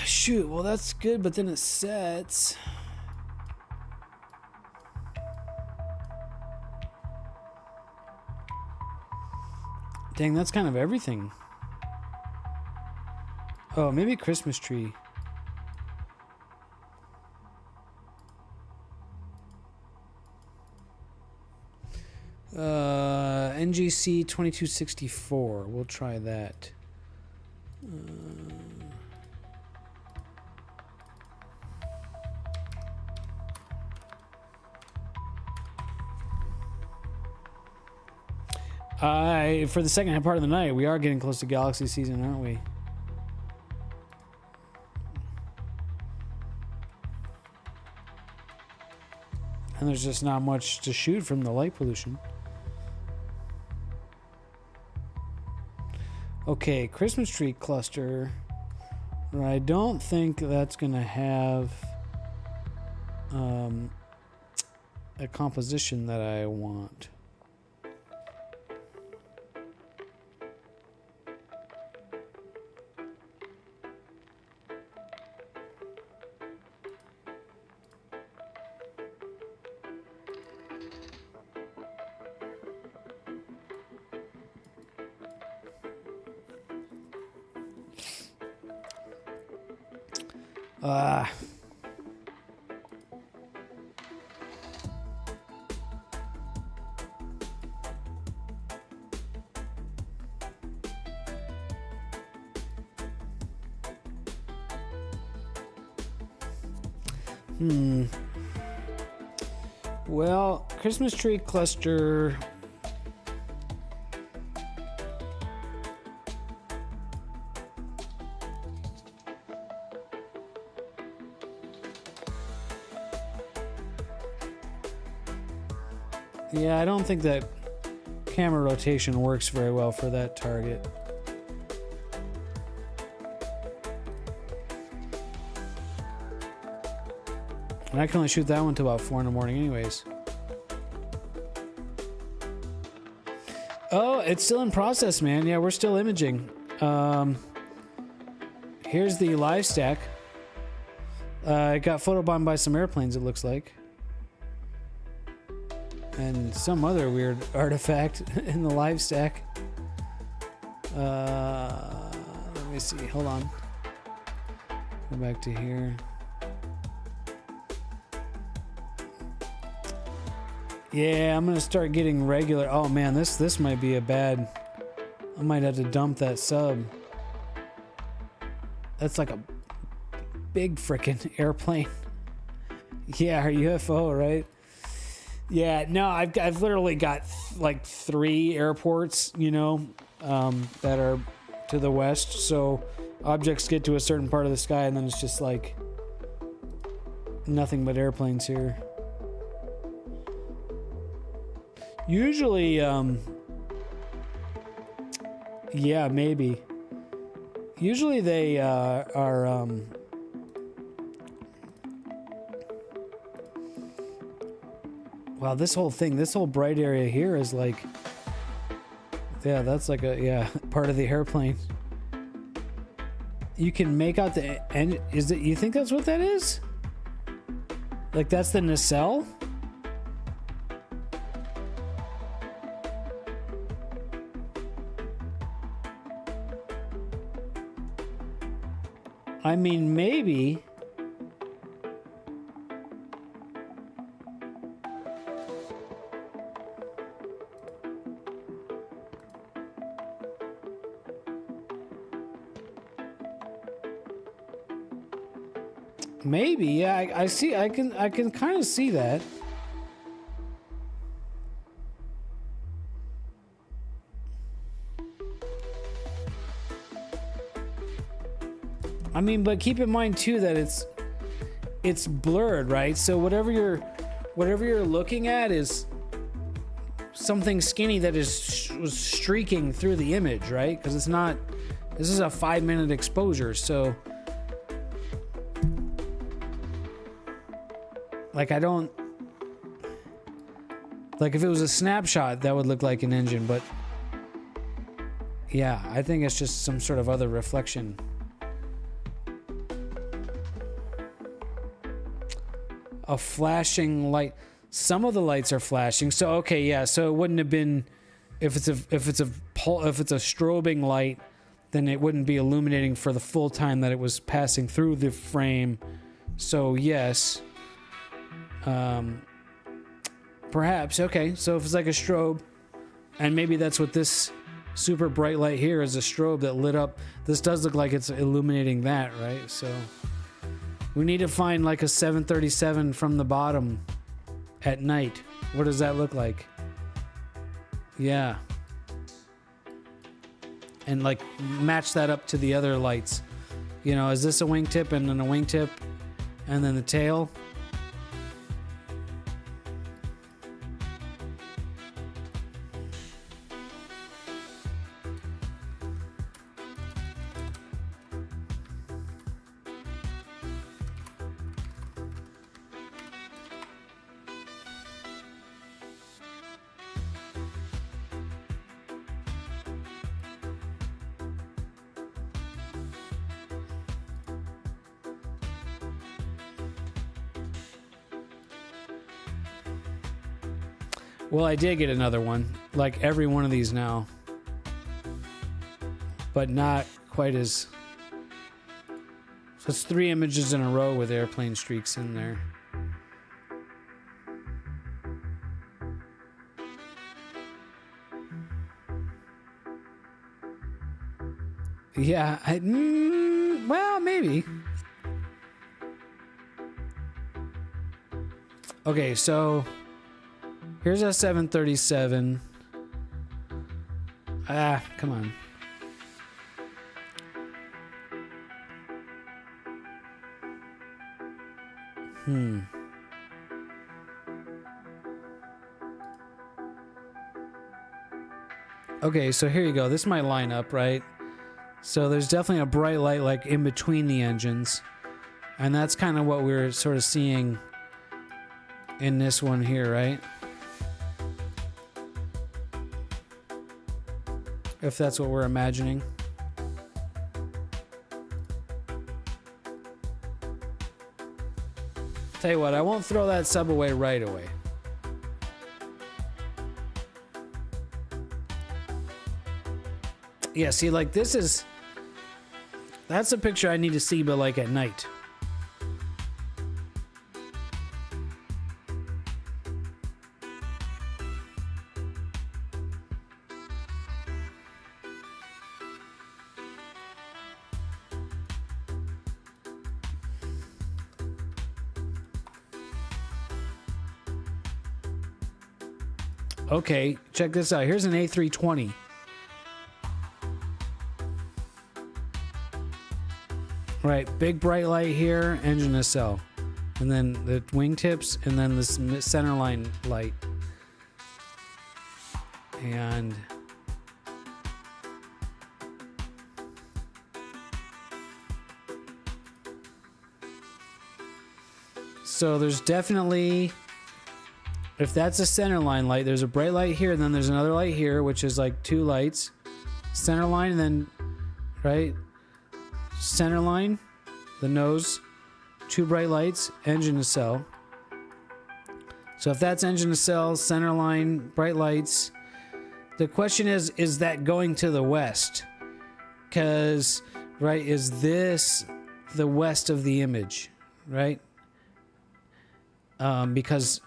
[SPEAKER 1] Shoot. Well, that's good, but then it sets. Dang, that's kind of everything. Oh, maybe a Christmas tree. NGC 2264. We'll try that. For the second part of the night, we are getting close to galaxy season, aren't we? And there's just not much to shoot from the light pollution. Okay, Christmas tree cluster. I don't think that's going to have a composition that I want. Well, Christmas tree cluster. Yeah, I don't think that camera rotation works very well for that target. And I can only shoot that one till about 4 in the morning anyways. Oh, it's still in process, man. Yeah, we're still imaging. Here's the live stack. It got photobombed by some airplanes, it looks like. And some other weird artifact in the live stack. Let me see. Hold on. Go back to here. Yeah, I'm gonna start getting regular. Oh man, this might be a bad. I might have to dump that sub. That's like a big frickin' airplane. Yeah, our UFO, right? Yeah, no, I've literally got like 3 airports, you know, that are to the west. So objects get to a certain part of the sky, and then it's just like nothing but airplanes here. Usually, yeah, maybe. Usually they are, wow, this whole thing, this whole bright area here is like, yeah, that's like a, yeah, part of the airplane. You can make out the end. Is it, you think that's what that is? Like that's the nacelle? I mean, maybe. Maybe, yeah, I see, I can kind of see that. I mean, but keep in mind too that it's blurred, right? So whatever you're looking at is something skinny that was streaking through the image, right? Because it's not. This is a 5-minute exposure, so like I don't like if it was a snapshot that would look like an engine, but yeah, I think it's just some sort of other reflection. A flashing light. Some of the lights are flashing. So okay, yeah. So it wouldn't have been if it's a strobing light, then it wouldn't be illuminating for the full time that it was passing through the frame. So yes, perhaps. Okay, so if it's like a strobe, and maybe that's what this super bright light here is, a strobe that lit up. This does look like it's illuminating that, right? So we need to find like a 737 from the bottom at night. What does that look like? Yeah. And like match that up to the other lights. You know, is this a wingtip and then a wingtip and then the tail? Well, I did get another one, like every one of these now, but not quite as. So it's 3 images in a row with airplane streaks in there. Yeah, well, maybe. Okay, so here's a 737. Ah, come on. Okay, so here you go. This might line up, right? So there's definitely a bright light like in between the engines. And that's kind of what we're sort of seeing in this one here, right? If that's what we're imagining. Tell you what, I won't throw that sub away right away. Yeah, see, like this is... That's a picture I need to see, but like at night. Okay, check this out. Here's an A320. Right, big bright light here, engine nacelle. And then the wingtips, and then this centerline light. And... so there's definitely... If that's a centerline light, there's a bright light here, and then there's another light here, which is like 2 lights. Centerline, and then, right? Centerline, the nose, 2 bright lights, engine nacelle. So if that's engine nacelle, centerline, bright lights, the question is that going to the west? Because, right, is this the west of the image, right? Because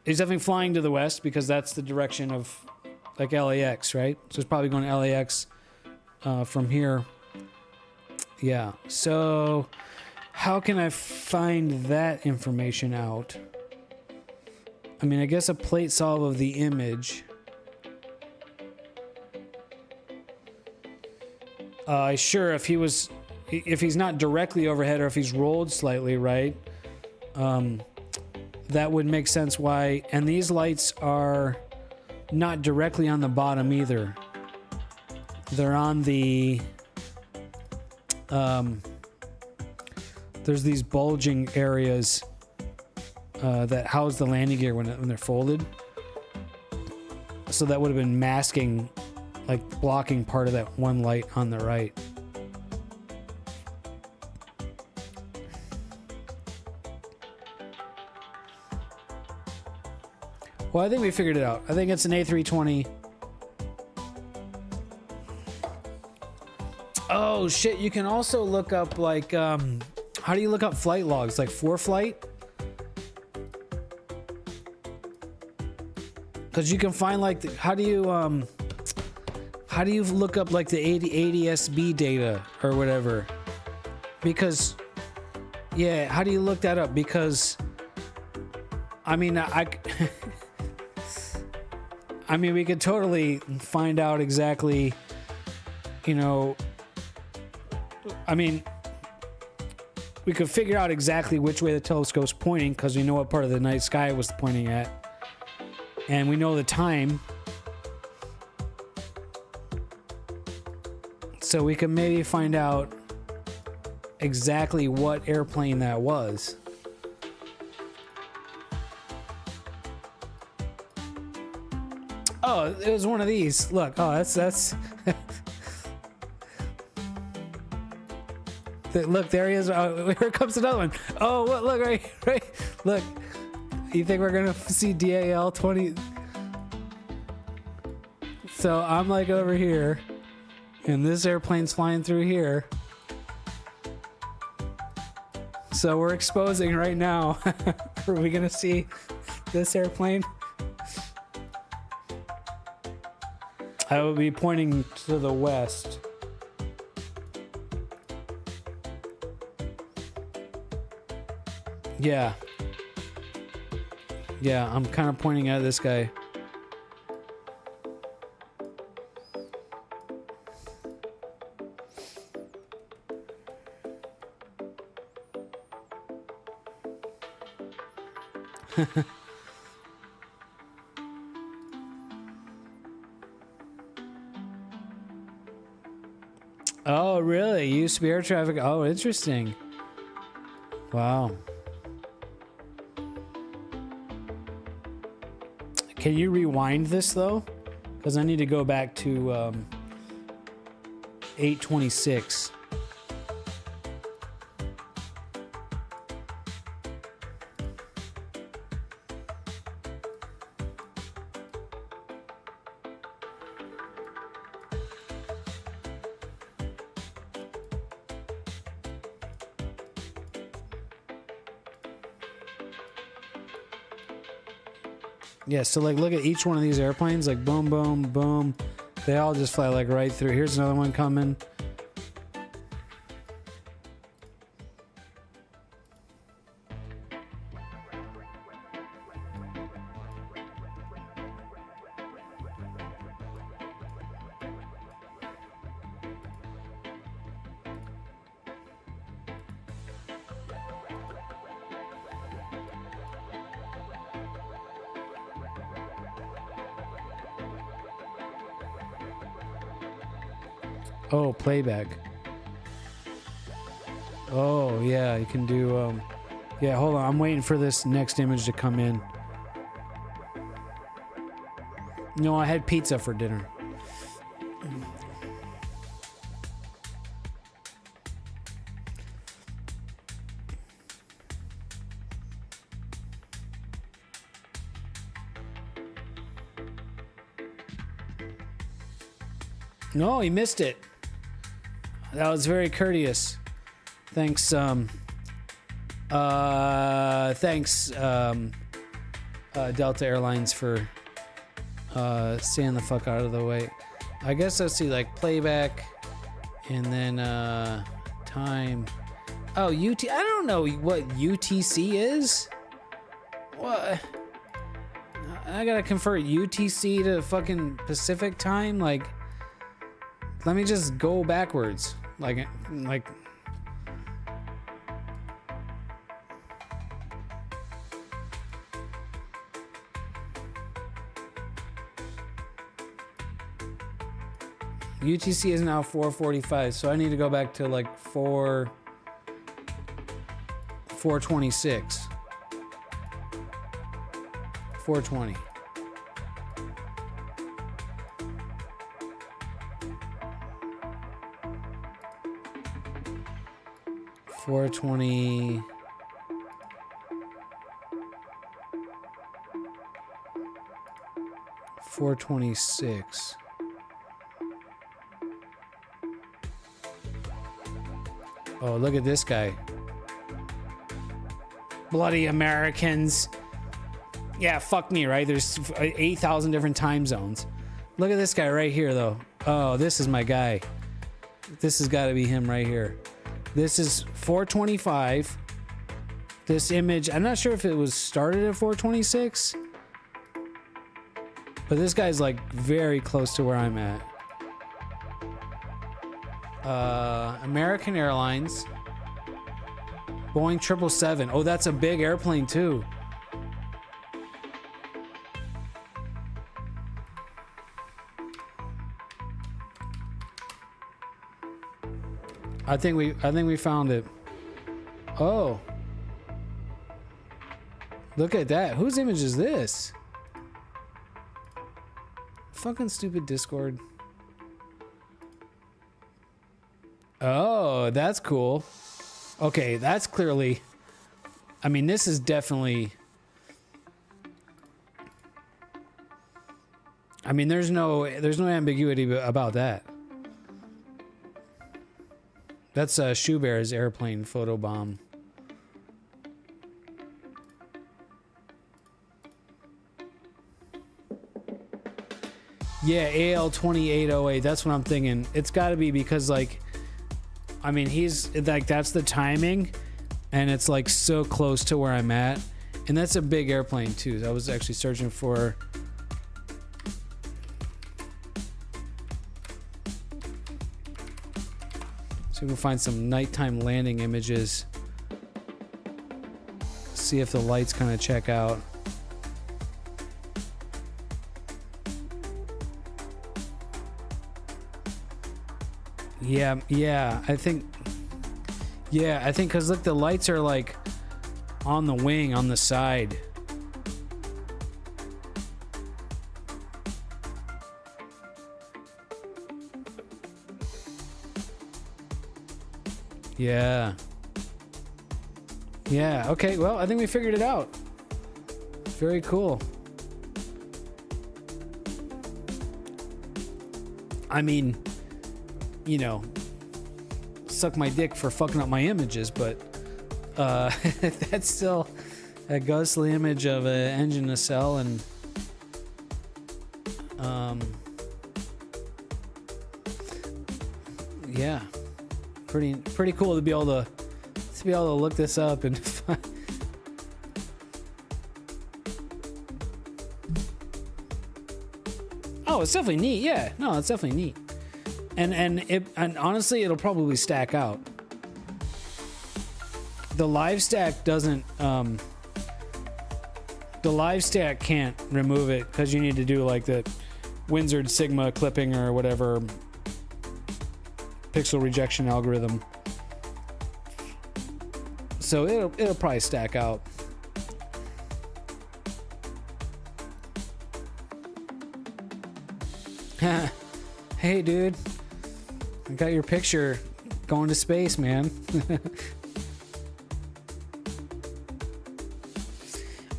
[SPEAKER 1] he's definitely flying to the west because that's the direction of like LAX, right? So it's probably going to LAX from here. Yeah. So how can I find that information out? I mean, I guess a plate solve of the image. Sure, if he's not directly overhead or if he's rolled slightly, right? That would make sense why. And these lights are not directly on the bottom either. They're on the... there's these bulging areas that house the landing gear when they're folded. So that would have been masking, like blocking part of that one light on the right. Well, I think we figured it out. I think it's an A320. Oh, shit. You can also look up, like, how do you look up flight logs? Like, ForeFlight? Because you can find, like, how do you look up, like, the ADSB data or whatever? Because, yeah, how do you look that up? Because, I mean, I mean, we could totally find out exactly, you know, I mean, we could figure out exactly which way the telescope's pointing because we know what part of the night sky it was pointing at. And we know the time. So we could maybe find out exactly what airplane that was. Oh, it was one of these. Look, oh, that's look, there he is. Oh, here comes another one. Oh, look, right. Look, you think we're gonna see DAL 20? So I'm like over here, and this airplane's flying through here. So we're exposing right now. Are we gonna see this airplane? I will be pointing to the west. Yeah. Yeah, I'm kind of pointing at this guy. Oh, really? Used to be air traffic. Oh, interesting. Wow. Can you rewind this though? Because I need to go back to 826. Yeah, so like look at each one of these airplanes, like boom, boom, boom. They all just fly like right through. Here's another one coming. Oh, playback. Oh, yeah, you can do, yeah, hold on. I'm waiting for this next image to come in. No, I had pizza for dinner. No, he missed it. That was very courteous. Thanks, thanks, Delta Airlines for, staying the fuck out of the way. I guess let's see, like, playback, and then, time. Oh, I don't know what UTC is. What? I gotta convert UTC to fucking Pacific time, like... Let me just go backwards. Like... UTC is now 4:45, so I need to go back to like 4:26. 4:20. $4.20. $4.26. Oh, look at this guy. Bloody Americans. Yeah, fuck me, right? There's 8,000 different time zones. Look at this guy right here, though. Oh, this is my guy. This has got to be him right here. This is 4:25. This image, I'm not sure if it was started at 4:26, but this guy's like very close to where I'm at. American Airlines, Boeing 777. Oh, that's a big airplane too. I think we found it. Oh. Look at that. Whose image is this? Fucking stupid Discord. Oh, that's cool. Okay, that's clearly... I mean, this is definitely... I mean, there's no ambiguity about that. That's Schubert's airplane photobomb. Yeah, AL2808. That's what I'm thinking. It's got to be because, like, I mean, he's like, that's the timing, and it's like so close to where I'm at, and that's a big airplane too. I was actually searching for. So we can find some nighttime landing images. See if the lights kind of check out. Yeah, I think because look, the lights are like on the wing, on the side. Yeah. Okay, well, I think we figured it out. Very cool. I mean, you know, suck my dick for fucking up my images, but that's still a ghostly image of an engine nacelle, and yeah, pretty cool to be able to look this up and find. Oh, it's definitely neat. Yeah, no, it's definitely neat. And honestly, it'll probably stack out. The live stack doesn't. The live stack can't remove it because you need to do like the Windsor Sigma clipping or whatever pixel rejection algorithm. So it'll probably stack out. Hey, dude. I got your picture going to space, man.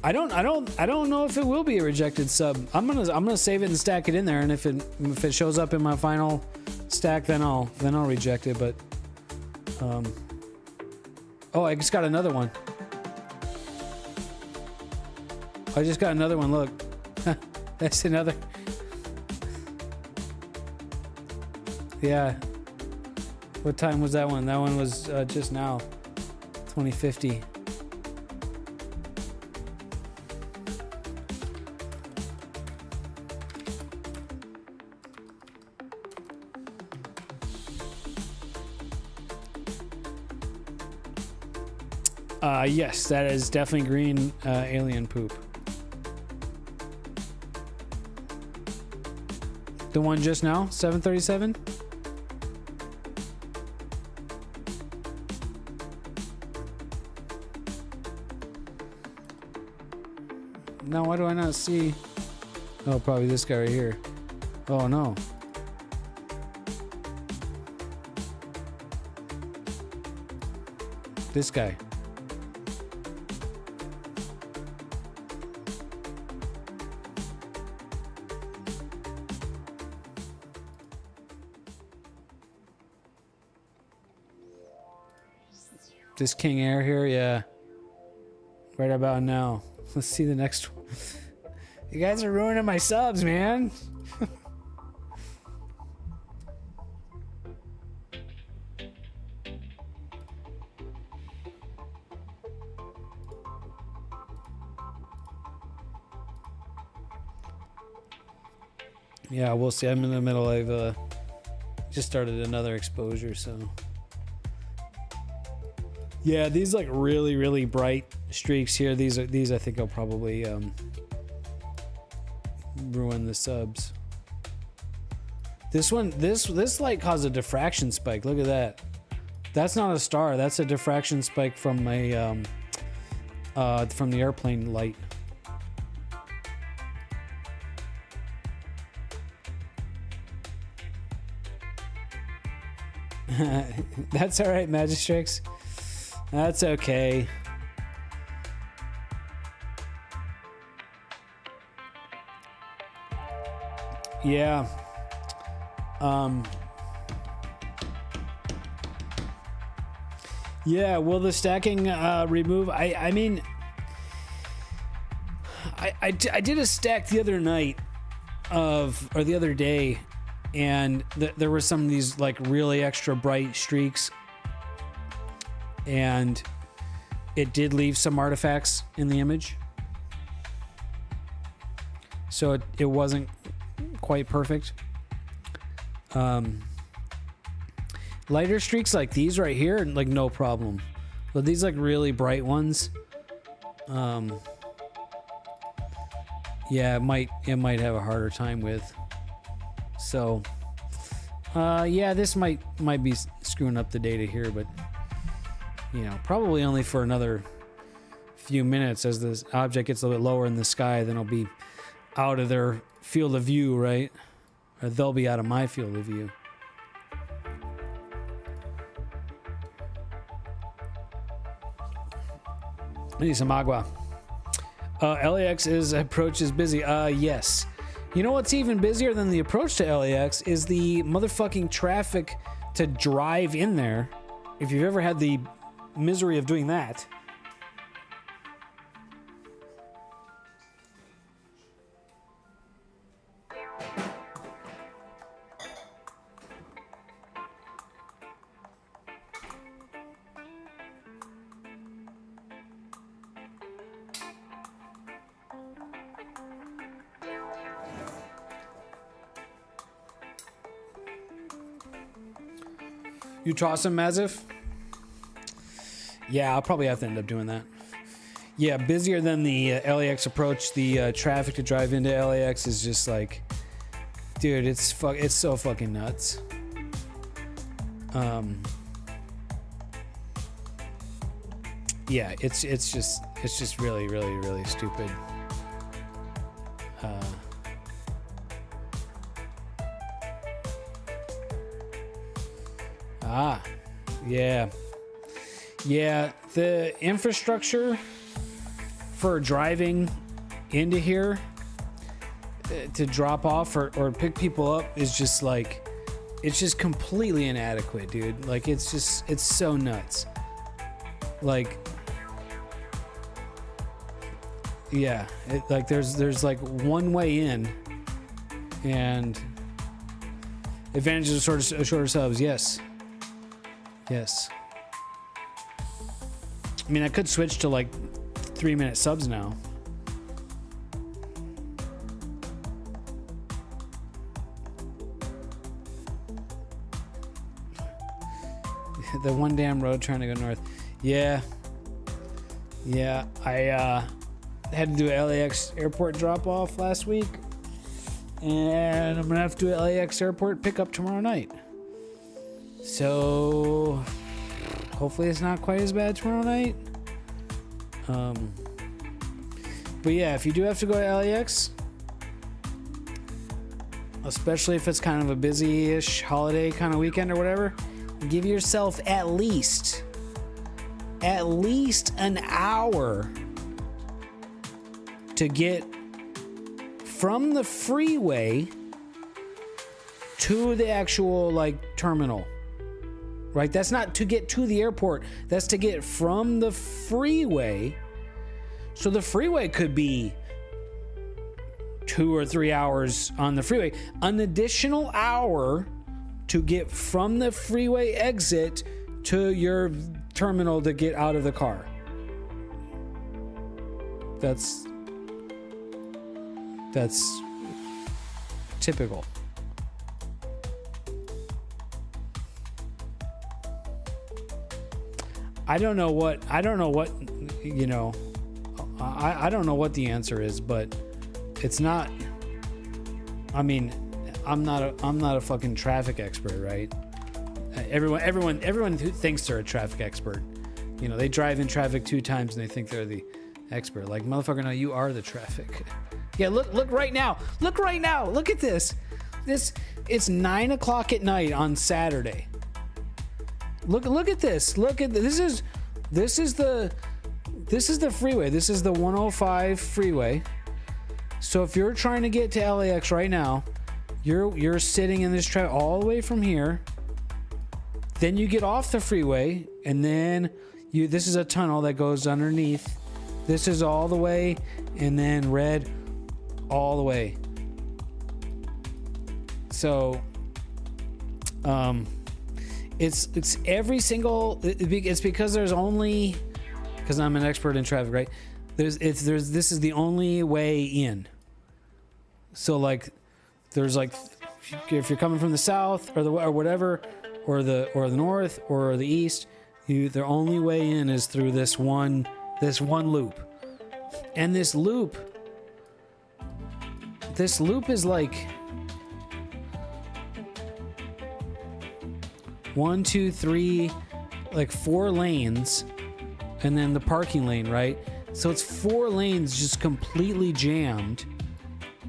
[SPEAKER 1] I don't know if it will be a rejected sub. I'm gonna save it and stack it in there, and if it shows up in my final stack, then I'll reject it. But oh, I just got another one. I just got another one. Look, that's another. Yeah. What time was that one? That one was just now. 2050. Yes, that is definitely green alien poop. The one just now, 737? Now, why do I not see? Oh, probably this guy right here. Oh, no. This guy. This King Air here, yeah. Right about now. Let's see the next one. You guys are ruining my subs, man. Yeah, we'll see. I'm in the middle. I've just started another exposure, so. Yeah, these like really, really bright streaks here. These I think will probably ruin the subs. This one, this light caused a diffraction spike. Look at that. That's not a star. That's a diffraction spike from a from the airplane light. That's all right, Magistrix. That's okay. Yeah. Yeah, will the stacking remove? I mean, I did a stack the other night or the other day, and there were some of these like really extra bright streaks, and it did leave some artifacts in the image. So it wasn't quite perfect. Lighter streaks like these right here, like no problem. But these like really bright ones, yeah, it might have a harder time with. So, yeah, this might be screwing up the data here, but you know, probably only for another few minutes. As this object gets a little bit lower in the sky, then I'll be out of their field of view, right? Or they'll be out of my field of view. I need some agua. LAX's approach is busy. Yes. You know what's even busier than the approach to LAX is the motherfucking traffic to drive in there. If you've ever had the misery of doing that. You toss him, Mazif? Yeah, I'll probably have to end up doing that. Yeah, busier than the LAX approach. The traffic to drive into LAX is just like, dude, it's so fucking nuts. Yeah, it's just really stupid. Yeah, the infrastructure for driving into here to drop off or pick people up is just like, it's just completely inadequate, dude. Like, it's so nuts. Like, yeah, like there's like one way in, and advantages of shorter subs. Yes. I mean, I could switch to like 3-minute subs now. The one damn road trying to go north. Yeah. I had to do an LAX airport drop off last week, and I'm gonna have to do an LAX airport pickup tomorrow night. So hopefully it's not quite as bad tomorrow night. But yeah, if you do have to go to LAX, especially if it's kind of a busy-ish holiday kind of weekend or whatever, give yourself at least an hour to get from the freeway to the actual like terminal. Right? That's not to get to the airport. That's to get from the freeway. So the freeway could be 2 or 3 hours on the freeway. An additional hour to get from the freeway exit to your terminal to get out of the car. That's typical. I don't know what you know. I don't know what the answer is, but it's not. I mean, I'm not a fucking traffic expert, right? Everyone who thinks they're a traffic expert, you know, they drive in traffic 2 times and they think they're the expert. Like, motherfucker, no, you are the traffic. Yeah, look right now. Look right now. Look at this. It's 9 o'clock at night on Saturday. Look at this. Look at this is the freeway. This is the 105 freeway. So if you're trying to get to LAX right now, You're sitting in this traffic all the way from here. Then you get off the freeway, and then this is a tunnel that goes underneath. This is all the way, and then red all the way. So, it's every single. It's because there's only, because I'm an expert in traffic, right? This is the only way in. So like, there's like, if you're coming from the south or whatever, or the north or the east, the only way in is through this one loop. And this loop is like 1, 2, 3, like 4 lanes, and then the parking lane, right? So it's 4 lanes just completely jammed,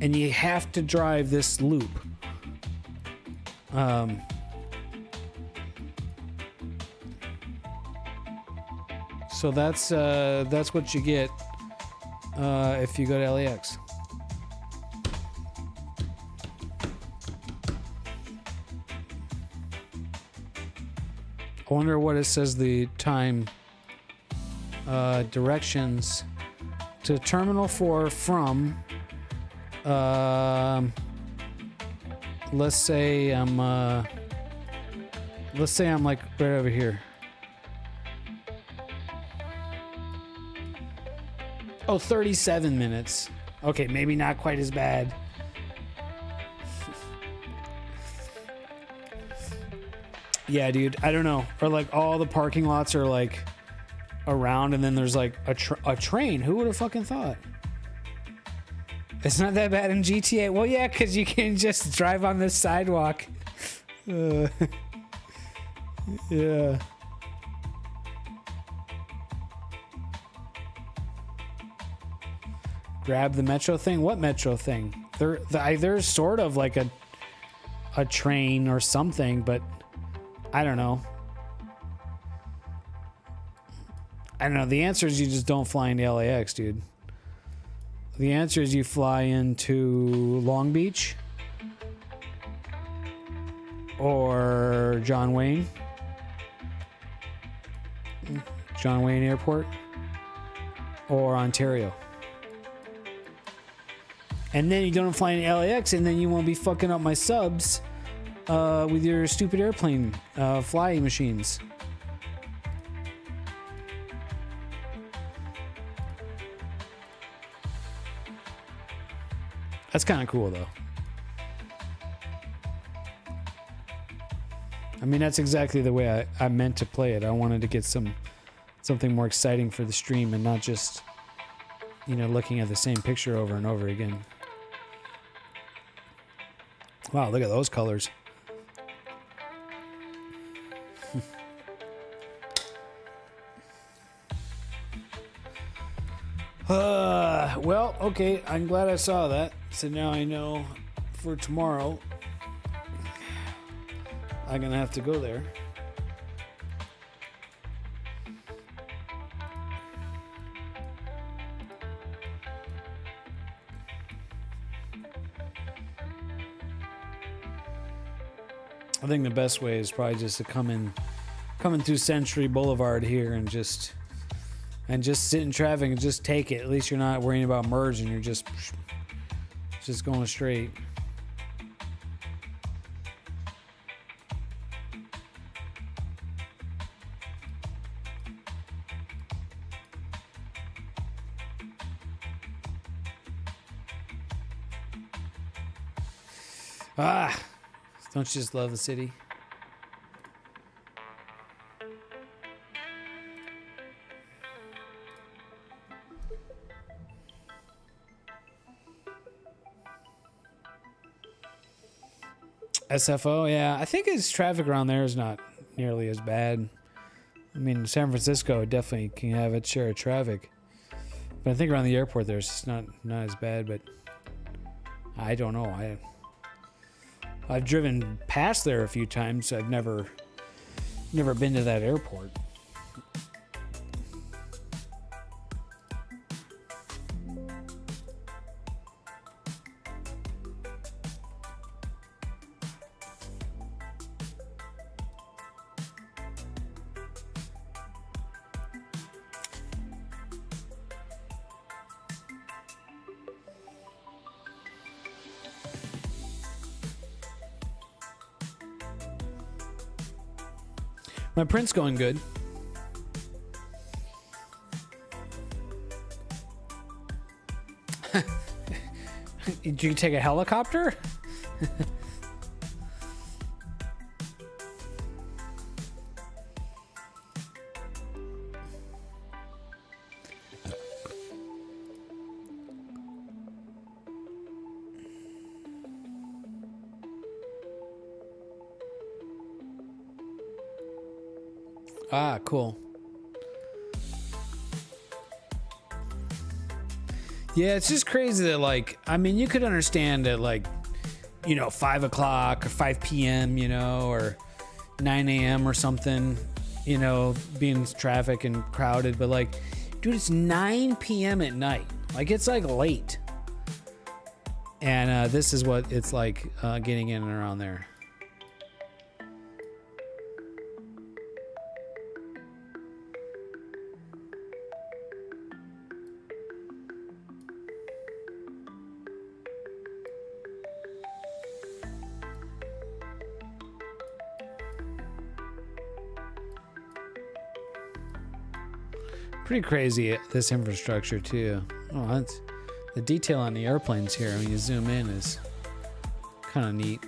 [SPEAKER 1] and you have to drive this loop. So that's what you get if you go to LAX. I wonder what it says the time directions to Terminal 4 from. Let's say I'm like right over here. Oh, 37 minutes. Okay, maybe not quite as bad. Yeah, dude, I don't know. Or like all the parking lots are like around, and then there's like a train. Who would have fucking thought? It's not that bad in GTA. Well, yeah, because you can just drive on this sidewalk. Yeah. Grab the metro thing? What metro thing? There's sort of like a train or something, but I don't know. I don't know. The answer is you just don't fly into LAX, dude. The answer is you fly into Long Beach or John Wayne Airport, or Ontario. And then you don't fly into LAX, and then you won't be fucking up my subs with your stupid airplane flying machines. That's kind of cool, though. I mean, that's exactly the way I meant to play it. I wanted to get something more exciting for the stream, and not just, looking at the same picture over and over again. Wow, look at those colors. Well, okay, I'm glad I saw that. So now I know for tomorrow I'm gonna have to go there. I think the best way is probably just to coming through Century Boulevard here and just sit in traffic and just take it. At least you're not worrying about merge, and you're just going straight. Don't you just love the city? SFO, yeah. I think his traffic around there is not nearly as bad. I mean, San Francisco definitely can have its share of traffic. But I think around the airport there's just not as bad, but I don't know. I've driven past there a few times. So I've never been to that airport. My print's going good. Did you take a helicopter? Ah, cool. Yeah, it's just crazy that, like, I mean, you could understand at, like, you know, 5 o'clock or 5 p.m., you know, or 9 a.m. or something, you know, being traffic and crowded. But, like, dude, it's 9 p.m. at night. Like, it's, like, late. And this is what it's like getting in and around there. Pretty crazy, this infrastructure too. Oh, that's the detail on the airplanes here when you zoom in is kind of neat.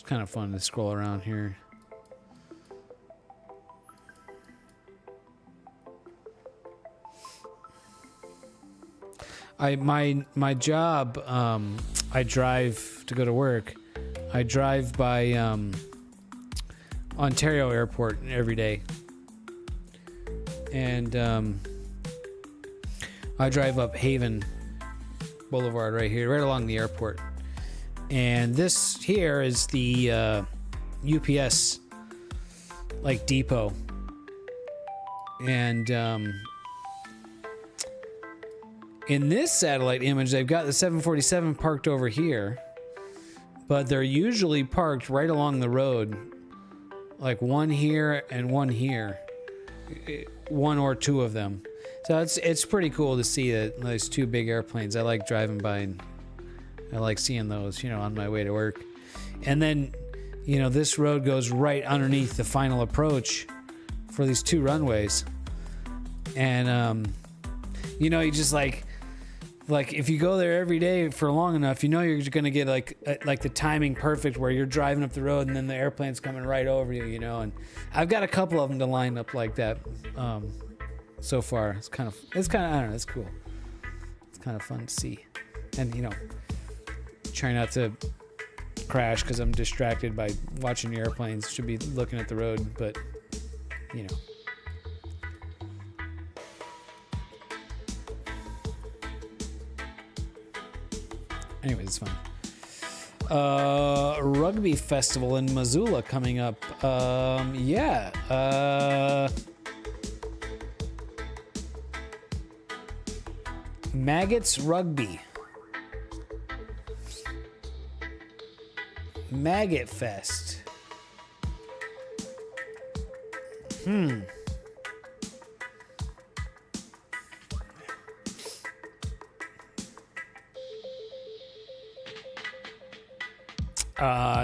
[SPEAKER 1] Kind of fun to scroll around here. My job, I drive to go to work. I drive by Ontario Airport every day, and I drive up Haven Boulevard right here, right along the airport. And this here is the UPS like depot, and in this satellite image they've got the 747 parked over here, but they're usually parked right along the road, like one here and one here, one or two of them. So it's pretty cool to see that those two big airplanes. I like driving by and I like seeing those, you know, on my way to work. And then, you know, this road goes right underneath the final approach for these two runways. And, you know, you just like if you go there every day for long enough, you know, you're going to get like the timing perfect where you're driving up the road and then the airplane's coming right over you, you know. And I've got a couple of them to line up like that so far. It's kind of, I don't know, it's cool. It's kind of fun to see. And, you know, try not to crash because I'm distracted by watching the airplanes. Should be looking at the road, but you know. Anyways, it's fun. Rugby festival in Missoula coming up. Yeah. Maggots Rugby. Maggot Fest.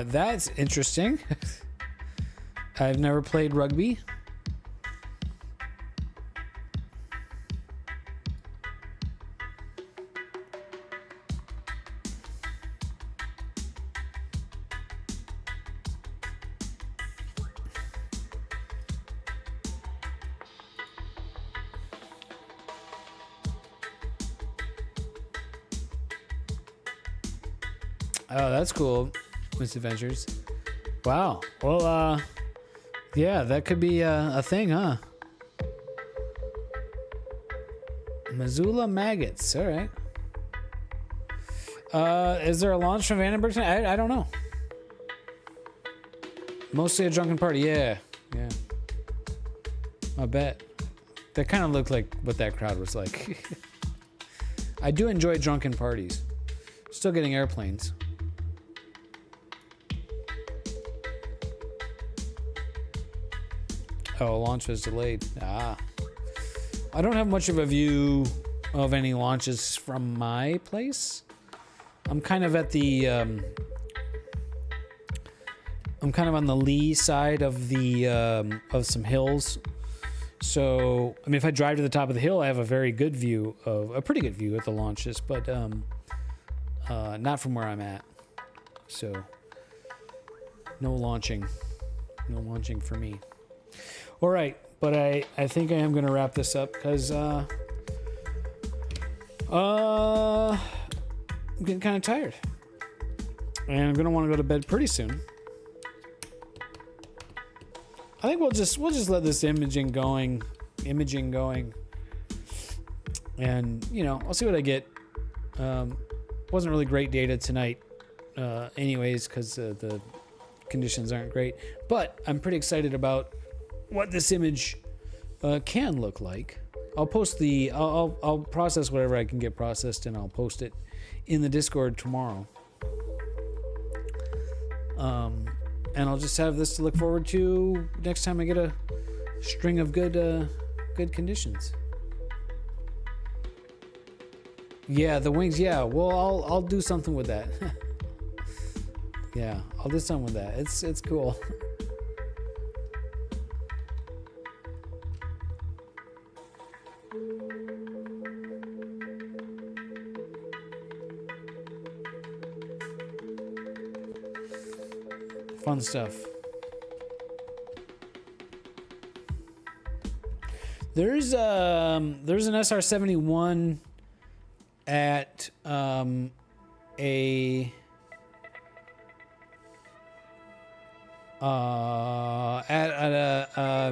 [SPEAKER 1] That's interesting. I've never played rugby. Oh, that's cool. Misadventures. Wow. Well, yeah, that could be a thing, huh? Missoula Maggots. All right. Is there a launch from Vandenberg tonight? I don't know. Mostly a drunken party. Yeah. Yeah. I bet. That kind of looked like what that crowd was like. I do enjoy drunken parties. Still getting airplanes. Oh, launch was delayed. Ah. I don't have much of a view of any launches from my place. I'm kind of at the I'm kind of on the lee side of the of some hills. So, I mean, if I drive to the top of the hill, I have a very good view of a pretty good view at the launches, but not from where I'm at. So, no launching for me. All right, but I think I am going to wrap this up because I'm getting kind of tired, and I'm going to want to go to bed pretty soon. I think we'll just let this imaging going, and you know, I'll see what I get. Wasn't really great data tonight, anyways, because the conditions aren't great. But I'm pretty excited about what this image can look like. I'll post the I'll process whatever I can get processed, and I'll post it in the Discord tomorrow. And I'll just have this to look forward to next time I get a string of good conditions. Yeah, the wings. Yeah, well, I'll do something with that. Yeah, I'll do something with that. It's cool. Fun stuff. There's an SR-71 at a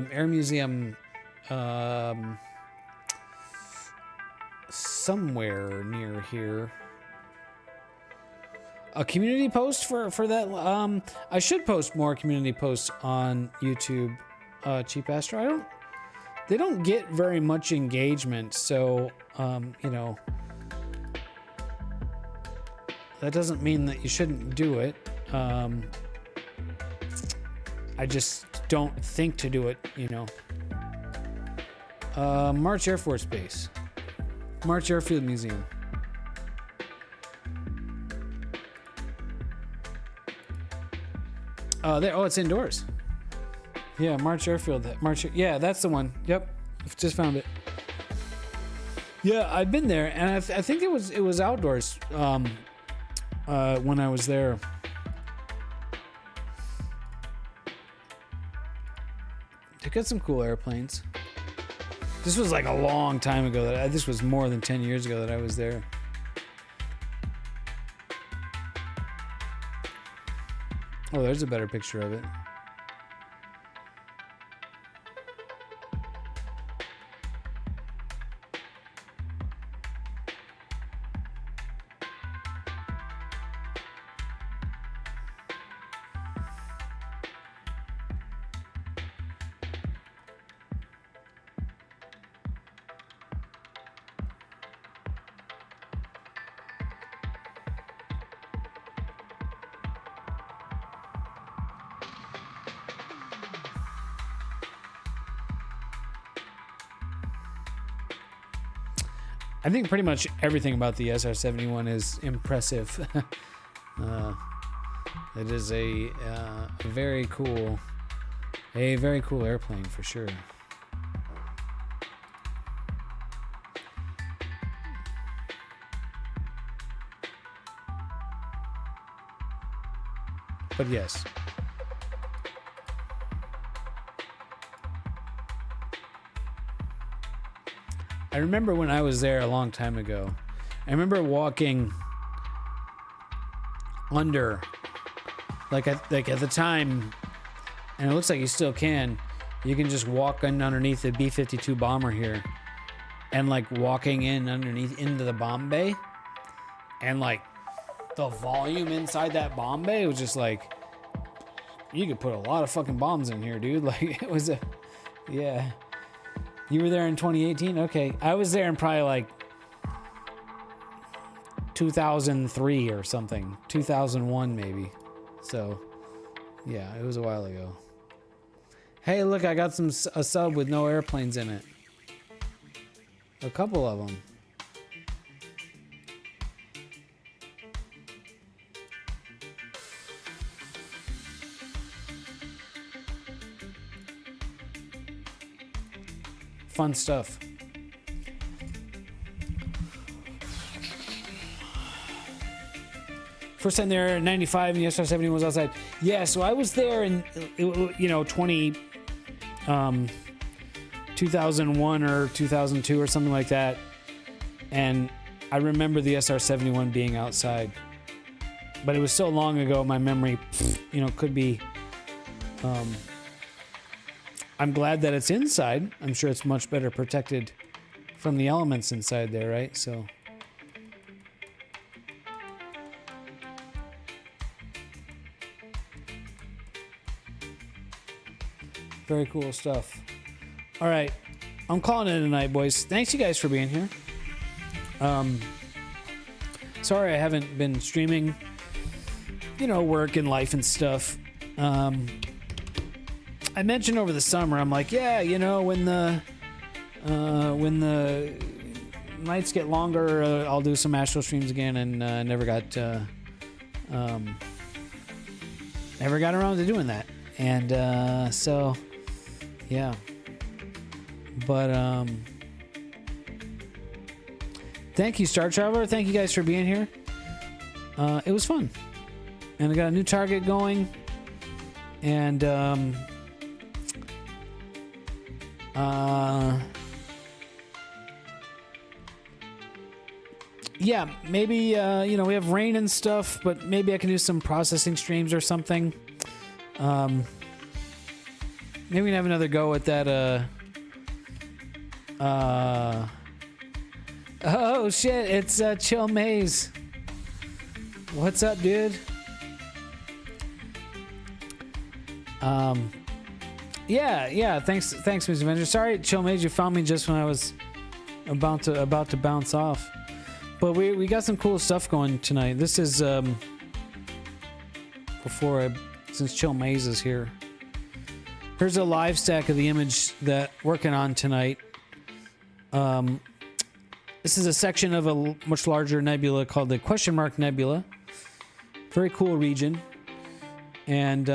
[SPEAKER 1] air museum somewhere near here. A community post for that. I should post more community posts on YouTube. Cheap Asstro. They don't get very much engagement, so you know, that doesn't mean that you shouldn't do it. I just don't think to do it, you know. March Air Force Base, March Airfield Museum. There. Oh, it's indoors. Yeah, March Airfield. Yeah, that's the one. Yep, just found it. Yeah, I've been there, and I think it was outdoors when I was there. They got some cool airplanes. This was like a long time ago. This was more than 10 years ago that I was there. Oh, there's a better picture of it. I think pretty much everything about the SR-71 is impressive. It is a very cool airplane for sure. But yes. I remember when I was there a long time ago, I remember walking under, like at the time, and it looks like you still can, you can just walk underneath the B-52 bomber here, and like walking in underneath into the bomb bay, and like the volume inside that bomb bay was just like, you could put a lot of fucking bombs in here, dude. Like it was yeah. You were there in 2018? Okay. I was there in probably like 2003 or something, 2001 maybe. So, yeah, it was a while ago. Hey, look, I got a sub with no airplanes in it. A couple of them. Fun stuff. First time there in 95 and the SR-71 was outside. Yeah, so I was there in, 2001 or 2002 or something like that. And I remember the SR-71 being outside. But it was so long ago, my memory, could be... I'm glad that it's inside. I'm sure it's much better protected from the elements inside there, right? So... very cool stuff. All right, I'm calling it a night, boys. Thanks you guys for being here. Sorry I haven't been streaming, work and life and stuff. I mentioned over the summer, I'm like, yeah, when the nights get longer, I'll do some Asstro streams again, and never got around to doing that. And so. Yeah, but thank you, Star Traveler. Thank you guys for being here. It was fun, and I got a new target going, and yeah, maybe we have rain and stuff, but maybe I can do some processing streams or something. Maybe we can have another go at that, oh shit, it's, Chill Maze. What's up, dude? Yeah, thanks, Mr. Avenger. Sorry, Chill Maze, you found me just when I was about to bounce off. But we got some cool stuff going tonight. This is, since Chill Maze is here. Here's a live stack of the image that working on tonight. This is a section of a much larger nebula called the Question Mark Nebula. Very cool region. And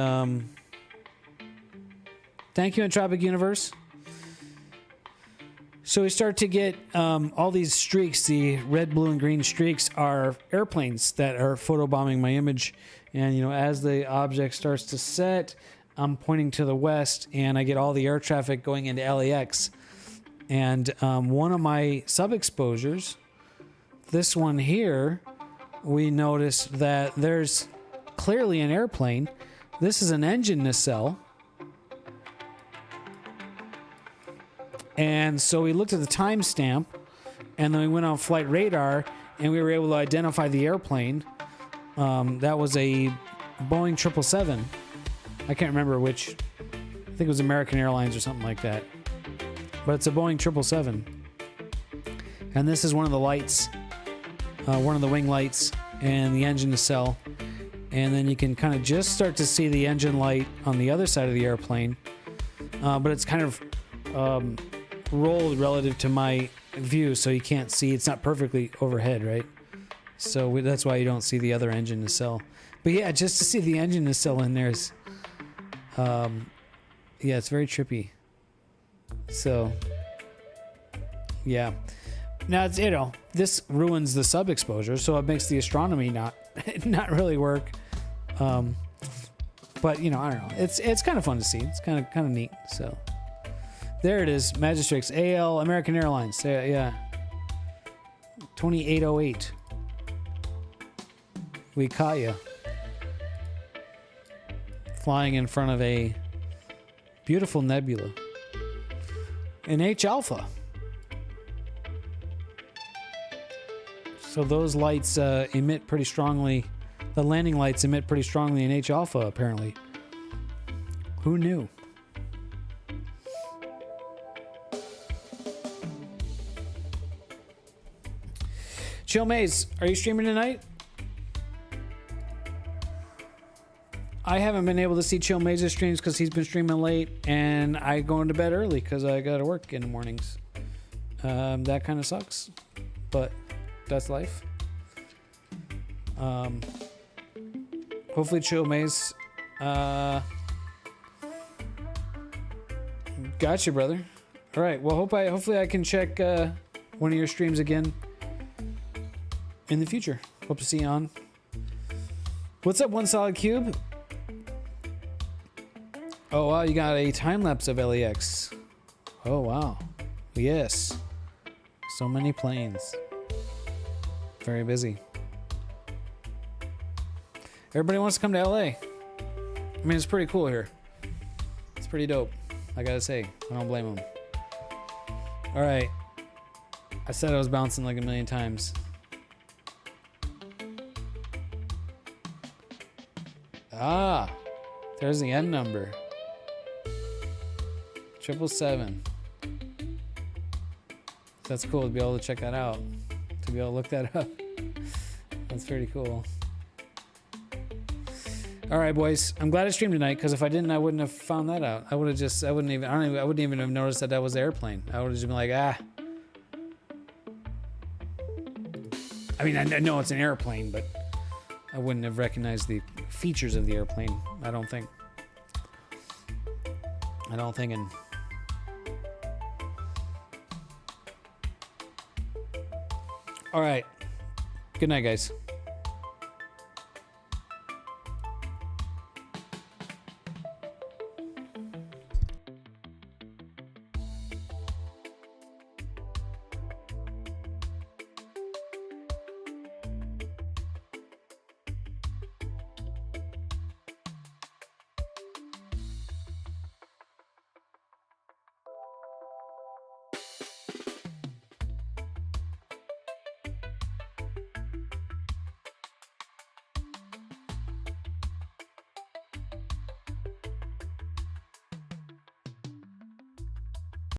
[SPEAKER 1] thank you, Entropic Universe. So we start to get all these streaks. The red, blue, and green streaks are airplanes that are photobombing my image. And, as the object starts to set... I'm pointing to the west, and I get all the air traffic going into LAX. And one of my sub-exposures, this one here, we noticed that there's clearly an airplane. This is an engine nacelle. And so we looked at the timestamp, and then we went on flight radar, and we were able to identify the airplane. That was a Boeing 777. I can't remember which. I think it was American Airlines or something like that. But it's a Boeing 777. And this is one of the lights, one of the wing lights, and the engine nacelle. And then you can kind of just start to see the engine light on the other side of the airplane. But it's kind of rolled relative to my view, so you can't see. It's not perfectly overhead, right? So that's why you don't see the other engine nacelle. But yeah, just to see the engine nacelle in there is... yeah, it's very trippy. So, yeah. Now, it's, this ruins the sub-exposure, so it makes the astronomy not really work. But, I don't know. It's kind of fun to see. It's kind of neat. So, there it is. Magistrix, AL, American Airlines. Yeah. 2808. We caught you. Flying in front of a beautiful nebula. An H alpha. So those lights emit pretty strongly. The landing lights emit pretty strongly in H alpha, apparently. Who knew? Chill Maze, are you streaming tonight? I haven't been able to see Chill Maze's streams because he's been streaming late, and I go into bed early because I got to work in the mornings. That kind of sucks, but that's life. Hopefully Chill Maze. Gotcha, brother. All right. Well, hopefully I can check one of your streams again in the future. Hope to see you on. What's up, One Solid Cube? Oh wow, you got a time lapse of LAX. Oh wow, yes. So many planes. Very busy. Everybody wants to come to LA. I mean, it's pretty cool here. It's pretty dope. I gotta say, I don't blame them. All right. I said I was bouncing like a million times. Ah, there's the end number. 777. That's cool to be able to check that out. To be able to look that up. That's pretty cool. All right, boys. I'm glad I streamed tonight because if I didn't, I wouldn't have found that out. I wouldn't even have noticed that that was the airplane. I would have just been like, ah. I mean, I know it's an airplane, but I wouldn't have recognized the features of the airplane. I don't think. All right. Good night, guys.